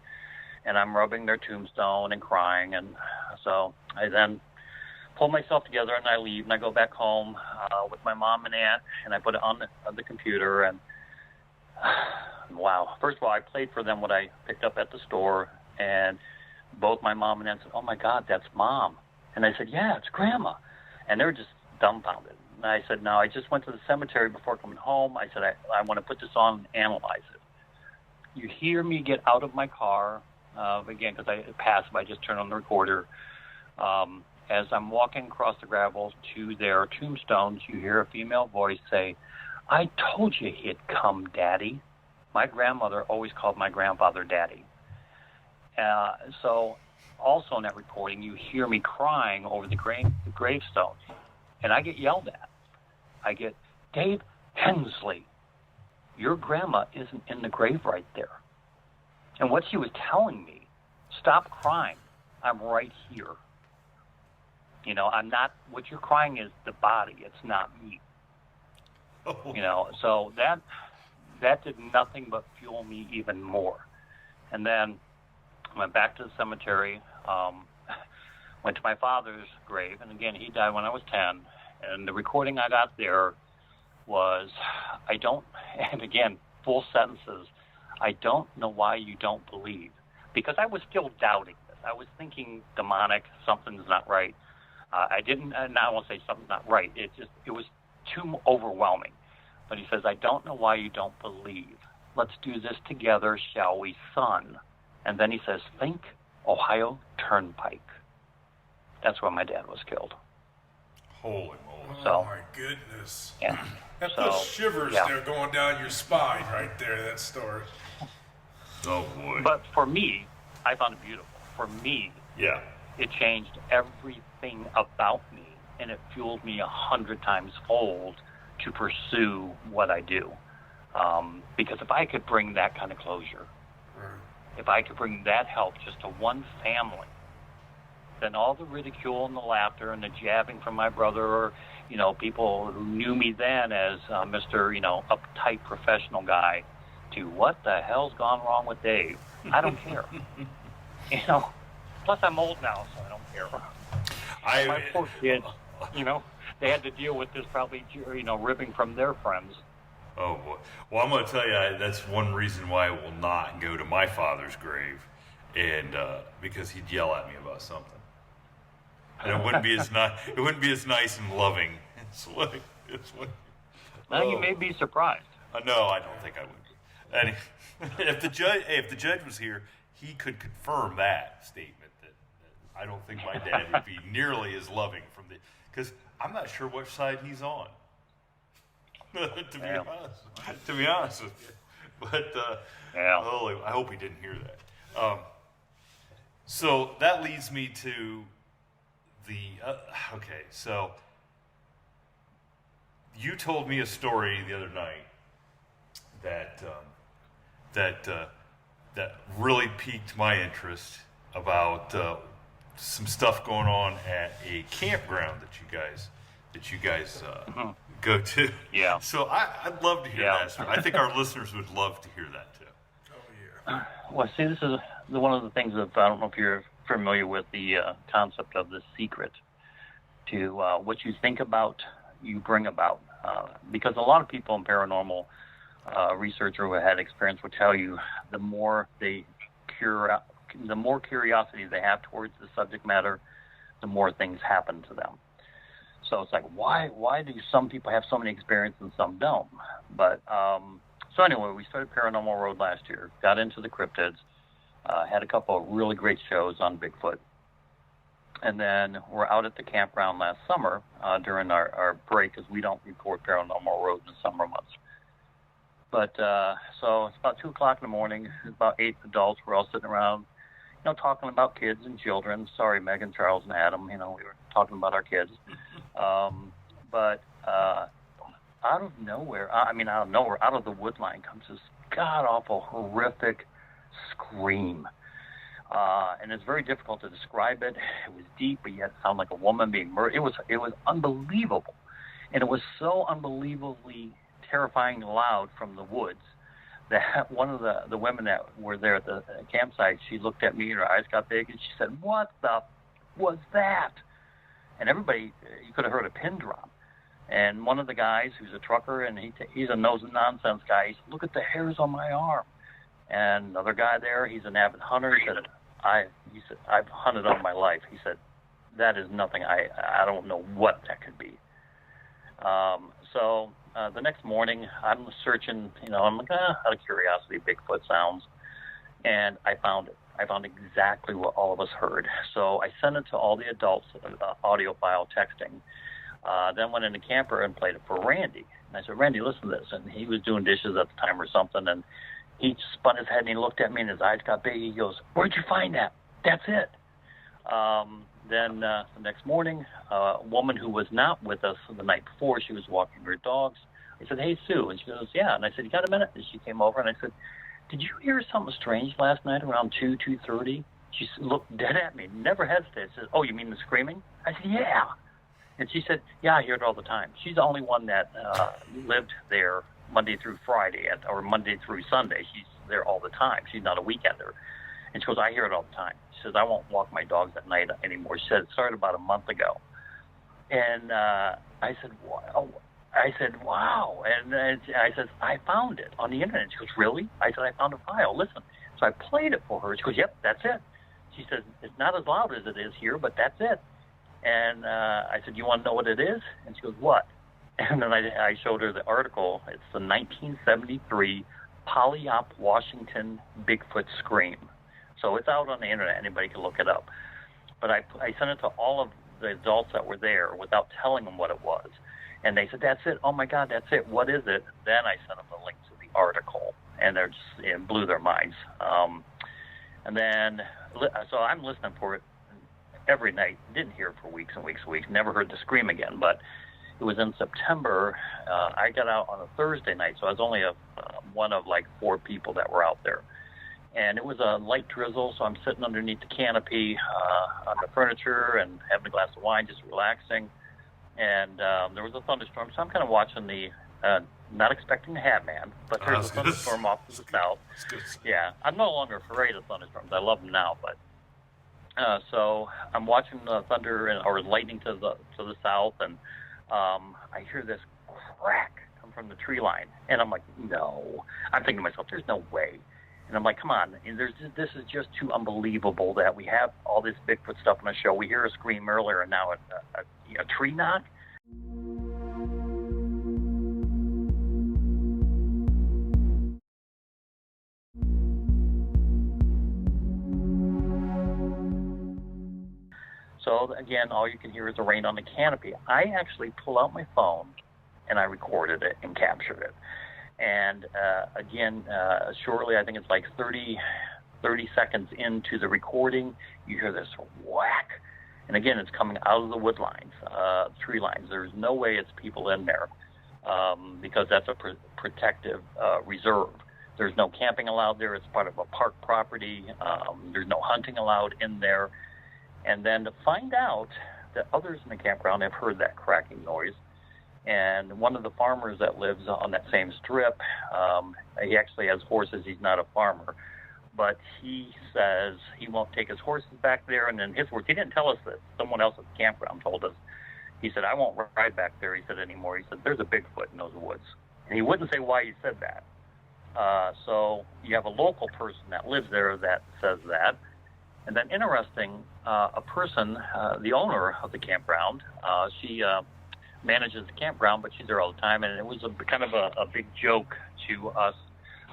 And I'm rubbing their tombstone and crying. And so I then pull myself together, and I leave, and I go back home with my mom and aunt, and I put it on the computer. And wow. First of all, I played for them what I picked up at the store, and both my mom and aunt said, oh, my God, that's Mom. And I said, yeah, it's Grandma. And they were just dumbfounded. And I said, no, I just went to the cemetery before coming home. I said, I want to put this on and analyze it. You hear me get out of my car, again, because I passed, I just turned on the recorder. As I'm walking across the gravel to their tombstones, you hear a female voice say, I told you he'd come, Daddy. My grandmother always called my grandfather Daddy. So also in that recording, you hear me crying over the gravestone. And I get yelled at. I get, Dave Hensley, your grandma isn't in the grave right there. And what she was telling me, stop crying. I'm right here. You know, I'm not, what you're crying is the body. It's not me. Oh. You know, so that did nothing but fuel me even more. And then went back to the cemetery, went to my father's grave, and again, he died when I was 10, and the recording I got there was, and again, full sentences, I don't know why you don't believe, because I was still doubting this. I was thinking demonic, something's not right. I won't say something's not right, it was too overwhelming. But he says, I don't know why you don't believe. Let's do this together, shall we, son? And then he says, think Ohio Turnpike. That's where my dad was killed. Holy moly. Oh, my goodness. Yeah. That puts shivers there going down your spine right there, that story. Oh, boy. But for me, I found it beautiful. For me, yeah, it changed everything about me, and it fueled me 100 times fold to pursue what I do. Because if I could bring that kind of closure, if I could bring that help just to one family, then all the ridicule and the laughter and the jabbing from my brother, or, you know, people who knew me then as Mr., you know, uptight professional guy, to what the hell's gone wrong with Dave? I don't care. You know, plus I'm old now, so I don't care. My poor kids, you know, they had to deal with this probably, you know, ribbing from their friends. Oh, boy. Well, I'm going to tell you, that's one reason why I will not go to my father's grave, and because he'd yell at me about something. And it wouldn't be as nice and loving. Now you may be surprised. No, I don't think I would. And if the judge was here, he could confirm that statement that I don't think my dad would be nearly as loving because I'm not sure which side he's on. to be honest with you, but I hope he didn't hear that. So that leads me to the okay. So you told me a story the other night that really piqued my interest about some stuff going on at a campground that you guys go to. Yeah. So I'd love to hear that story. I think our listeners would love to hear that too. Oh yeah. Well, see, this is one of the things that I don't know if you're familiar with the concept of the secret. To what you think about, you bring about. Because a lot of people in paranormal research or who had experience will tell you the more curiosity they have towards the subject matter, the more things happen to them. So it's like, why do some people have so many experiences and some don't? But So anyway, we started Paranormal Road last year, got into the cryptids, had a couple of really great shows on Bigfoot. And then we're out at the campground last summer during our break, because we don't record Paranormal Road in the summer months. But so it's about 2 o'clock in the morning. About 8 adults. We're all sitting around, talking about kids and children. Sorry, Megan, Charles, and Adam. We were talking about our kids. But out of nowhere, out of the woodline comes this god-awful, horrific scream. And it's very difficult to describe it. It was deep, but yet it sounded like a woman being murdered. It was unbelievable. And it was so unbelievably terrifying loud from the woods that one of the women that were there at the campsite, she looked at me and her eyes got big and she said, "What the was that?" And everybody, you could have heard a pin drop. And one of the guys, who's a trucker, and he's a nonsense guy, he said, "Look at the hairs on my arm." And another guy there, he's an avid hunter, he said, "I've hunted all my life." He said, "That is nothing. I don't know what that could be." So the next morning, I'm searching, I'm like, out of curiosity, Bigfoot sounds. And I found it. I found exactly what all of us heard. So I sent it to all the adults, audio file texting. Then went in the camper and played it for Randy. And I said, "Randy, listen to this." And he was doing dishes at the time or something. And he spun his head and he looked at me and his eyes got big. He goes, "Where'd you find that?" "That's it." Then the next morning, a woman who was not with us the night before, she was walking her dogs. I said, "Hey, Sue." And she goes, "Yeah." And I said, "You got a minute?" And she came over and I said, "Did you hear something strange last night around 2:30? She looked dead at me, never hesitated. She said, "Oh, you mean the screaming?" I said, "Yeah." And she said, "Yeah, I hear it all the time." She's the only one that lived there Monday through Friday or Monday through Sunday. She's there all the time. She's not a weekender. And she goes, "I hear it all the time." She says, "I won't walk my dogs at night anymore." She said, "It started about a month ago." And I said, "Wow." And I said, "I found it on the internet." She goes, "Really?" I said, "I found a file. Listen." So I played it for her. She goes, "Yep, that's it." She says, "It's not as loud as it is here, but that's it." And I said, "You want to know what it is?" And she goes, "What?" And then I showed her the article. It's the 1973 Polyop, Washington Bigfoot Scream. So it's out on the internet. Anybody can look it up. But I sent it to all of the adults that were there without telling them what it was. And they said, "That's it. Oh, my God, that's it. What is it?" Then I sent them the link to the article. And it blew their minds. And then, so I'm listening for it every night. Didn't hear it for weeks and weeks and weeks. Never heard the scream again. But it was in September. I got out on a Thursday night, so I was only one of like 4 people that were out there. And it was a light drizzle, so I'm sitting underneath the canopy on the furniture and having a glass of wine, just relaxing. And there was a thunderstorm, so I'm kind of watching not expecting a HatMan, but there's a thunderstorm off to the south. Yeah, I'm no longer afraid of thunderstorms. I love them now, but so I'm watching the thunder or lightning to the south, and I hear this crack come from the tree line, and I'm like, no. I'm thinking to myself, there's no way. And I'm like, come on, this is just too unbelievable that we have all this Bigfoot stuff on the show. We hear a scream earlier, and now a tree knock. So again, all you can hear is the rain on the canopy. I actually pull out my phone, and I recorded it and captured it. And again, shortly, I think it's like 30 seconds into the recording, you hear this whack. And again, it's coming out of the wood lines, tree lines. There's no way it's people in there because that's a protective reserve. There's no camping allowed there. It's part of a park property. There's no hunting allowed in there. And then to find out that others in the campground have heard that cracking noise. And one of the farmers that lives on that same strip, he actually has horses. He's not a farmer. But he says he won't take his horses back there. And then his words, he didn't tell us this. Someone else at the campground told us. He said, "I won't ride back there," he said, anymore. He said, "There's a Bigfoot in those woods." And he wouldn't say why he said that. So you have a local person that lives there that says that. And then interesting, a person, the owner of the campground, she manages the campground, but she's there all the time, and it was kind of a big joke to us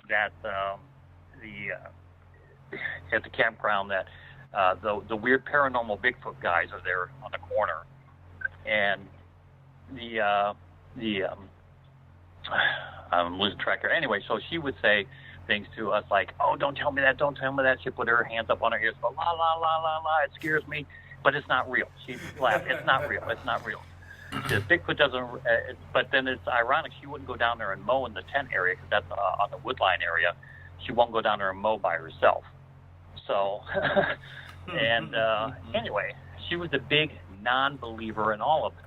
that at the campground that the weird paranormal Bigfoot guys are there on the corner, and I'm losing track here. Anyway, so she would say things to us like, "Oh, don't tell me that, don't tell me that." She put her hands up on her ears, go, "La, la, la, la, la, it scares me." But it's not real. She laughed. It's not real. It's not real. The Bigfoot doesn't, but then it's ironic. She wouldn't go down there and mow in the tent area because that's on the woodline area. She won't go down there and mow by herself. So, and anyway, she was a big non-believer in all of this.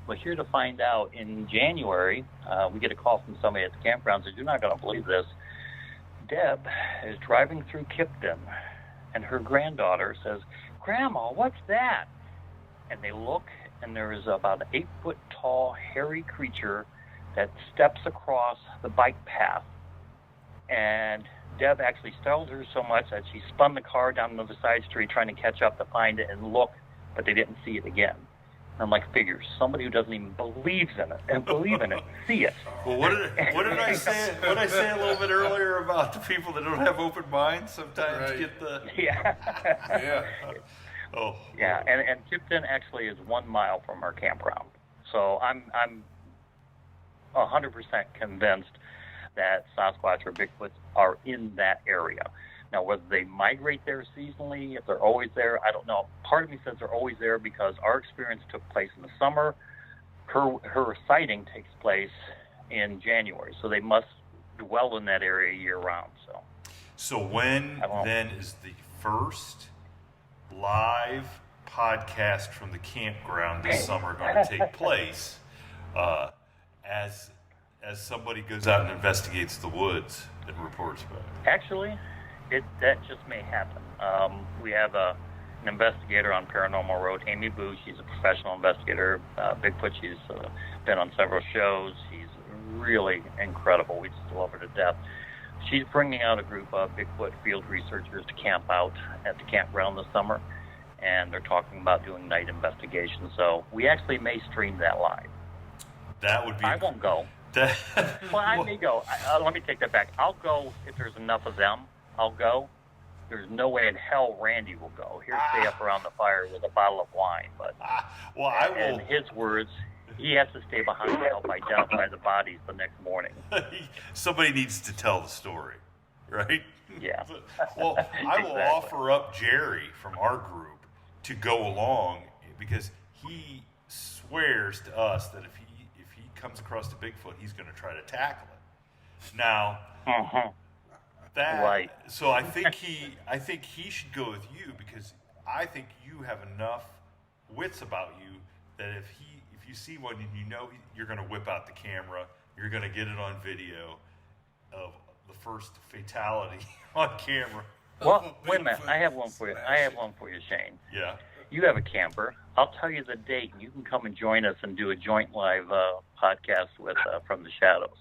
We're here to find out in January, we get a call from somebody at the campground says, "You're not going to believe this. Deb is driving through Kipton, and her granddaughter says, 'Grandma, what's that?' And they look, and there is about an 8-foot-tall, hairy creature that steps across the bike path. And Deb actually startled her so much that she spun the car down another side street trying to catch up to find it and look, but they didn't see it again. And I'm like, figures, somebody who doesn't even believe in it, see it." Well, what did I say? What did I say a little bit earlier about the people that don't have open minds sometimes get the Yeah. Oh. Yeah, and Kipton actually is 1 mile from our campground. So I'm 100% convinced that Sasquatch or Bigfoot are in that area. Now, whether they migrate there seasonally, if they're always there, I don't know. Part of me says they're always there because our experience took place in the summer. Her sighting takes place in January, so they must dwell in that area year-round. So when then is the first live podcast from the campground this summer going to take place as somebody goes out and investigates the woods and reports about it? Actually, that just may happen. We have an investigator on Paranormal Road, Amy Boo. She's a professional investigator. Bigfoot, she's been on several shows. She's really incredible. We just love her to death. She's bringing out a group of Bigfoot field researchers to camp out at the campground this summer, and they're talking about doing night investigations. So we actually may stream that live. That would be... I won't go. Well, I may go. Let me take that back. I'll go if there's enough of them. I'll go. There's no way in hell Randy will go. He'll stay up around the fire with a bottle of wine. But well, I will. In his words, he has to stay behind to help identify the bodies the next morning. Somebody needs to tell the story, right? Yeah. Well, I will offer up Jerry from our group to go along because he swears to us that if he comes across the Bigfoot, he's going to try to tackle it. Now, right. So I think he should go with you because I think you have enough wits about you that if you see one and you know you're going to whip out the camera, you're going to get it on video of the first fatality on camera. Well, wait a minute. I have one for you. Shane. Yeah. You have a camper. I'll tell you the date, and you can come and join us and do a joint live podcast with From the Shadows.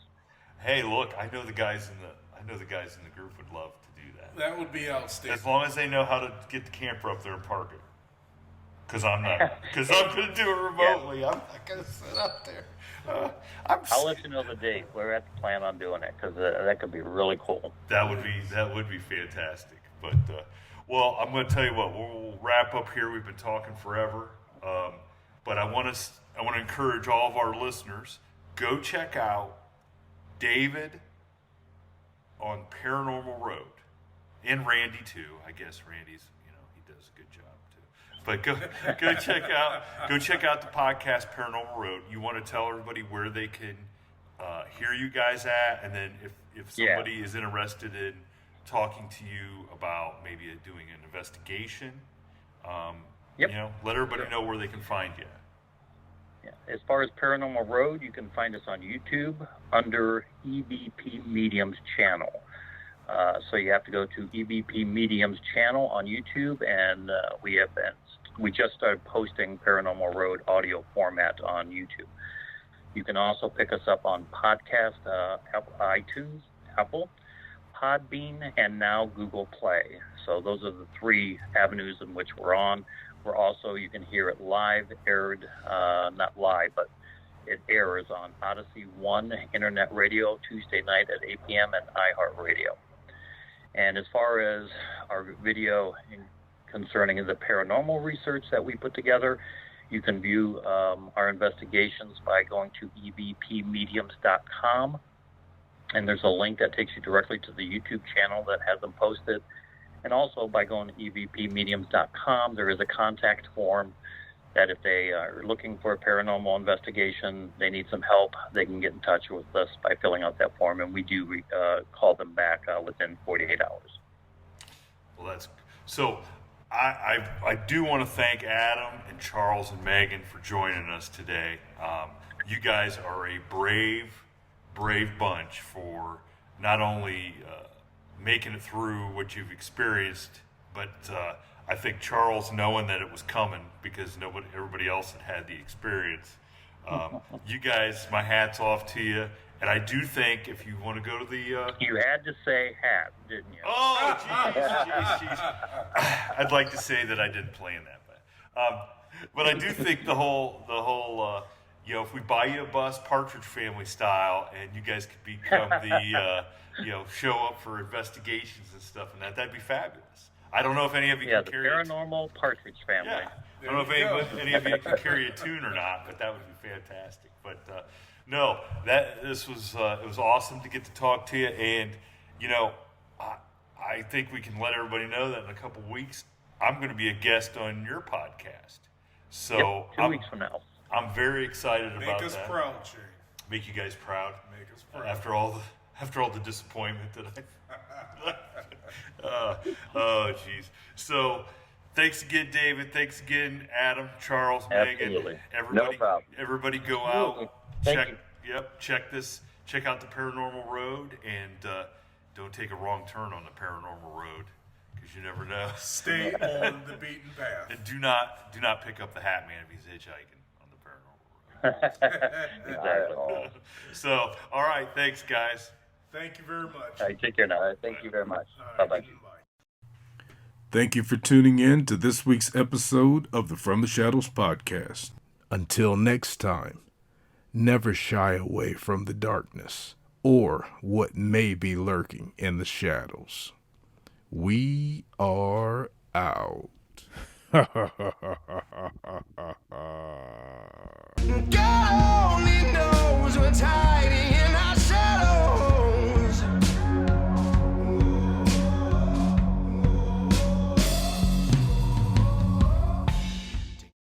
Hey, look, I know the guys in the group would love to do that. That would be outstanding. As long as they know how to get the camper up there and park it. Because I'm not. Because I'm going to do it remotely. Yeah. I'm not going to sit up there. I'll let you know the date. We're at the plan on doing it because that could be really cool. That would be fantastic. But well, I'm going to tell you what. We'll wrap up here. We've been talking forever. But I want to encourage all of our listeners, go check out David on Paranormal Road, and Randy too. I guess Randy's, he does a good job too. But go check out the podcast Paranormal Road. You want to tell everybody where they can hear you guys at, and then if somebody is interested in talking to you about maybe doing an investigation, let everybody know where they can find you. Yeah. As far as Paranormal Road, you can find us on YouTube under EVP Mediums channel. So you have to go to EVP Mediums channel on YouTube, and we just started posting Paranormal Road audio format on YouTube. You can also pick us up on podcast, iTunes, Apple, Podbean, and now Google Play. So those are the 3 avenues in which we're on. We're also, you can hear it live, aired, not live, but It airs on Odyssey One Internet Radio Tuesday night at 8 p.m. and iHeartRadio. And as far as our video concerning the paranormal research that we put together, you can view our investigations by going to evpmediums.com. And there's a link that takes you directly to the YouTube channel that has them posted. And also by going to evpmediums.com, there is a contact form that if they are looking for a paranormal investigation, they need some help, they can get in touch with us by filling out that form, and we do call them back within 48 hours. Well, that's so. I do want to thank Adam and Charles and Megan for joining us today. You guys are a brave bunch for not only making it through what you've experienced, but I think Charles knowing that it was coming because everybody else had the experience. You guys, my hat's off to you. And I do think if you want to go to the... You had to say hat, didn't you? Oh, jeez. I'd like to say that I didn't plan that. But I do think the whole if we buy you a bus, Partridge Family style, and you guys could become the, show up for investigations and stuff and that'd be fabulous. I don't know if any of you can carry... Yeah, the Paranormal Partridge Family. Yeah. I don't know if any of you can carry a tune or not, but that would be fantastic. But no, it was awesome to get to talk to you, and I think we can let everybody know that in a couple of weeks I'm going to be a guest on your podcast. So 2 weeks from now. I'm very excited about that. Make us proud, Shane. Make you guys proud. Make us proud. After all the disappointment that oh jeez. So thanks again, David. Thanks again, Adam, Charles, Absolutely. Megan. No problem. Everybody go out. Check out the Paranormal Road, and don't take a wrong turn on the Paranormal Road, because you never know. Stay on the beaten path. And do not pick up the HatMan if he's hitchhiking on the Paranormal Road. Exactly. So, all right, thanks, guys. Thank you very much. All right, take care now. All right, thank you very much. Right, Bye-bye. Thank you for tuning in to this week's episode of the From the Shadows podcast. Until next time, never shy away from the darkness or what may be lurking in the shadows. We are out.